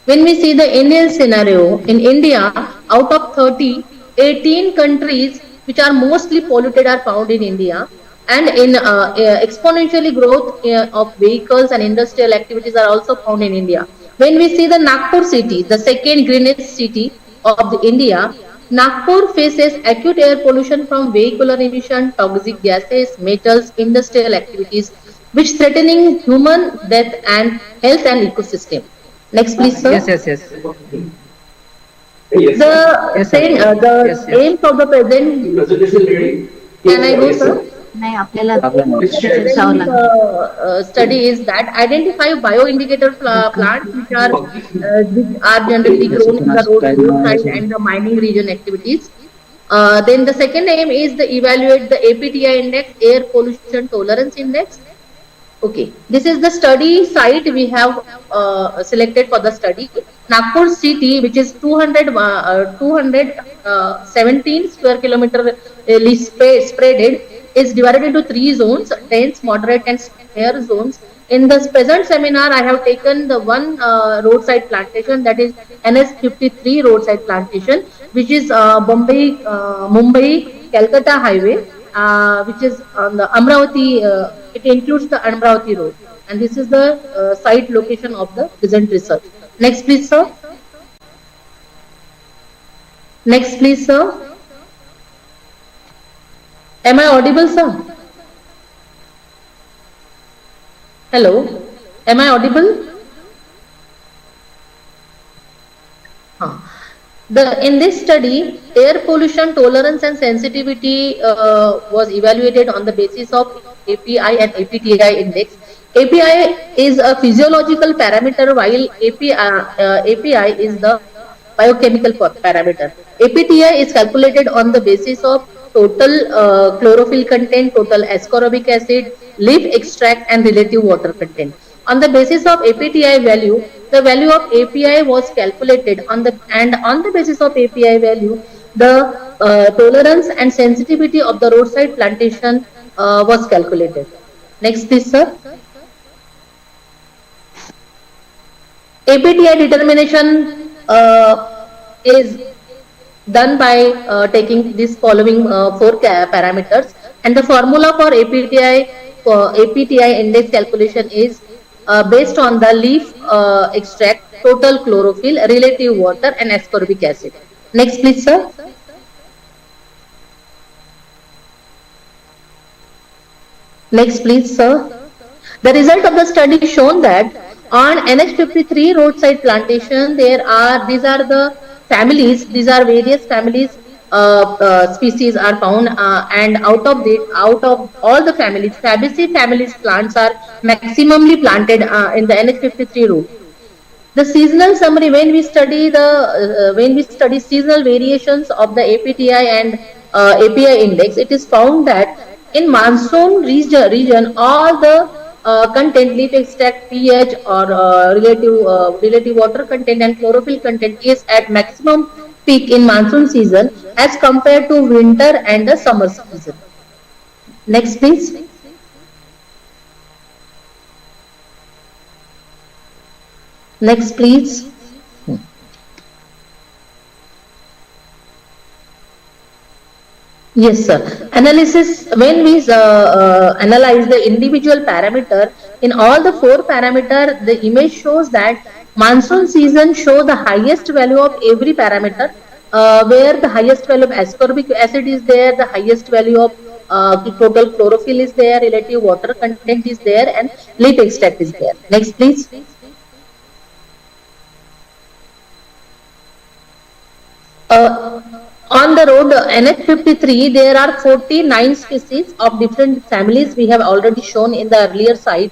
Speaker 6: When we see the Indian scenario, in India, out of 30, 18 countries which are mostly polluted are found in India. And in exponentially growth of vehicles and industrial activities are also found in India. When we see the Nagpur city, the second greenest city of the India, Nagpur faces acute air pollution from vehicular emission, toxic gases, metals, industrial activities, which threatening human death and health and ecosystem. Next, please, sir.
Speaker 3: Yes.
Speaker 6: The aims of the present. Can I go, sir? Study is that identify bioindicator plants which are generally grown in the roadside and the mining region activities. Then the second aim is to evaluate the APTI index, air pollution tolerance index. Okay, this is the study site we have selected for the study. Nagpur city, which is 217 square kilometer spreaded, is divided into 3 zones: dense, moderate, and severe zones. In this present seminar, I have taken the one roadside plantation, that is NS53 roadside plantation, which is Mumbai Calcutta highway, which is on the Amravati. It includes the Amravati road, and this is the site location of the present research. Next, please, sir. Next, please, sir. Am I audible, sir? Hello, am I audible? In this study, air pollution tolerance and sensitivity was evaluated on the basis of API and APTI index. API is a physiological parameter, while API is the biochemical parameter. APTI is calculated on the basis of total chlorophyll content, total ascorbic acid, leaf extract, and relative water content. On the basis of APTI value, the value of API was calculated on the basis of API value, the tolerance and sensitivity of the roadside plantation was calculated. Next, please, sir. APTI determination is done by taking these following 4 parameters, and the formula for APTI index calculation is based on the leaf extract, total chlorophyll, relative water, and ascorbic acid. Next, please, sir. Next, please, sir. The result of the study shown that on NH53 roadside plantation, these are the families. These are various families. Species are found, and out of all the families, Fabaceae families plants are maximally planted in the NH53 route. The seasonal summary, when we study seasonal variations of the APTI and API index, it is found that in monsoon region all the content, leaf extract, pH, or relative water content and chlorophyll content is at maximum peak in monsoon season as compared to winter and the summer season. Next, please. Next, please. Yes, sir. Analysis, when we analyze the individual parameter, in all the 4 parameter, the image shows that monsoon season show the highest value of every parameter, where the highest value of ascorbic acid is there, the highest value of total chlorophyll is there, relative water content is there, and leaf extract is there. Next, please. On the road NH53, there are 49 species of different families. We have already shown in the earlier size,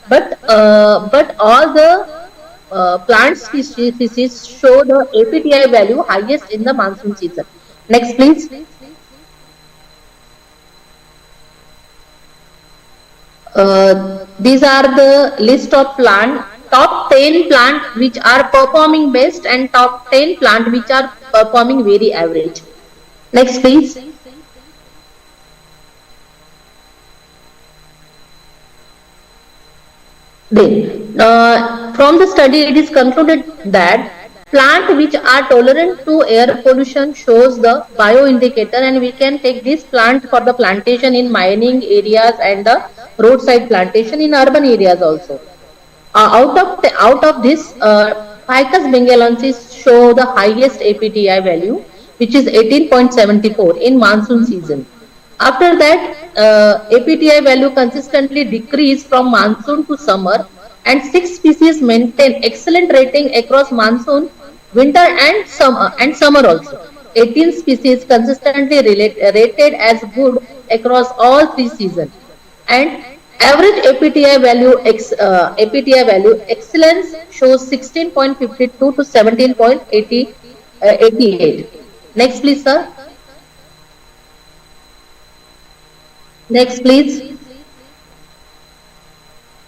Speaker 6: but all the plant species show the APTI value highest in the monsoon season. Next, please. These are the list of top 10 plant which are performing best and top 10 plant which are performing very average. Next, please. Then, from the study, it is concluded that plant which are tolerant to air pollution shows the bioindicator, and we can take this plant for the plantation in mining areas and the roadside plantation in urban areas also. Out of this, Ficus bengalensis show the highest APTI value, which is 18.74 in monsoon season. After that, APTI value consistently decreased from monsoon to summer, and 6 species maintain excellent rating across monsoon, winter, and summer also. 18 species consistently rated as good across all 3 seasons, and average APTI value excellence shows 16.52 to 17.88. Next, please, sir. Next, please.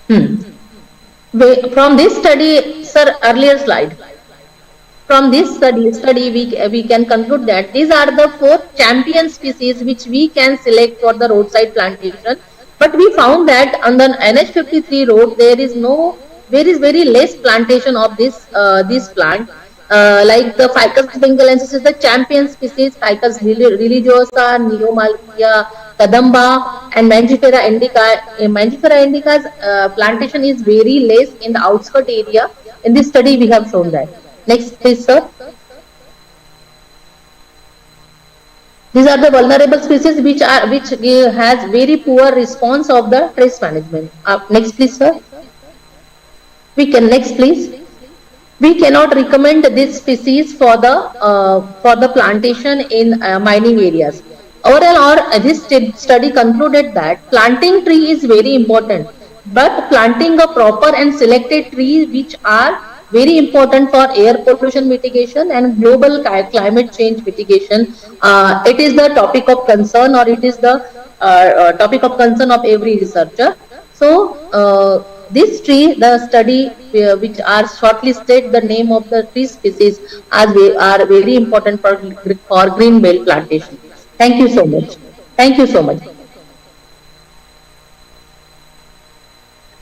Speaker 6: From this study, sir, earlier slide. From this study, we can conclude that these are the 4 champion species which we can select for the roadside plantation. But we found that on the NH53 road there is very less plantation of this plant. Like the Ficus bengalensis is the champion species, Ficus religiosa, Neomalkia, Kadamba, and Mangifera indica. Mangifera indica's plantation is very less in the outskirt area. In this study, we have shown that. Next, please, sir. These are the vulnerable species which has very poor response of the trace management. Next, please, sir. We can next, please. We cannot recommend this species for the plantation in mining areas. Overall, this study concluded that planting tree is very important, but planting a proper and selected tree which are very important for air pollution mitigation and global climate change mitigation. It is the topic of concern, or it is the topic of concern of every researcher. So this tree, the study which are shortlisted, the name of the tree species are very important for green belt plantation. Thank you so much. Thank you so much.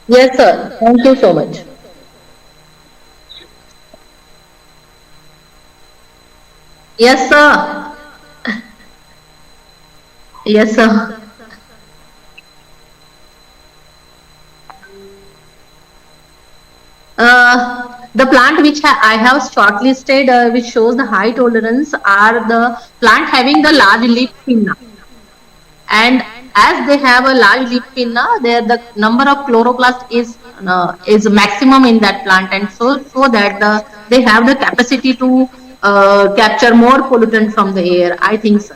Speaker 6: Yes, sir. Thank you so much. Yes, sir. Yes, sir. The plant which I have shortlisted, which shows the high tolerance, are the plant having the large leaf pinna. And as they have a large leaf pinna, there the number of chloroplast is maximum in that plant, and so that they have the capacity to capture more pollutant from the air. I think so.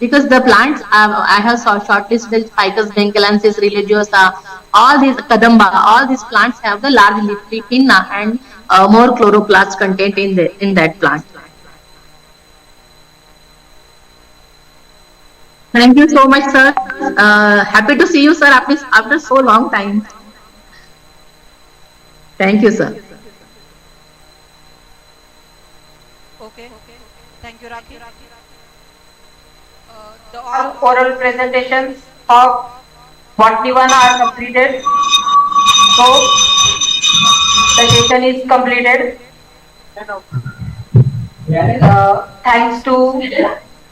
Speaker 6: Because the plants I have shortlisted, Ficus bengalensis, religiosa, all these kadamba, all these plants have the large leafy pinna and more chloroplast content in that plant. Thank you so much, sir. Happy to see you, sir, after so long time. Thank you, sir.
Speaker 22: Okay. Thank you, Rakhi.
Speaker 18: The all oral presentations of Botany 1 are completed. So the session is completed. Thanks to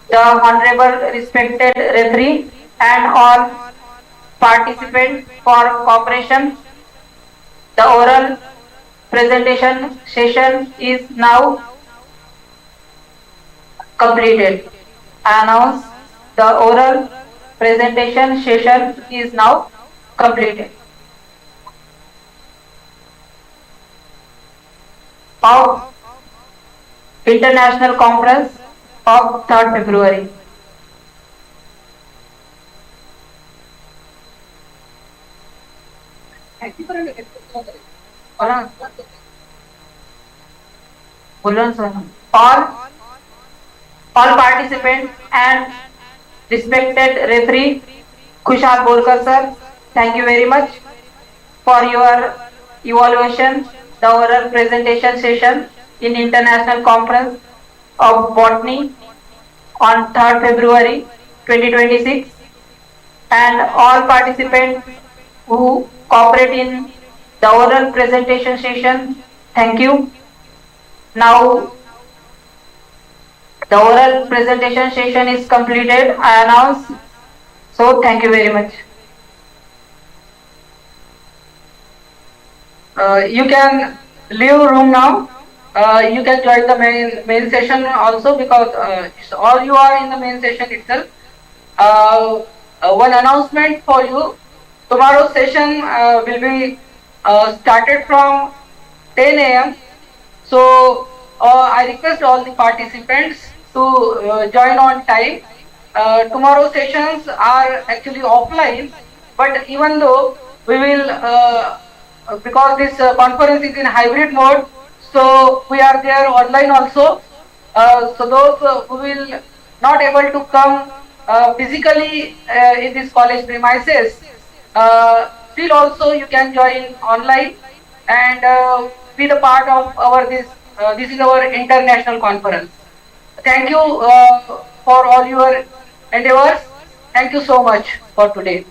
Speaker 18: the honorable respected referee and all participants for cooperation. The oral presentation session is now completed. I announce the oral presentation session is now completed. Of International Conference of 3rd February. All participants and respected referee Kushal Bolkar sir, thank you very much for your evaluation, the oral presentation session in International Conference of Botany on 3rd February 2026, and all participants who cooperate in the oral presentation session, thank you. Now the oral presentation session is completed, I announce. So thank you very much. You can leave room now. You can join the main session also, because all you are in the main session itself. One announcement for you. Tomorrow's session will be started from 10 a.m. So I request all the participants to join on time. Tomorrow's sessions are actually offline, but even though we will, because this conference is in hybrid mode, so we are there online also. So those who will not able to come physically in this college premises, still also you can join online and be the part of our this is our international conference. Thank you for all your endeavors. Thank you so much for today.